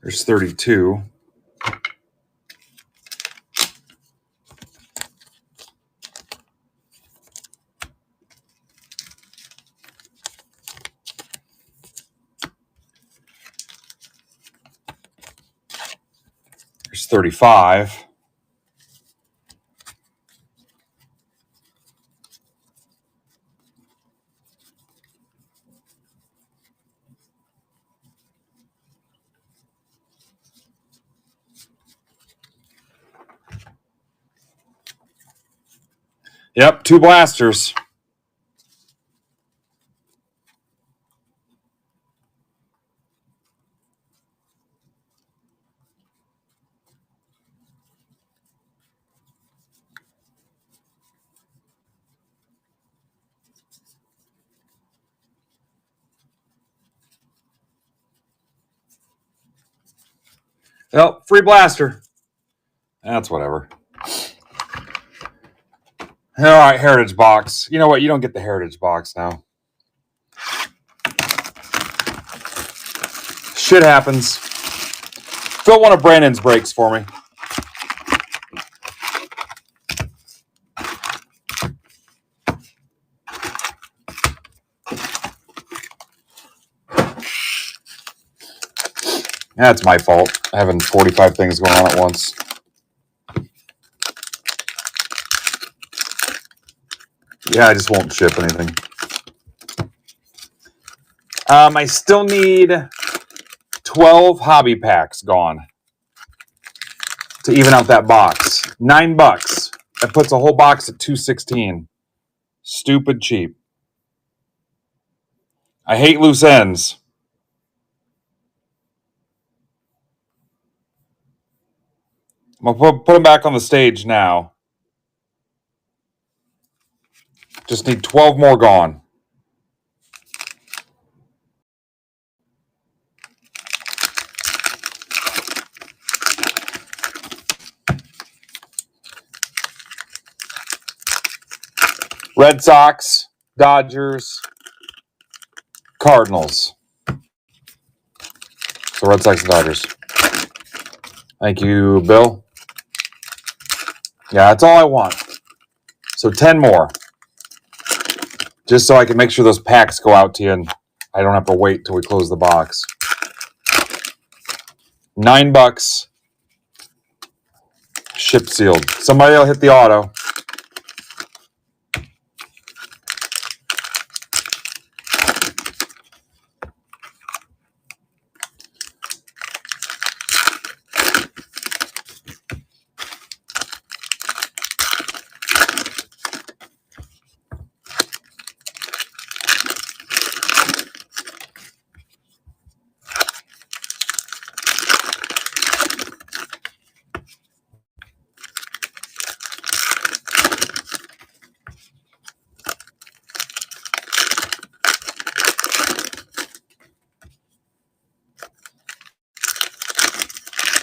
There's 32. There's 35. Yep, 2 blasters. Well, free blaster. That's whatever. All right, Heritage box. You know what? You don't get the Heritage box now. Shit happens. Fill one of Brandon's breaks for me. That's my fault. Having 45 things going on at once. Yeah, I just won't ship anything. I still need 12 hobby packs gone to even out that box. $9. That puts a whole box at $216. Stupid cheap. I hate loose ends. I'm going to put them back on the stage now. Just need 12 more gone. Red Sox, Dodgers, Cardinals. So Red Sox and Dodgers. Thank you, Bill. Yeah, that's all I want. So 10 more. Just so I can make sure those packs go out to you and I don't have to wait till we close the box. $9. Ship sealed. Somebody will hit the auto.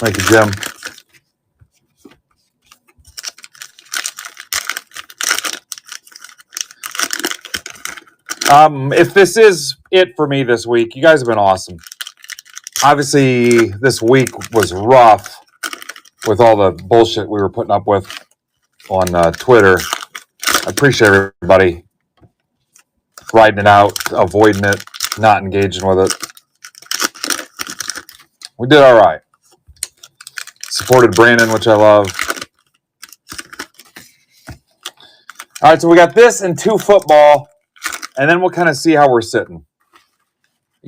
Thank you, Jim. If this is it for me this week, you guys have been awesome. Obviously, this week was rough with all the bullshit we were putting up with on Twitter. I appreciate everybody riding it out, avoiding it, not engaging with it. We did all right. Supported Brandon, which I love. All right, so we got this and 2 football, and then we'll kind of see how we're sitting.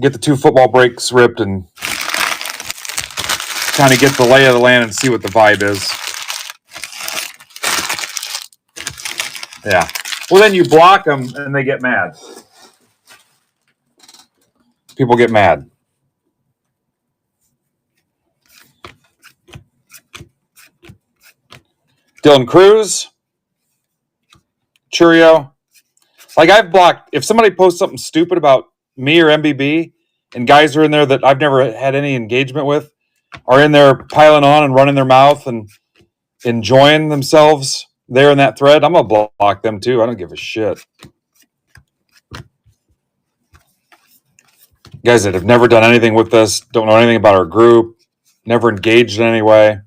Get the 2 football breaks ripped and kind of get the lay of the land and see what the vibe is. Yeah. Well, then you block them and they get mad. People get mad. Dylan Cruz. Churio. Like, I've blocked, if somebody posts something stupid about me or MBB and guys are in there that I've never had any engagement with are in there piling on and running their mouth and enjoying themselves there in that thread, I'm going to block them too. I don't give a shit. Guys that have never done anything with us, don't know anything about our group, never engaged in any way.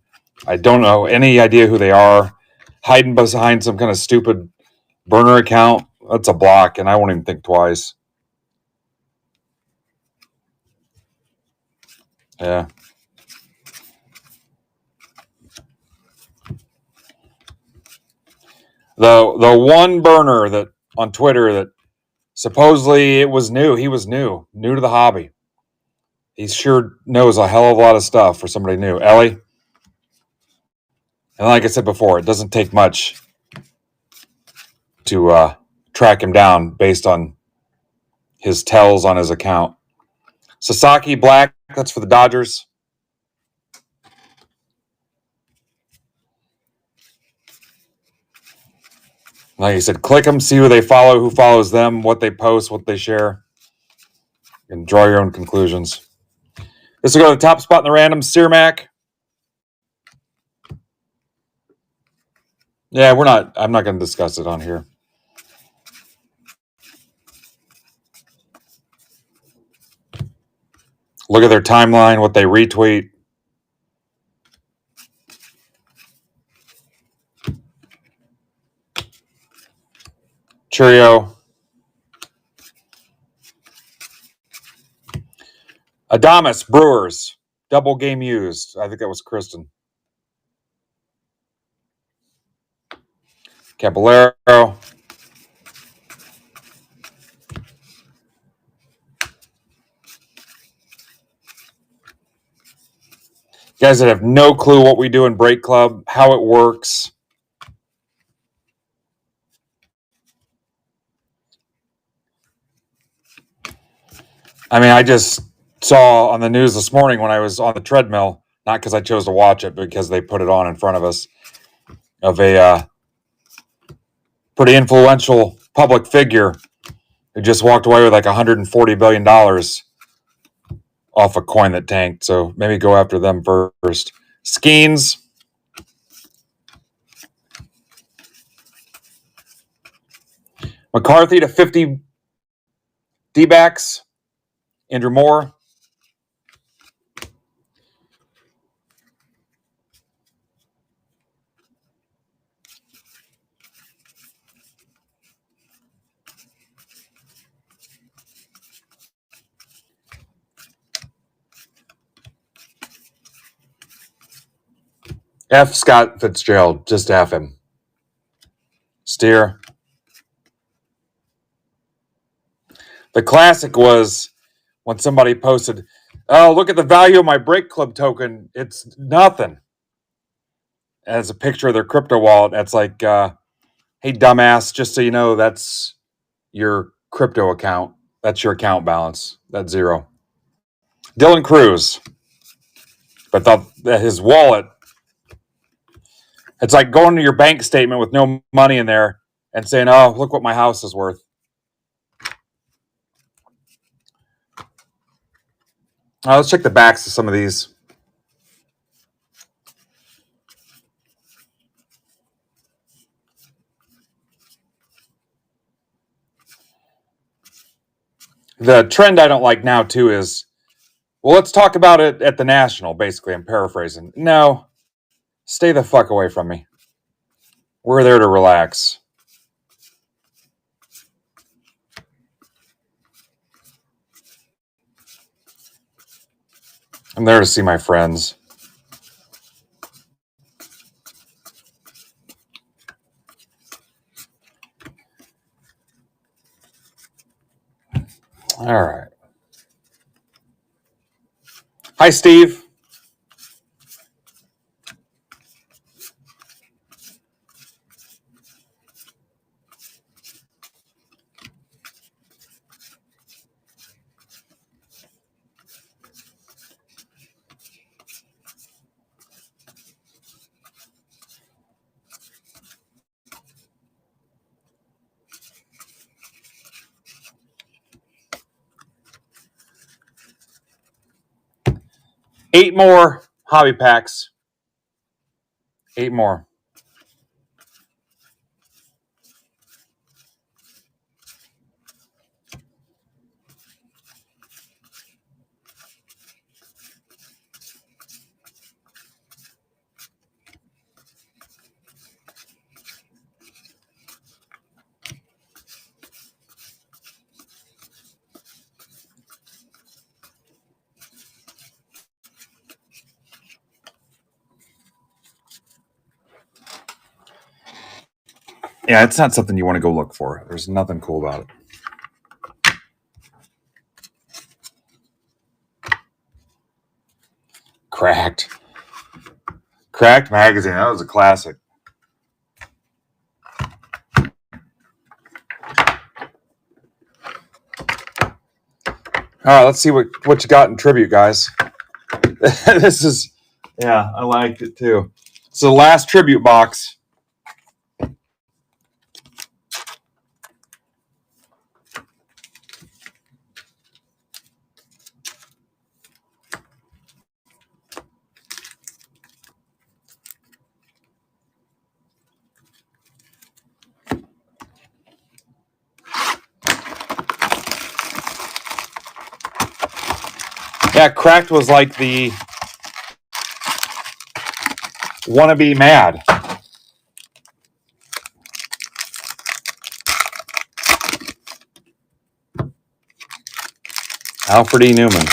I don't know any idea who they are. Hiding behind some kind of stupid burner account, that's a block, and I won't even think twice. Yeah. The one burner that on Twitter that supposedly it was new. He was new to the hobby. He sure knows a hell of a lot of stuff for somebody new. Ellie. And like I said before, it doesn't take much to track him down based on his tells on his account. Sasaki Black, that's for the Dodgers. Like I said, click them, see who they follow, who follows them, what they post, what they share, and draw your own conclusions. This will go to the top spot in the random. Sirmac. Yeah, I'm not going to discuss it on here. Look at their timeline, what they retweet. Cheerio. Adamas Brewers. Double game used. I think that was Kristen. Caballero. Guys that have no clue what we do in Break Club, how it works. I mean, I just saw on the news this morning when I was on the treadmill, not because I chose to watch it, but because they put it on in front of us, of a pretty influential public figure who just walked away with like $140 billion off a coin that tanked. So maybe go after them first. Skeens. McCarthy to 50 D-backs. Andrew Moore. F. Scott Fitzgerald. Just F him. Steer. The classic was when somebody posted, "Oh, look at the value of my Break Club token. It's nothing." As a picture of their crypto wallet. That's like, hey, dumbass, just so you know, that's your crypto account. That's your account balance. That's zero. Dylan Cruz. But that his wallet, it's like going to your bank statement with no money in there and saying, "Oh, look what my house is worth." Let's check the backs of some of these. The trend I don't like now, too, is, well, let's talk about it at the National, basically. I'm paraphrasing. No, stay the fuck away from me. We're there to relax. I'm there to see my friends. All right. Hi, Steve. Eight more hobby packs. 8 more. Yeah, it's not something you want to go look for. There's nothing cool about it. Cracked magazine. That was a classic. All right, let's see what you got in tribute, guys. This is, yeah, I liked it too. It's the last tribute box. Yeah, Cracked was like the wannabe mad. Alfred E. Newman.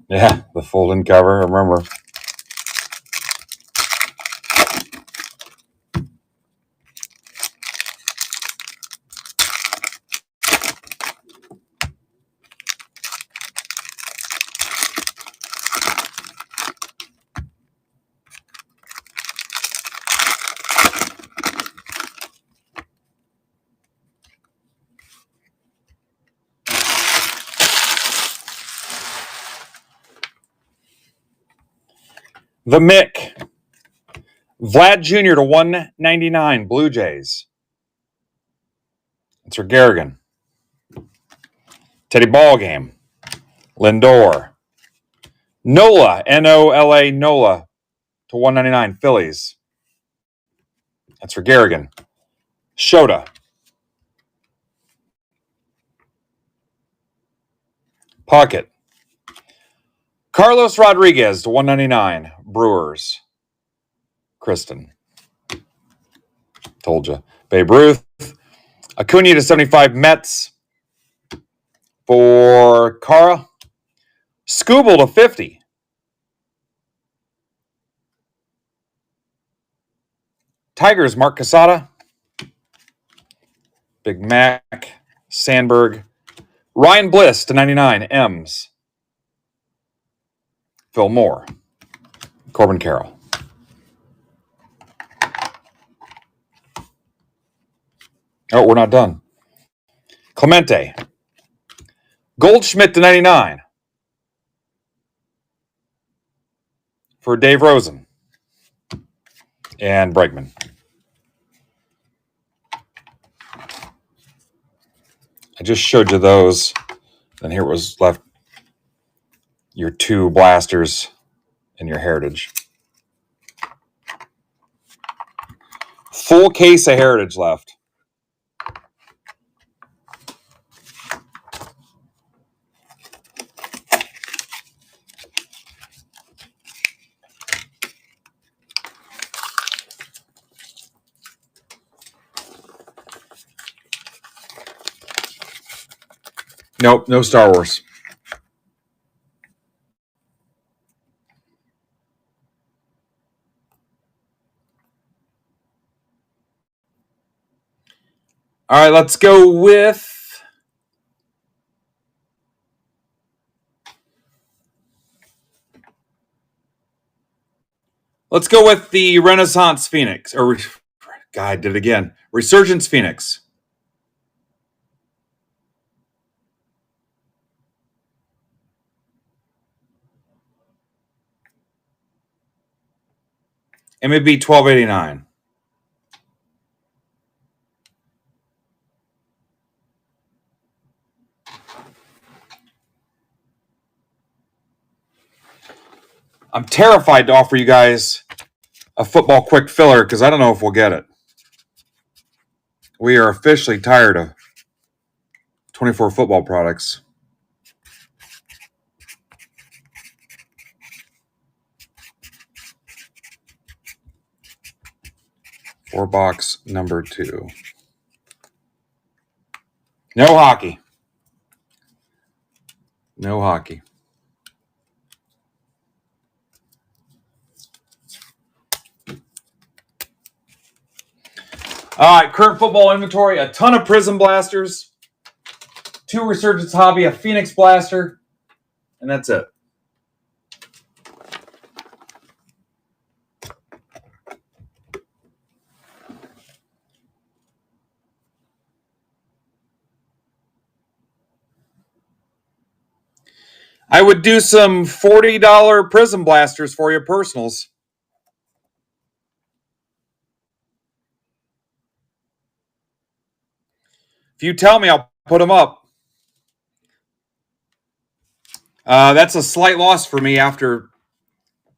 Yeah, the fold-in cover. I remember. The Mick. Vlad Jr. to 199, Blue Jays. That's for Garrigan. Teddy Ballgame. Lindor. Nola, N-O-L-A, Nola to 199, Phillies. That's for Garrigan. Shota. Puckett. Carlos Rodriguez to 199, Brewers. Kristen. Told you. Babe Ruth. Acuna to 75, Mets for Cara. Scooble to 50. Tigers, Mark Casada. Big Mac. Sandberg. Ryan Bliss to 99, M's. Phil Moore. Corbin Carroll. Oh, we're not done. Clemente. Goldschmidt to 99 for Dave Rosen and Bregman. I just showed you those. And here was left your two blasters and your Heritage. Full case of Heritage left. Nope, no Star Wars. All right, let's go with the Renaissance Phoenix. Or, God, I did it again. Resurgence Phoenix. MBB 1289. I'm terrified to offer you guys a football quick filler because I don't know if we'll get it. We are officially tired of 24 football products. Four box number 2. No hockey. No hockey. All right, current football inventory, a ton of Prism Blasters, 2 Resurgence Hobby, a Phoenix Blaster, and that's it. I would do some $40 Prism Blasters for your personals. If you tell me, I'll put them up. That's a slight loss for me after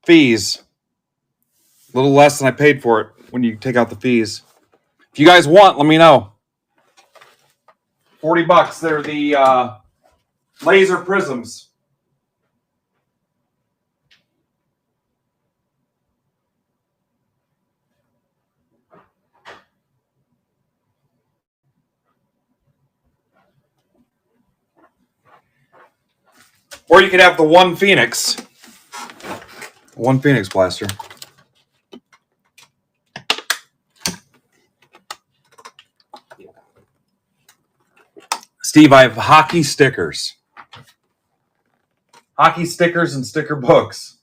fees. A little less than I paid for it when you take out the fees. If you guys want, let me know. $40. They're the laser prisms. Or you could have the one Phoenix. One Phoenix Blaster. Steve, I have hockey stickers. Hockey stickers and sticker books.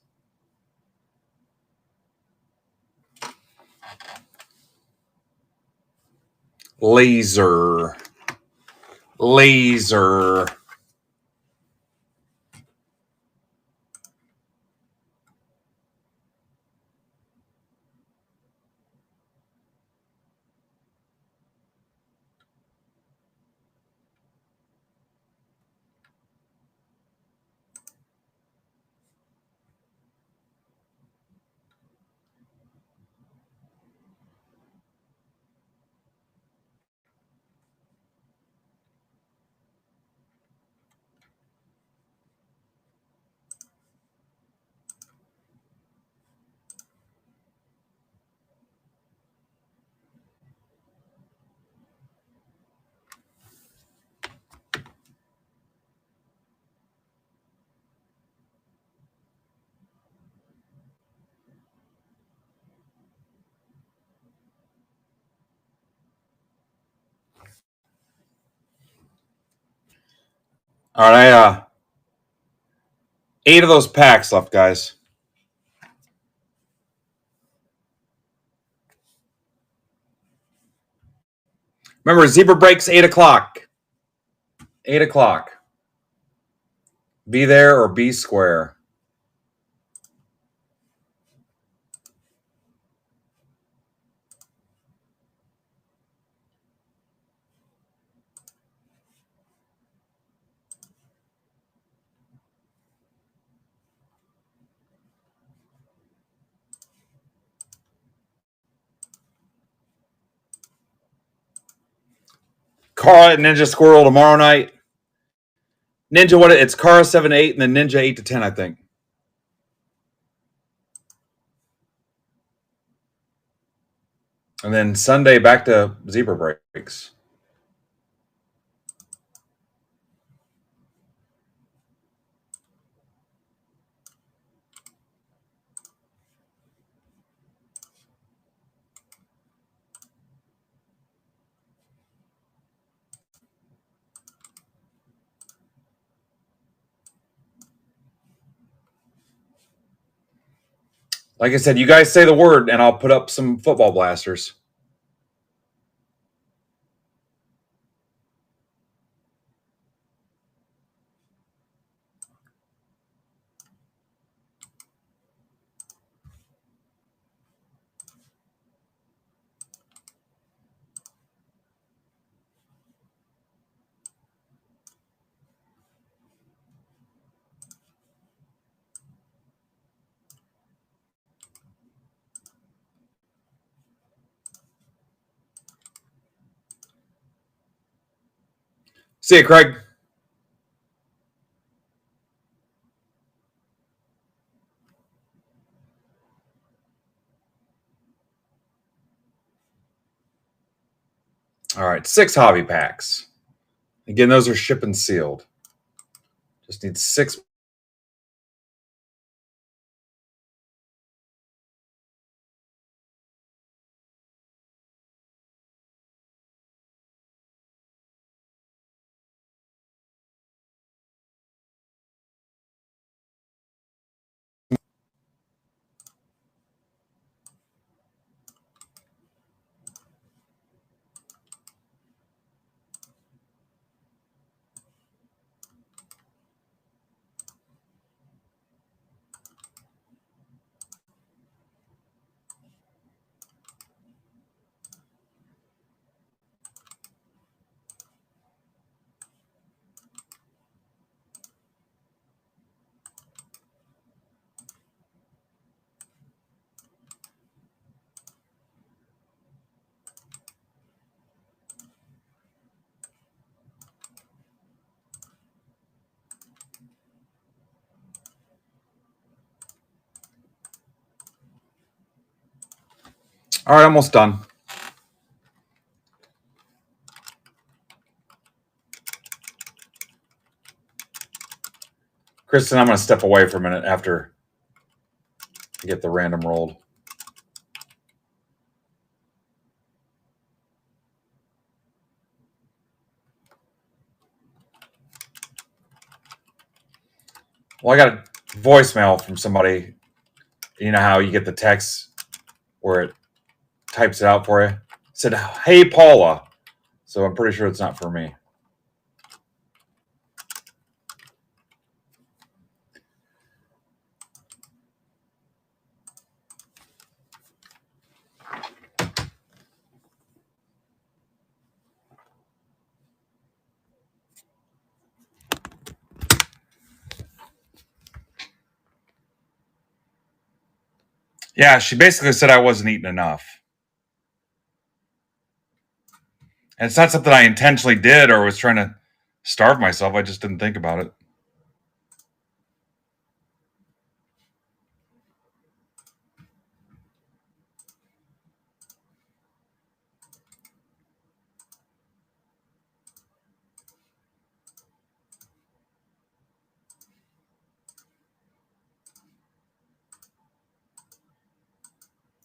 Laser. Laser. All right, 8 of those packs left, guys. Remember, Zebra breaks 8 o'clock. 8 o'clock. Be there or be square. Kara Ninja Squirrel tomorrow night. Ninja, what? It's Kara 7 to 8 and then Ninja 8 to 10, I think. And then Sunday back to Zebra breaks. Like I said, you guys say the word and I'll put up some football blasters. See you, Craig. All right, 6 hobby packs. Again, those are shipping sealed. Just need 6. All right, almost done. Kristen, I'm going to step away for a minute after I get the random rolled. Well, I got a voicemail from somebody. You know how you get the text where it types it out for you? It said, "Hey, Paula." So I'm pretty sure it's not for me. Yeah, she basically said I wasn't eating enough. And it's not something I intentionally did or was trying to starve myself. I just didn't think about it.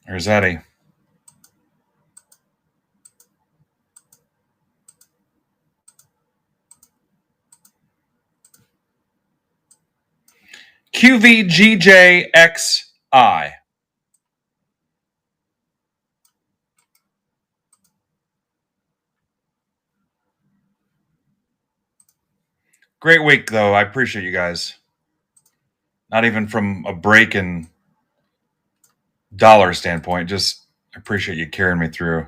Here's Eddie. QVGJXI. Great week, though. I appreciate you guys. Not even from a break in dollar standpoint, just appreciate you carrying me through.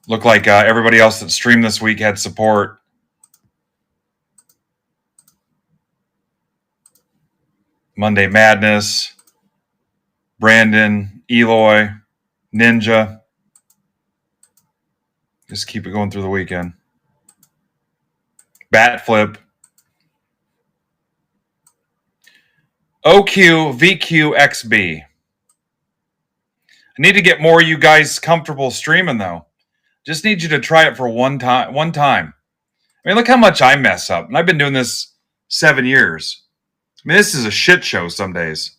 Looked like everybody else that streamed this week had support. Monday Madness, Brandon, Eloy, Ninja. Just keep it going through the weekend. Bat Flip. OQVQXB. I need to get more of you guys comfortable streaming, though. Just need you to try it for one time. I mean, look how much I mess up. And I've been doing this 7 years. I mean, this is a shit show some days.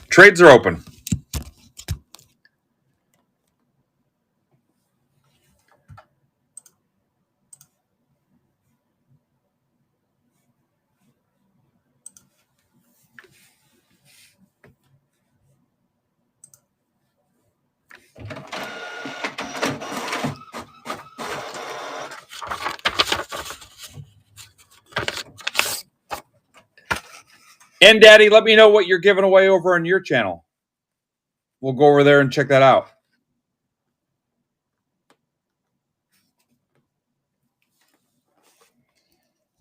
Trades are open. And Daddy, let me know what you're giving away over on your channel. We'll go over there and check that out.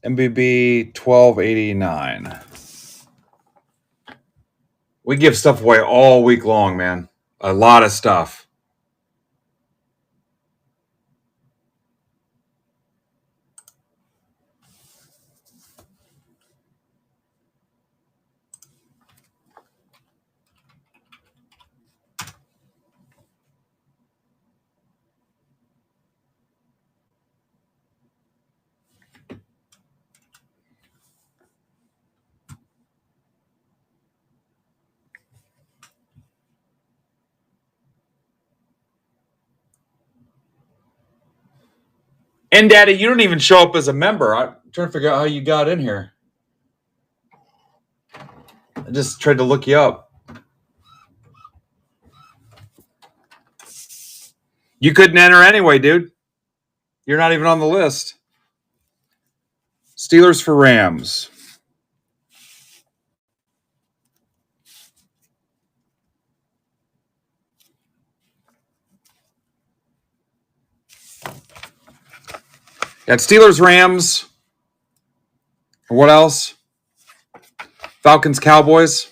MBB 1289. We give stuff away all week long, man. A lot of stuff. And Daddy, you don't even show up as a member. I'm trying to figure out how you got in here. I just tried to look you up. You couldn't enter anyway, dude. You're not even on the list. Steelers for Rams. Got Steelers, Rams. What else? Falcons, Cowboys.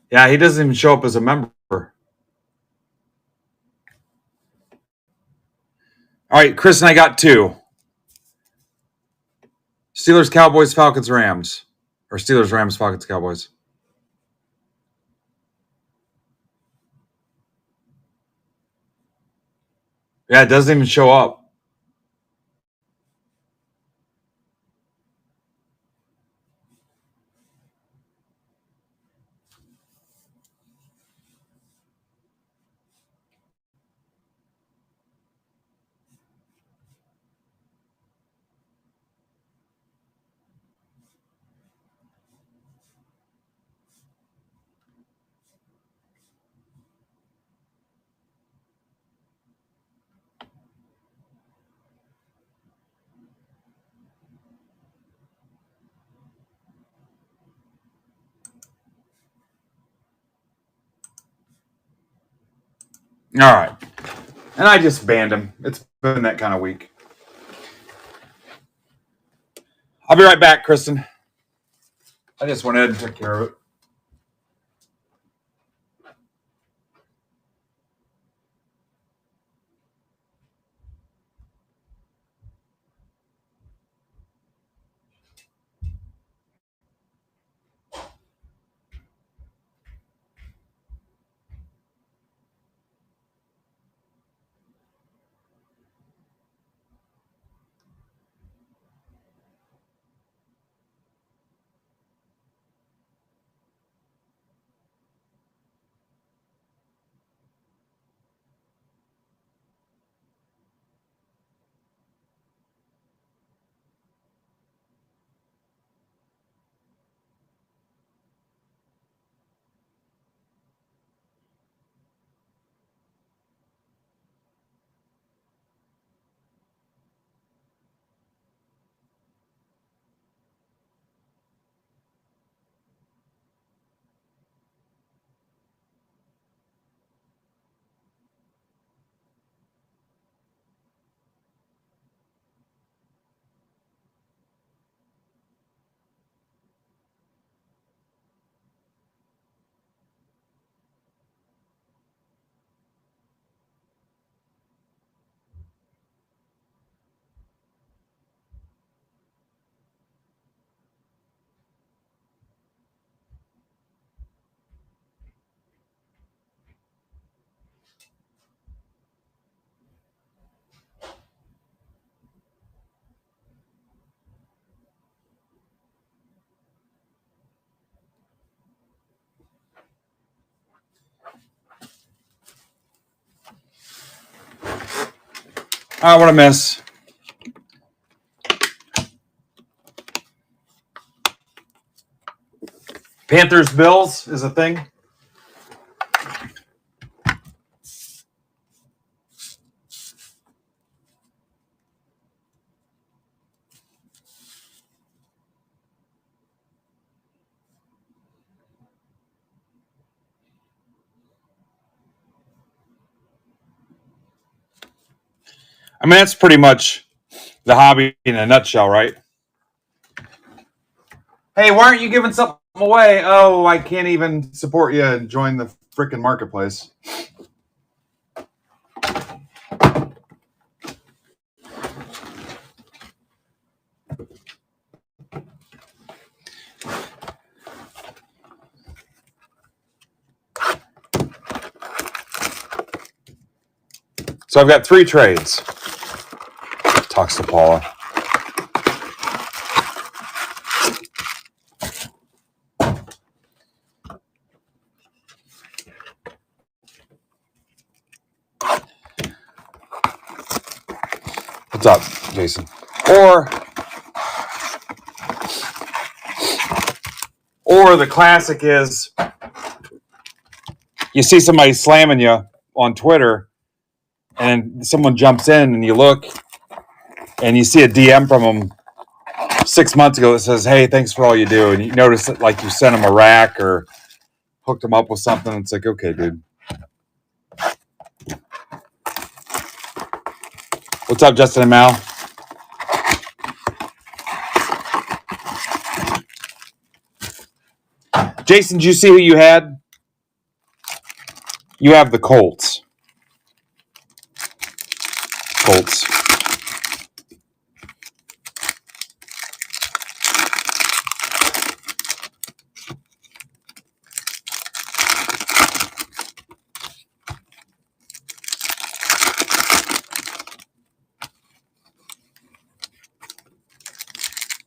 Yeah, he doesn't even show up as a member. All right, Chris and I got 2. Steelers, Cowboys, Falcons, Rams. Or Steelers, Rams, Falcons, Cowboys. Yeah, it doesn't even show up. All right. And I just banned him. It's been that kind of week. I'll be right back, Kristen. I just went ahead and took care of it. Oh, what a miss. Panthers Bills is a thing. I mean, that's pretty much the hobby in a nutshell, right? Hey, why aren't you giving something away? Oh, I can't even support you and join the freaking marketplace. So I've got 3 trades. Talks to Paula. What's up, Jason? Or the classic is you see somebody slamming you on Twitter and someone jumps in and you look and you see a DM from them 6 months ago that says, hey, thanks for all you do. And you notice that like you sent them a rack or hooked them up with something. It's like, okay, dude. What's up, Justin and Mal? Jason, did you see who you had? You have the Colts. Colts.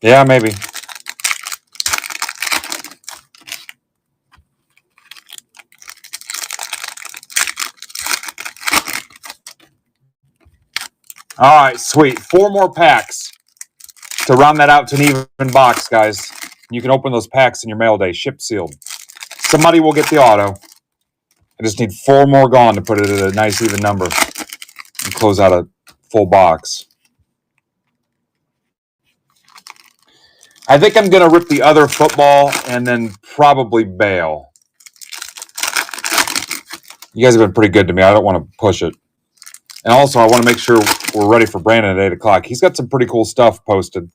Yeah, maybe. All right, sweet. 4 more packs to round that out to an even box, guys. You can open those packs in your mail day, ship sealed. Somebody will get the auto. I just need 4 more gone to put it at a nice even number and close out a full box. I think I'm going to rip the other football and then probably bail. You guys have been pretty good to me. I don't want to push it. And also, I want to make sure we're ready for Brandon at 8 o'clock. He's got some pretty cool stuff posted.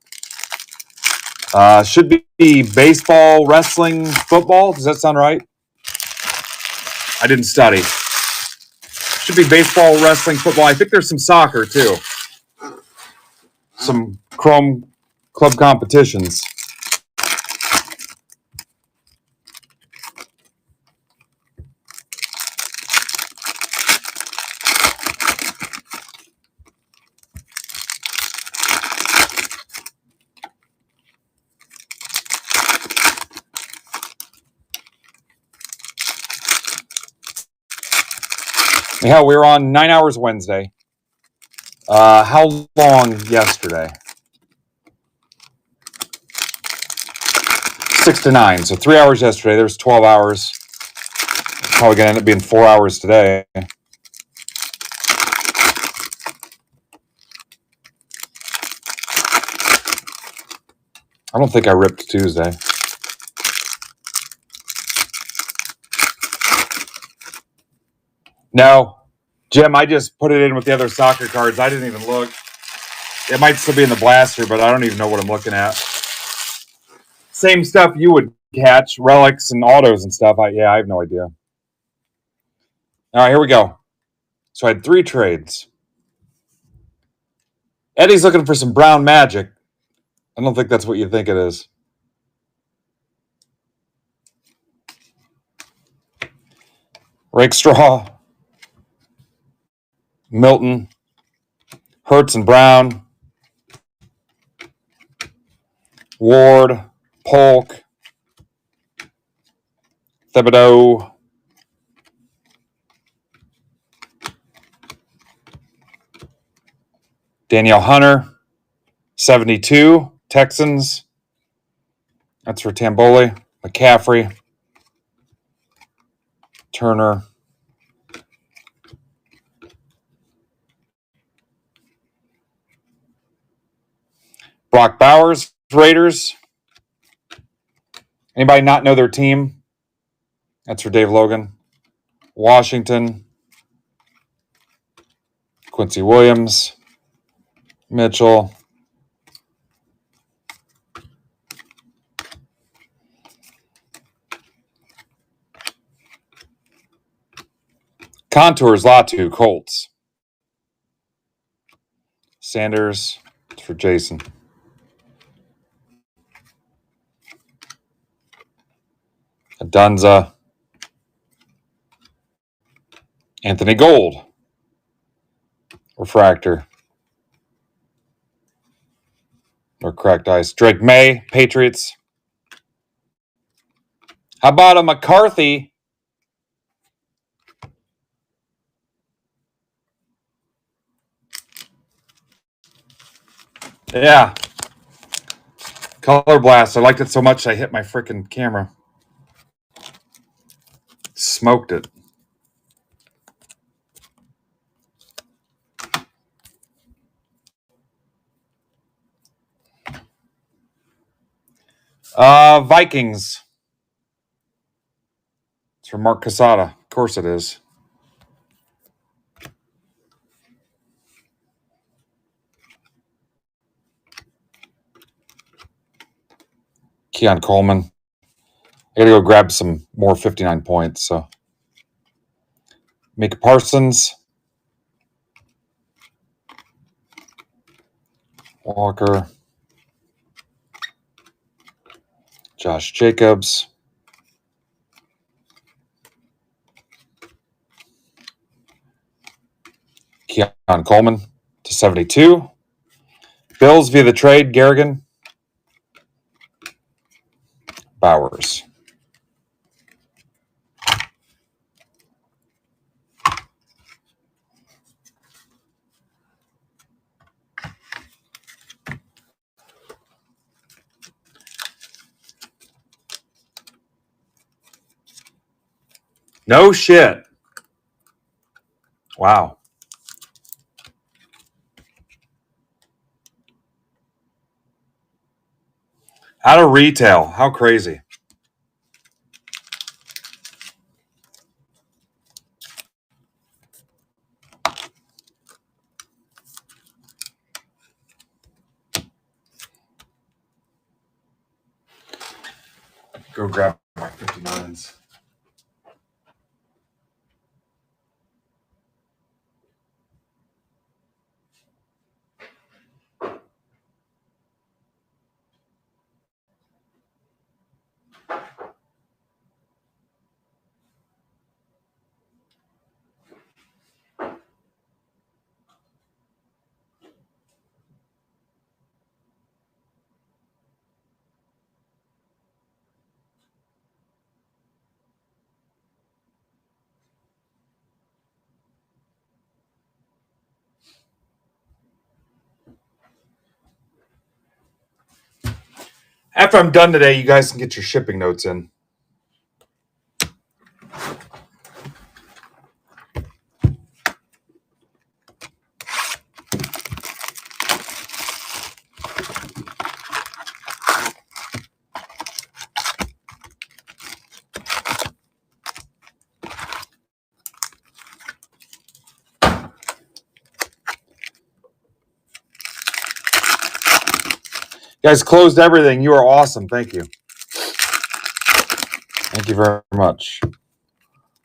Should be baseball, wrestling, football. Does that sound right? I didn't study. Should be baseball, wrestling, football. I think there's some soccer, too. Some Chrome Club competitions. Yeah, we were on 9 hours Wednesday. How long yesterday? 6 to 9. So 3 hours yesterday. There's 12 hours. Probably going to end up being 4 hours today. I don't think I ripped Tuesday. No. Jim, I just put it in with the other soccer cards. I didn't even look. It might still be in the blaster, but I don't even know what I'm looking at. Same stuff you would catch, relics and autos and stuff. I have no idea. All right, here we go. So I had 3 trades. Eddie's looking for some brown magic. I don't think that's what you think it is. Rakestraw, Milton, Hertz and Brown, Ward, Polk, Thibodeau, Danielle Hunter, 72, Texans. That's for Tamboli. McCaffrey, Turner, Brock Bowers, Raiders. Anybody not know their team? That's for Dave Logan. Washington, Quincy Williams, Mitchell. Contours, Latu, Colts. Sanders, it's for Jason. Adunza, Anthony Gold, Refractor, or Cracked Ice. Drake May, Patriots. How about a McCarthy? Yeah. Color Blast. I liked it so much I hit my freaking camera. Smoked it. Vikings. It's from Mark Casada. Of course it is. Keon Coleman. I gotta go grab some more 59 points. So, Micah Parsons, Walker, Josh Jacobs, Keon Coleman to 72. Bills via the trade, Garrigan, Bowers. No shit. Wow. Out of retail. How crazy. Go grab my 59s. After I'm done today, you guys can get your shipping notes in. You guys closed everything. You are awesome. Thank you. Thank you very much.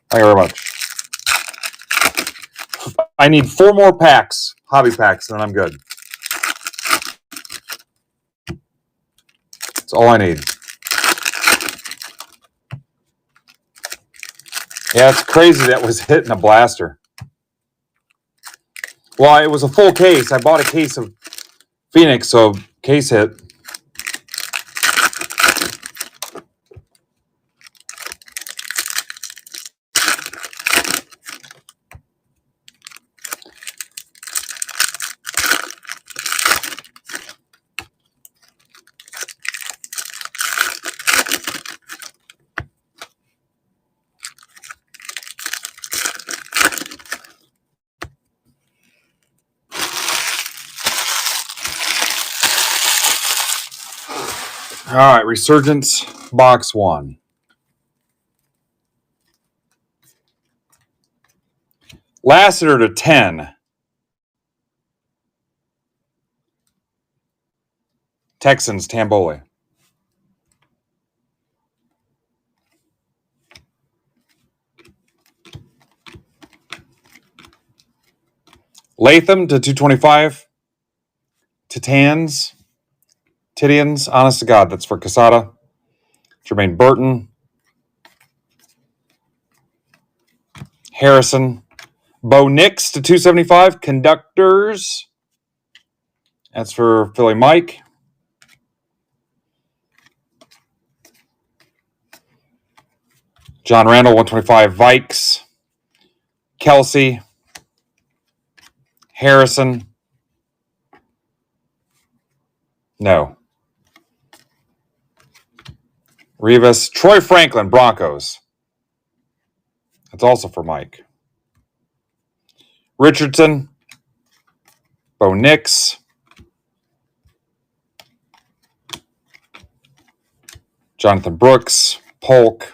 Thank you very much. I need 4 more packs, hobby packs, and then I'm good. That's all I need. Yeah, it's crazy that was hitting a blaster. Well, it was a full case. I bought a case of Phoenix, so case hit. All right, Resurgence box 1. Lassiter to 10. Texans, Tamboli. Latham to 225. Titans. Tidians. Honest to God, that's for Casada. Jermaine Burton. Harrison. Bo Nix to 275. Conductors. That's for Philly Mike. John Randall, 125. Vikes. Kelsey. Harrison. No. Rivas. Troy Franklin, Broncos. That's also for Mike. Richardson. Bo Nix. Jonathan Brooks. Polk.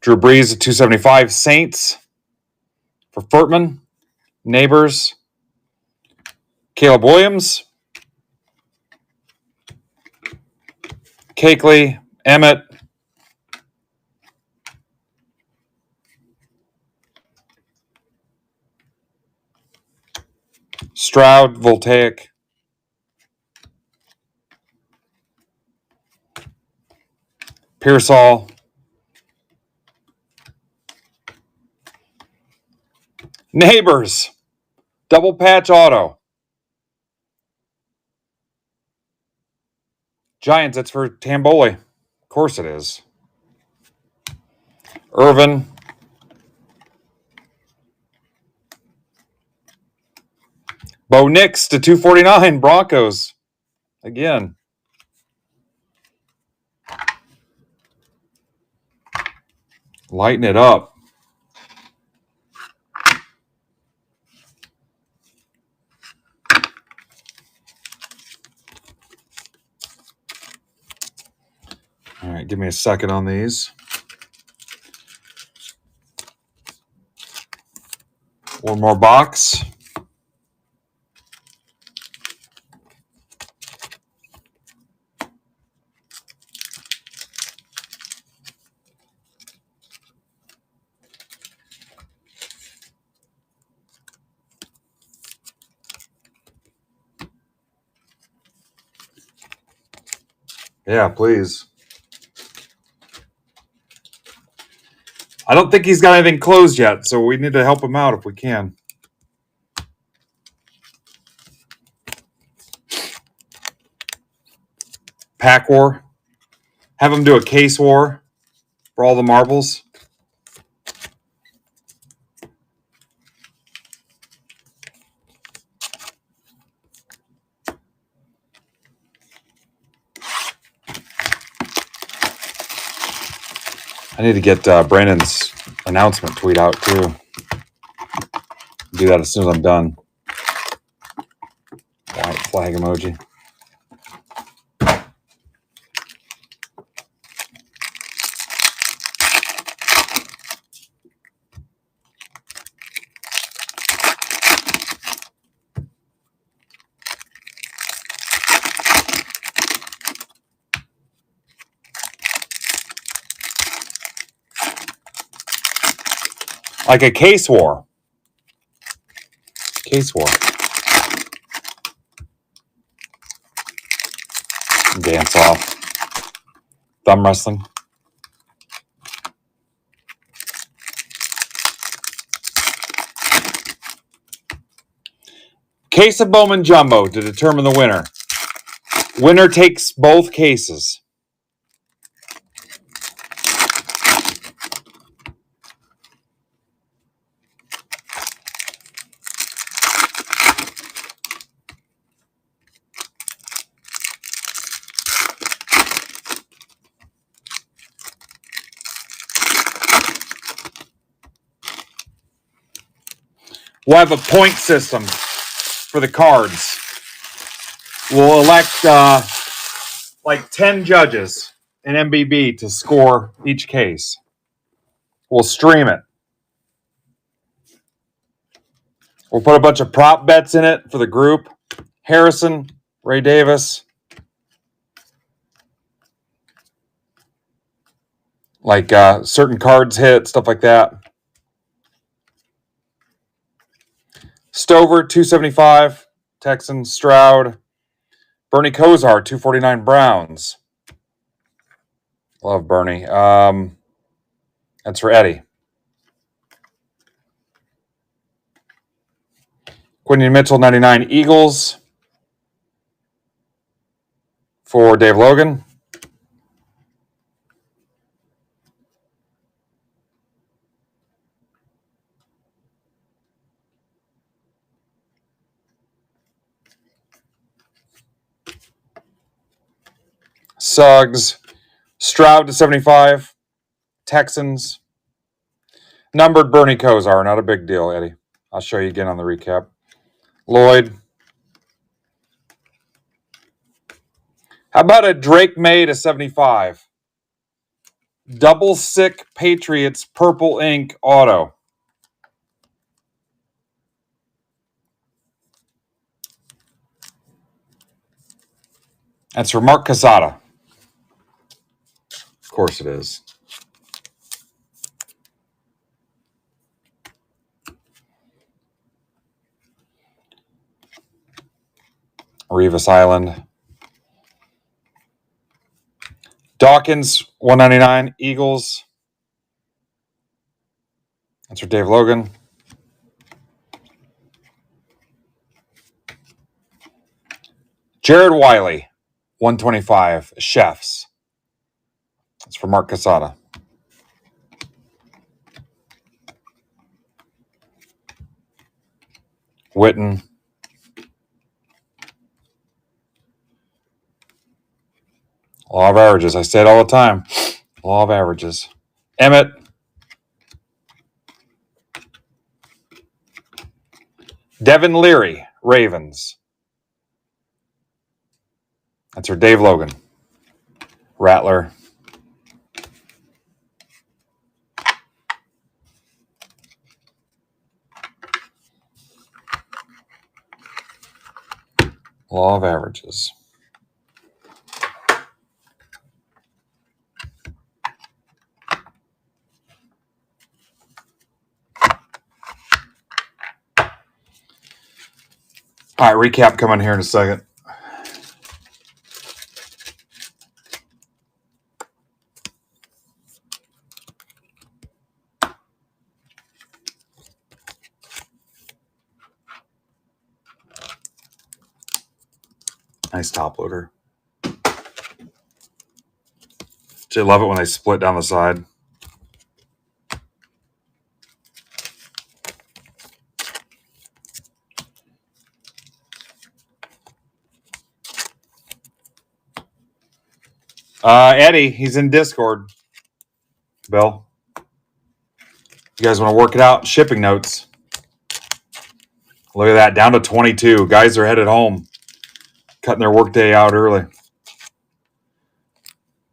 Drew Brees at 275. Saints for Furtman. Neighbors. Caleb Williams. Cakeley. Emmett. Stroud. Voltaic. Pearsall. Neighbors. Double patch auto. Giants, that's for Tamboli. Of course it is. Irvin. Bo Nix to 249. Broncos. Again. Lighten it up. All right, give me a second on these. One more box. Yeah, please. I don't think he's got anything closed yet, so we need to help him out if we can. Pack war. Have him do a case war for all the marbles. I need to get Brandon's announcement tweet out too. Do that as soon as I'm done. White flag emoji. Like a case war. Case war. Dance off. Thumb wrestling. Case of Bowman Jumbo to determine the winner. Winner takes both cases. We'll have a point system for the cards. We'll elect like 10 judges in MBB to score each case. We'll stream it. We'll put a bunch of prop bets in it for the group. Harrison, Ray Davis. Like certain cards hit, stuff like that. Stover, 275. Texans, Stroud. Bernie Kosar, 249 Browns. Love Bernie. That's for Eddie. Quinion Mitchell, 99 Eagles. For Dave Logan. Suggs. Stroud to 75. Texans. Numbered Bernie Kosar. Not a big deal, Eddie. I'll show you again on the recap. Lloyd. How about a Drake May to 75? Double Sick Patriots Purple Ink Auto. That's for Mark Casada. Of course it is. Revis Island. Dawkins, 199 Eagles. That's for Dave Logan. Jared Wiley, 125 Chefs. That's for Mark Casada. Witten. Law of averages. I say it all the time. Law of averages. Emmett. Devin Leary, Ravens. That's for Dave Logan. Rattler. Law of averages. All right, recap coming here in a second. Nice top loader. I love it when they split down the side. Eddie, he's in Discord. Bill, you guys want to work it out? Shipping notes. Look at that, down to 22. Guys are headed home, cutting their workday out early.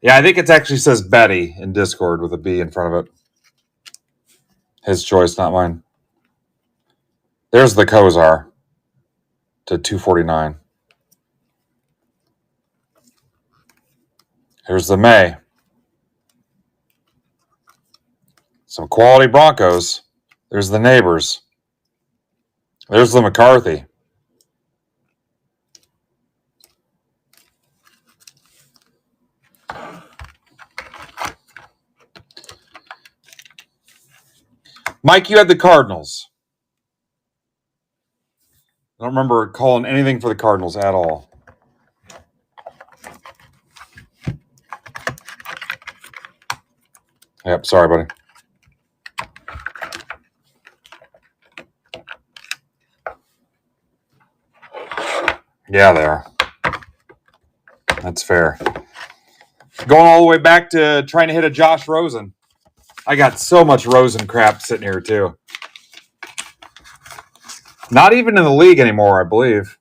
Yeah, I think it actually says Betty in Discord with a B in front of it. His choice, not mine. There's the Kosar to 249. Here's the May. Some quality Broncos. There's the Neighbors. There's the McCarthy. Mike, you had the Cardinals. I don't remember calling anything for the Cardinals at all. Yep, sorry, buddy. Yeah, they are. That's fair. Going all the way back to trying to hit a Josh Rosen. I got so much Rosen crap sitting here, too. Not even in the league anymore, I believe.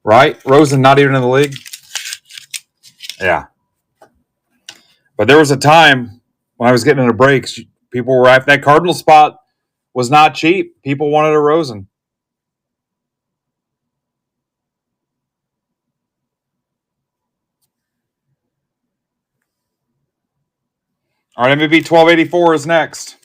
right? Rosen not even in the league. Yeah. But there was a time when I was getting into breaks, people were at that Cardinal spot was not cheap. People wanted a Rosen. All right, MBB 1284 is next.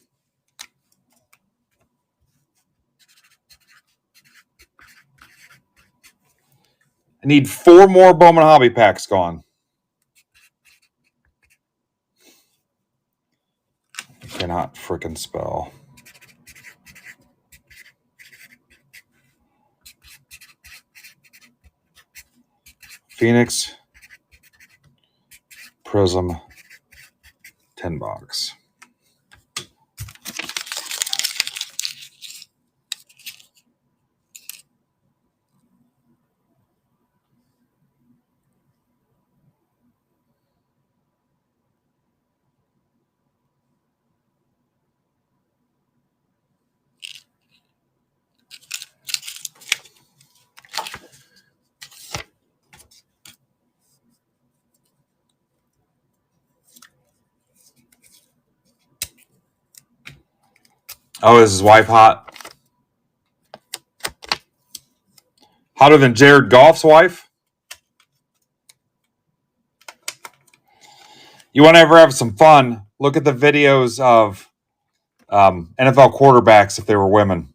I need 4 more Bowman Hobby packs gone. I cannot frickin' spell. Phoenix Prism 10 box. Oh, is his wife hot? Hotter than Jared Goff's wife? You want to ever have some fun? Look at the videos of NFL quarterbacks if they were women.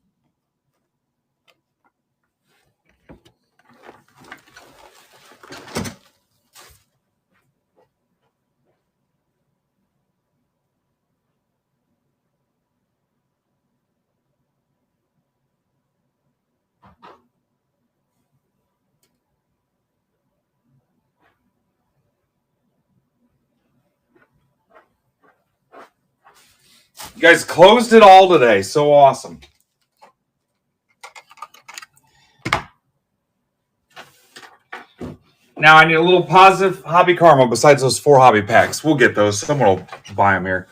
You guys closed it all today. So awesome. Now I need a little positive hobby karma besides those 4 hobby packs. We'll get those. Someone will buy them here.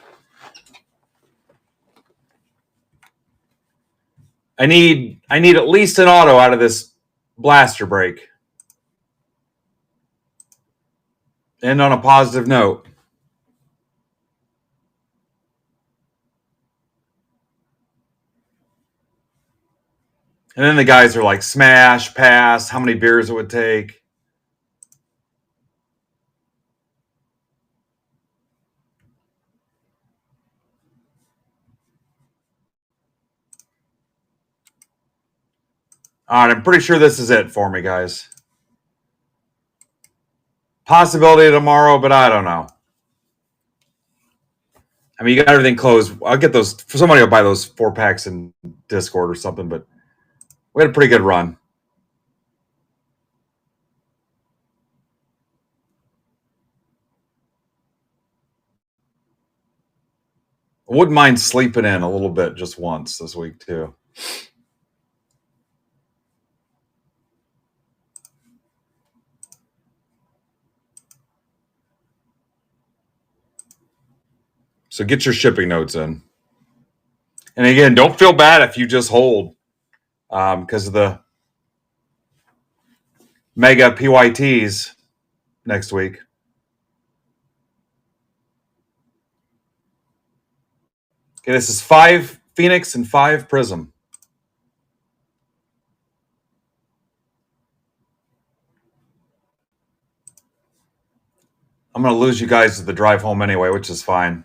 I need at least an auto out of this blaster break. End on a positive note. And then the guys are like smash, pass, how many beers it would take. All right, I'm pretty sure this is it for me, guys. Possibility tomorrow, but I don't know. I mean, you got everything closed. I'll get those. For somebody will buy those 4 packs in Discord or something, but we had a pretty good run. I wouldn't mind sleeping in a little bit just once this week, too. So get your shipping notes in. And again, don't feel bad if you just hold because of the mega PYTs next week. Okay, this is 5 Phoenix and 5 Prism. I'm going to lose you guys to the drive home anyway, which is fine.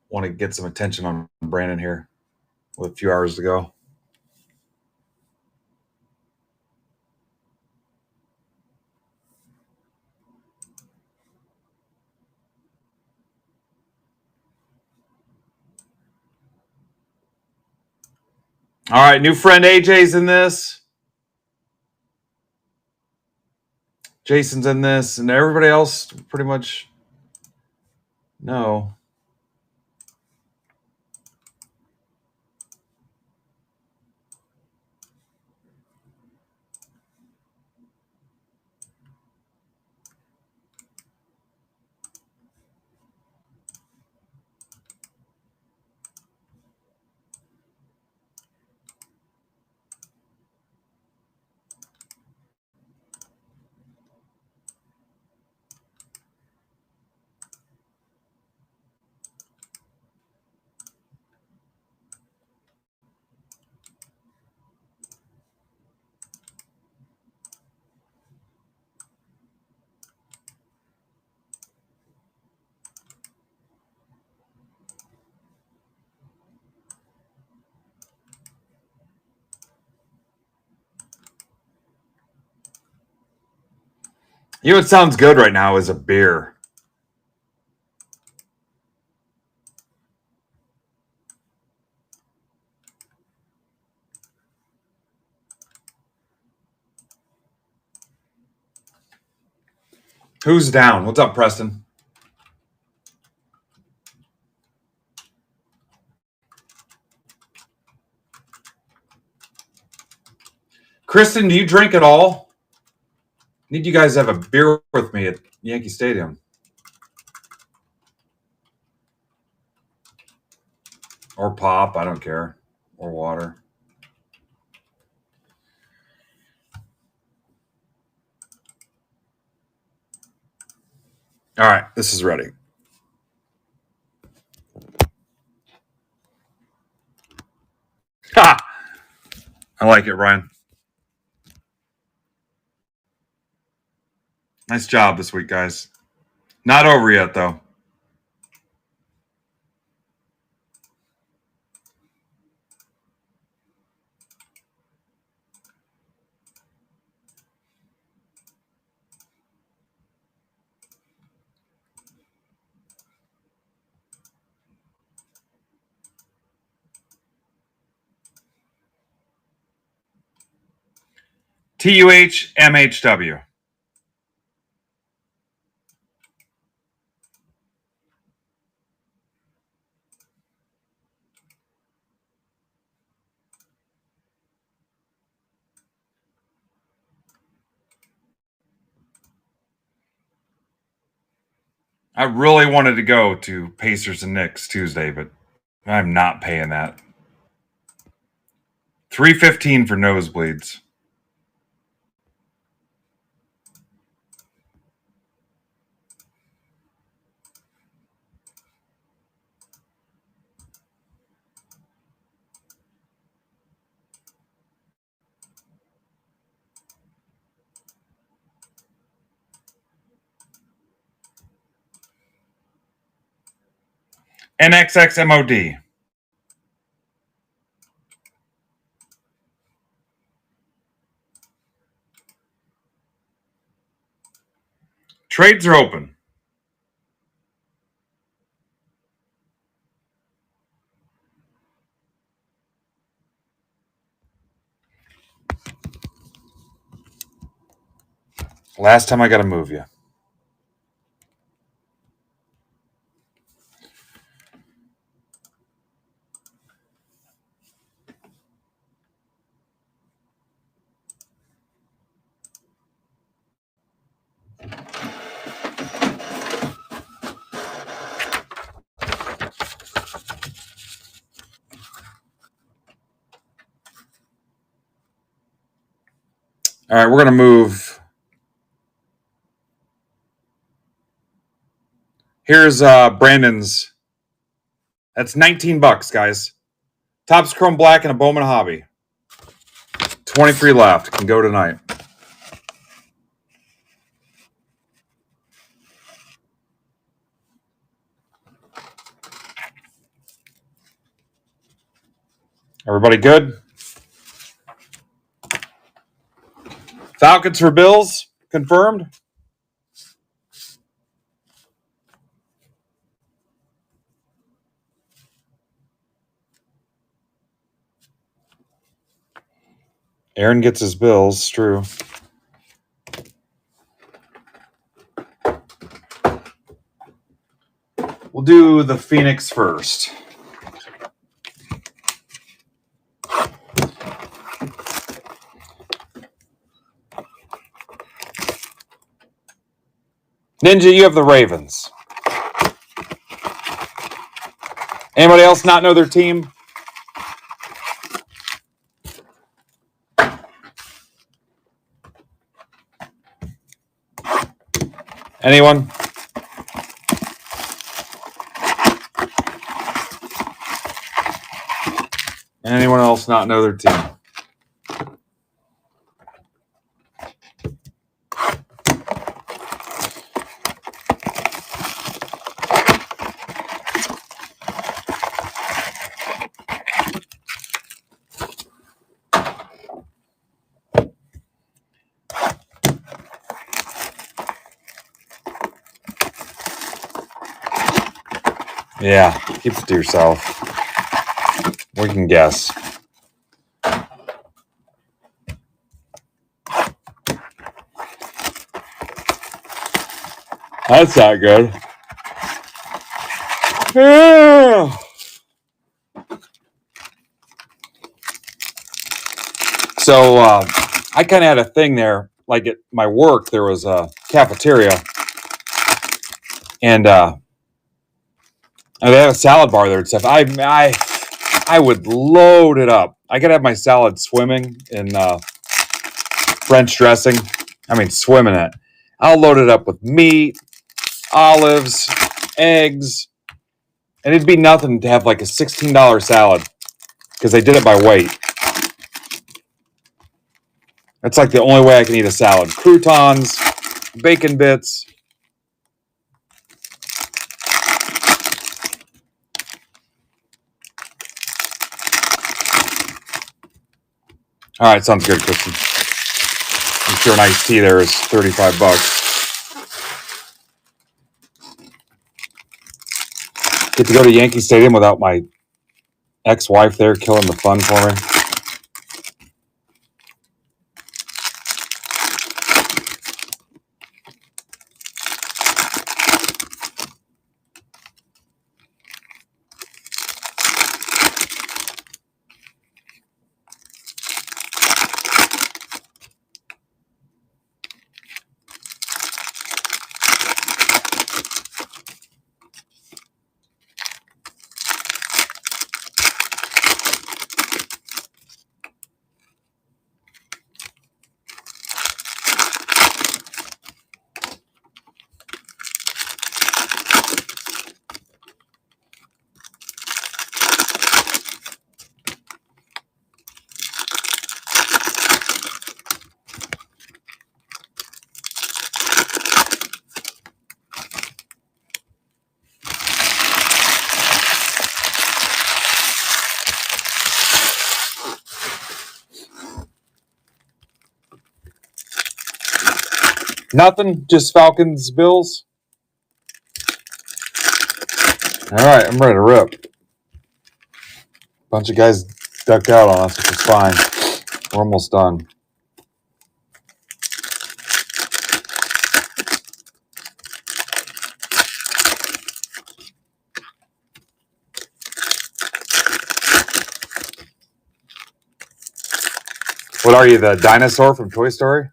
Want to get some attention on Brandon here with a few hours to go. All right, new friend AJ's in this. Jason's in this, and everybody else pretty much no. You know what sounds good right now is a beer. Who's down? What's up, Preston? Kristen, do you drink at all? Need you guys to have a beer with me at Yankee Stadium. Or pop, I don't care. Or water. All right, this is ready. Ha! I like it, Ryan. Nice job this week, guys. Not over yet, though. TUHMHW. I really wanted to go to Pacers and Knicks Tuesday, but I'm not paying that. $3.15 for nosebleeds. NXXMOD. Trades are open. Last time I got to move you. All right, we're going to move. Here's Brandon's. That's $19, guys. Topps Chrome Black and a Bowman Hobby. 23 left. Can go tonight. Everybody good? Falcons for Bills. Confirmed. Aaron gets his Bills. True. We'll do the Phoenix first. Ninja, you have the Ravens. Anybody else not know their team? Anyone? Anyone else not know their team? Yeah, keep it to yourself. We can guess. That's not good. So I kind of had a thing there. Like at my work, there was a cafeteria, and they have a salad bar there and stuff. I would load it up. I could have my salad swimming in French dressing. I mean, swimming it. I'll load it up with meat, olives, eggs, and it'd be nothing to have like a $16 salad because they did it by weight. That's like the only way I can eat a salad. Croutons, bacon bits. All right, sounds good, Christian. I'm sure an iced tea there is $35. Get to go to Yankee Stadium without my ex-wife there killing the fun for me. Nothing, just Falcons, Bills. All right, I'm ready to rip. Bunch of guys ducked out on us, which is fine. We're almost done. What are you, the dinosaur from Toy Story?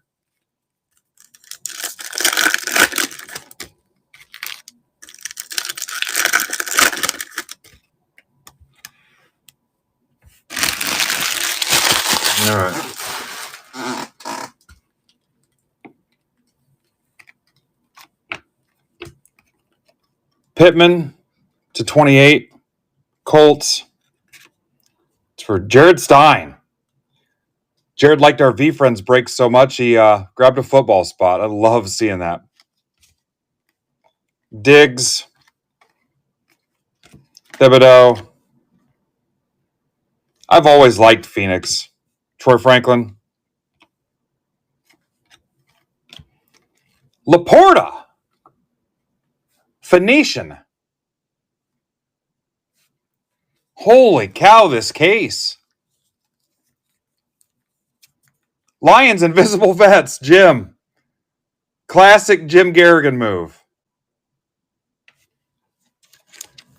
All right. Pittman to 28. Colts. It's for Jared Stein. Jared liked our V-Friends break so much, he grabbed a football spot. I love seeing that. Diggs. Thibodeau. I've always liked Phoenix. Troy Franklin. Laporta. Phoenician. Holy cow, this case. Lions Invisible Vets, Jim. Classic Jim Garrigan move.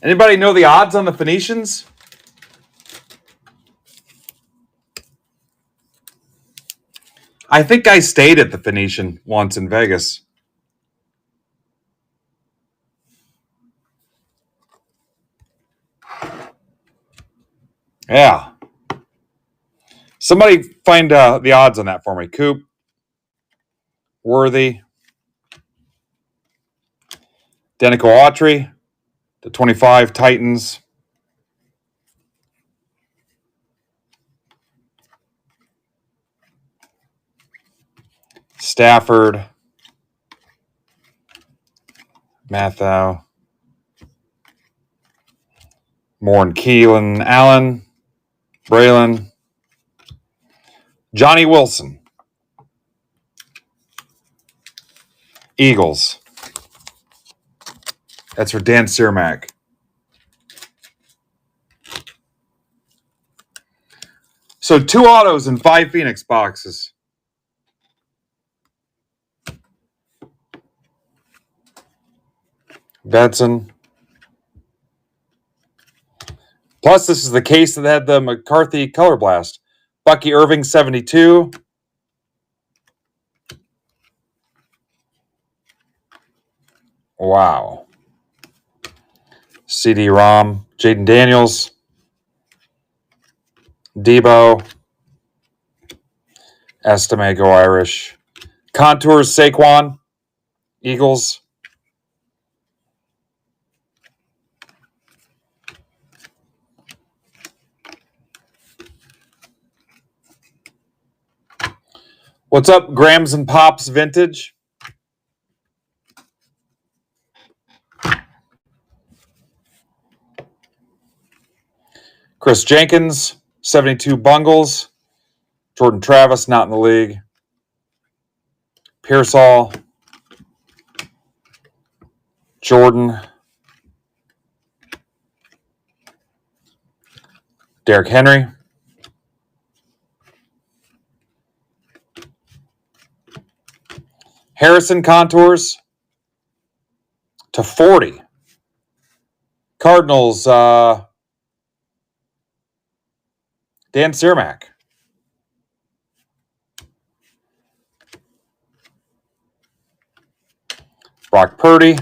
Anybody know the odds on the Phoenicians? I think I stayed at the Phoenician once in Vegas. Yeah. Somebody find the odds on that for me. Coop. Worthy. Denico Autry. The 25 Titans. Stafford. Mathau. Morn Keelan. Allen. Braylon. Johnny Wilson. Eagles. That's for Dan Cermak. So 2 autos and 5 Phoenix boxes. Benson. Plus, this is the case that had the McCarthy Color Blast. Bucky Irving, 72. Wow. CD-ROM. Jaden Daniels. Debo. Estime, go Irish. Contours, Saquon. Eagles. What's up, Grams and Pops Vintage? Chris Jenkins, 72 Bungles. Jordan Travis, not in the league. Pearsall. Jordan. Derrick Henry. Harrison Contours to 40. Cardinals, Dan Cermak. Brock Purdy.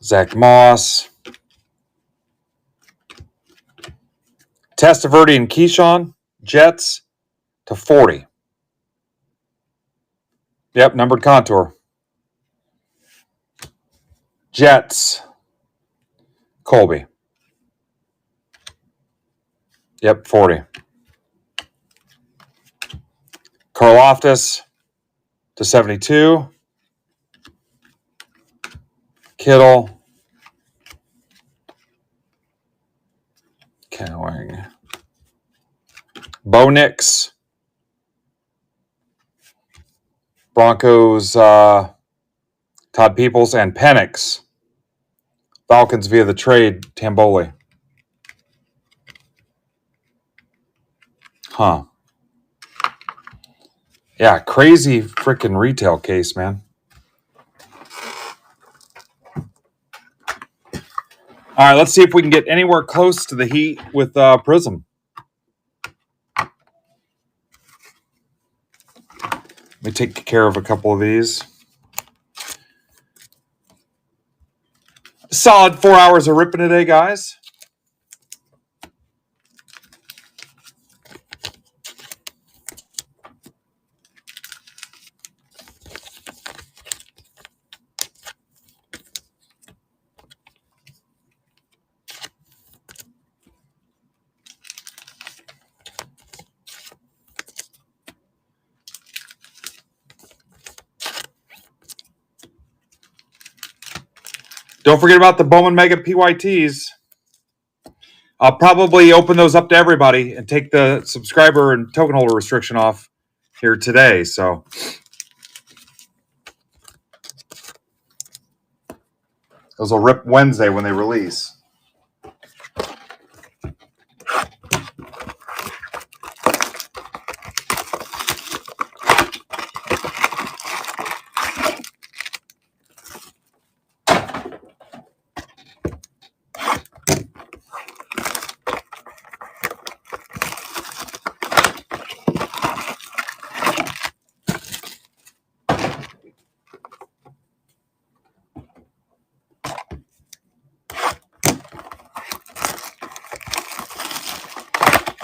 Zach Moss. Testaverde and Keyshawn. Jets to 40. Yep, numbered contour. Jets. Colby. Yep, 40. Karlaftis to 72. Kittle. Cowing. Bo Nix. Broncos, Todd Peoples, and Penix. Falcons via the trade, Tamboli. Huh. Yeah, crazy freaking retail case, man. All right, let's see if we can get anywhere close to the Heat with Prism. Let me take care of a couple of these. Solid 4 hours of ripping today, guys. Don't forget about the Bowman Mega PYTs. I'll probably open those up to everybody and take the subscriber and token holder restriction off here today. So those will rip Wednesday when they release.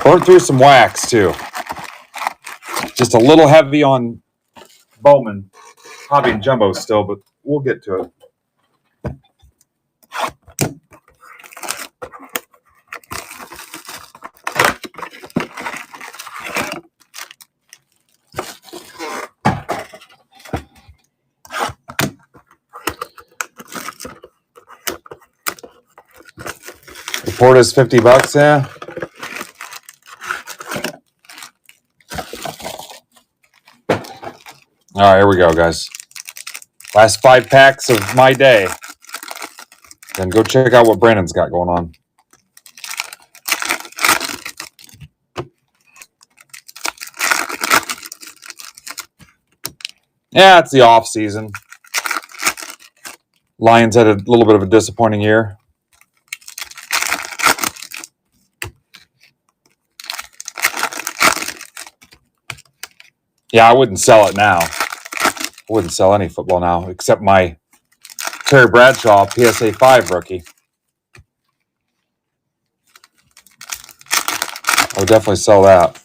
Burn through some wax, too. Just a little heavy on Bowman, Hobby, and Jumbo still, but we'll get to it. Report is $50, yeah. All right, here we go, guys. Last 5 packs of my day. Then go check out what Brandon's got going on. Yeah, it's the off season. Lions had a little bit of a disappointing year. Yeah, I wouldn't sell it now. I wouldn't sell any football now, except my Terry Bradshaw PSA 5 rookie. I would definitely sell that.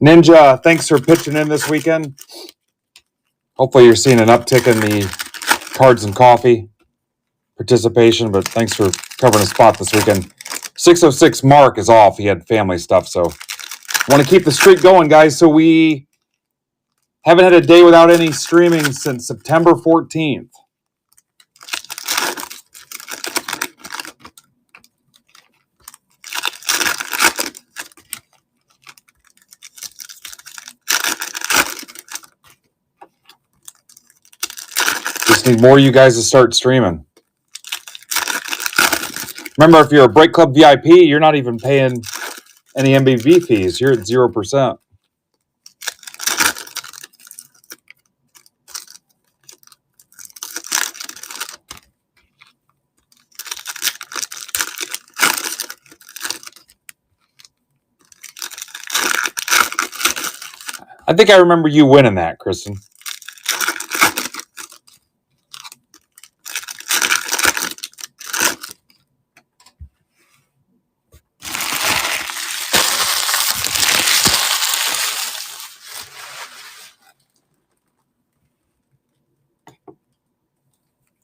Ninja, thanks for pitching in this weekend. Hopefully you're seeing an uptick in the cards and coffee participation, but thanks for covering a spot this weekend. 606 Mark is off. He had family stuff, so want to keep the streak going, guys. So we haven't had a day without any streaming since September 14th. Just need more of you guys to start streaming. Remember, if you're a Break Club VIP, you're not even paying any MBB fees. You're at 0%. I think I remember you winning that, Kristen.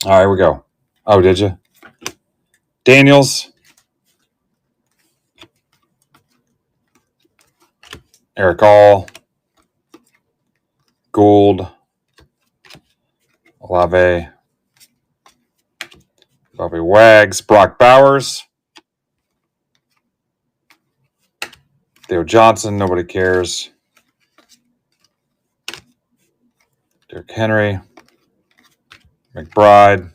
All right, here we go. Oh, did you? Daniels. Eric All. Gould. Olave. Bobby Wags. Brock Bowers. Theo Johnson. Nobody cares. Derrick Henry. McBride.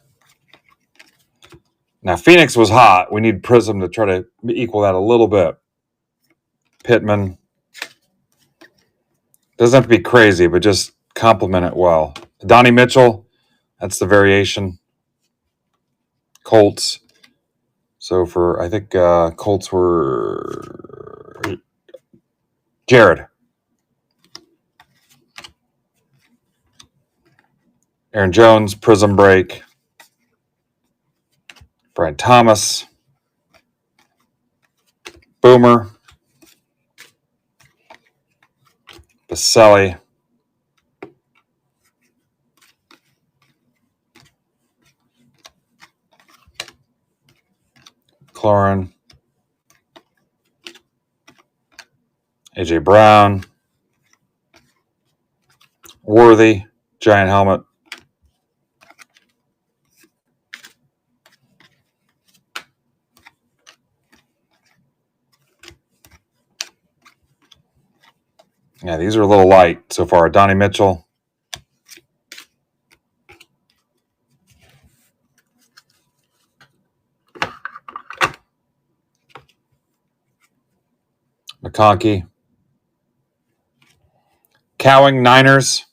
Now, Phoenix was hot. We need Prism to try to equal that a little bit. Pittman. Doesn't have to be crazy, but just complement it well. Donnie Mitchell. That's the variation. Colts. So for, I think Colts were Jared. Aaron Jones, Prism Break. Brian Thomas. Boomer. Baselli. Cloran. AJ Brown. Worthy. Giant helmet. Yeah, these are a little light so far. Donnie Mitchell. McConkey. Cowing, Niners.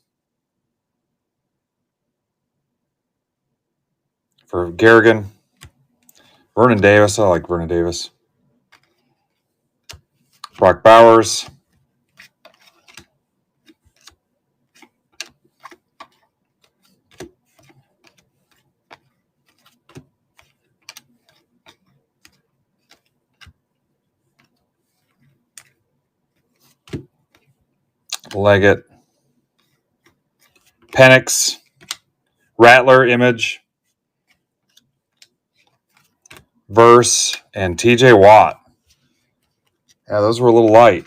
For Garrigan. Vernon Davis. I like Vernon Davis. Brock Bowers. Leggett. Penix. Rattler image. Verse. And TJ Watt. Yeah, those were a little light.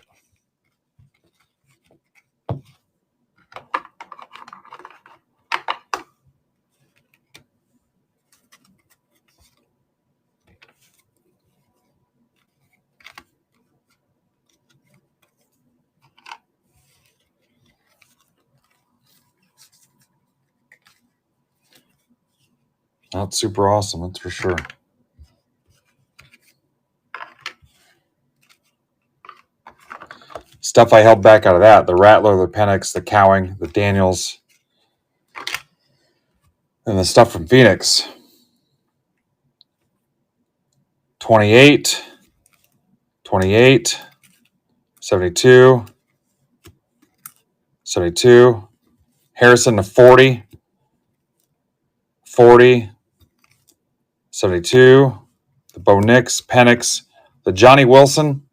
Not super awesome, that's for sure. Stuff I held back out of that. The Rattler, the Penix, the Cowing, the Daniels, and the stuff from Phoenix. 28, 28, 72, 72. Harrison to 40, 40, 72. The Bo Nix, Penix, the Johnny Wilson,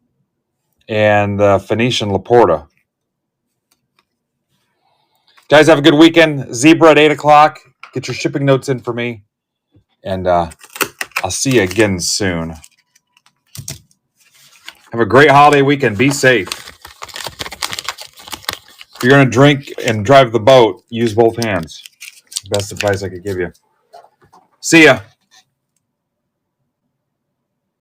and the Phoenician Laporta. Guys, have a good weekend. Zebra at 8 o'clock. Get your shipping notes in for me. And I'll see you again soon. Have a great holiday weekend. Be safe. If you're going to drink and drive the boat, use both hands. Best advice I could give you. See ya.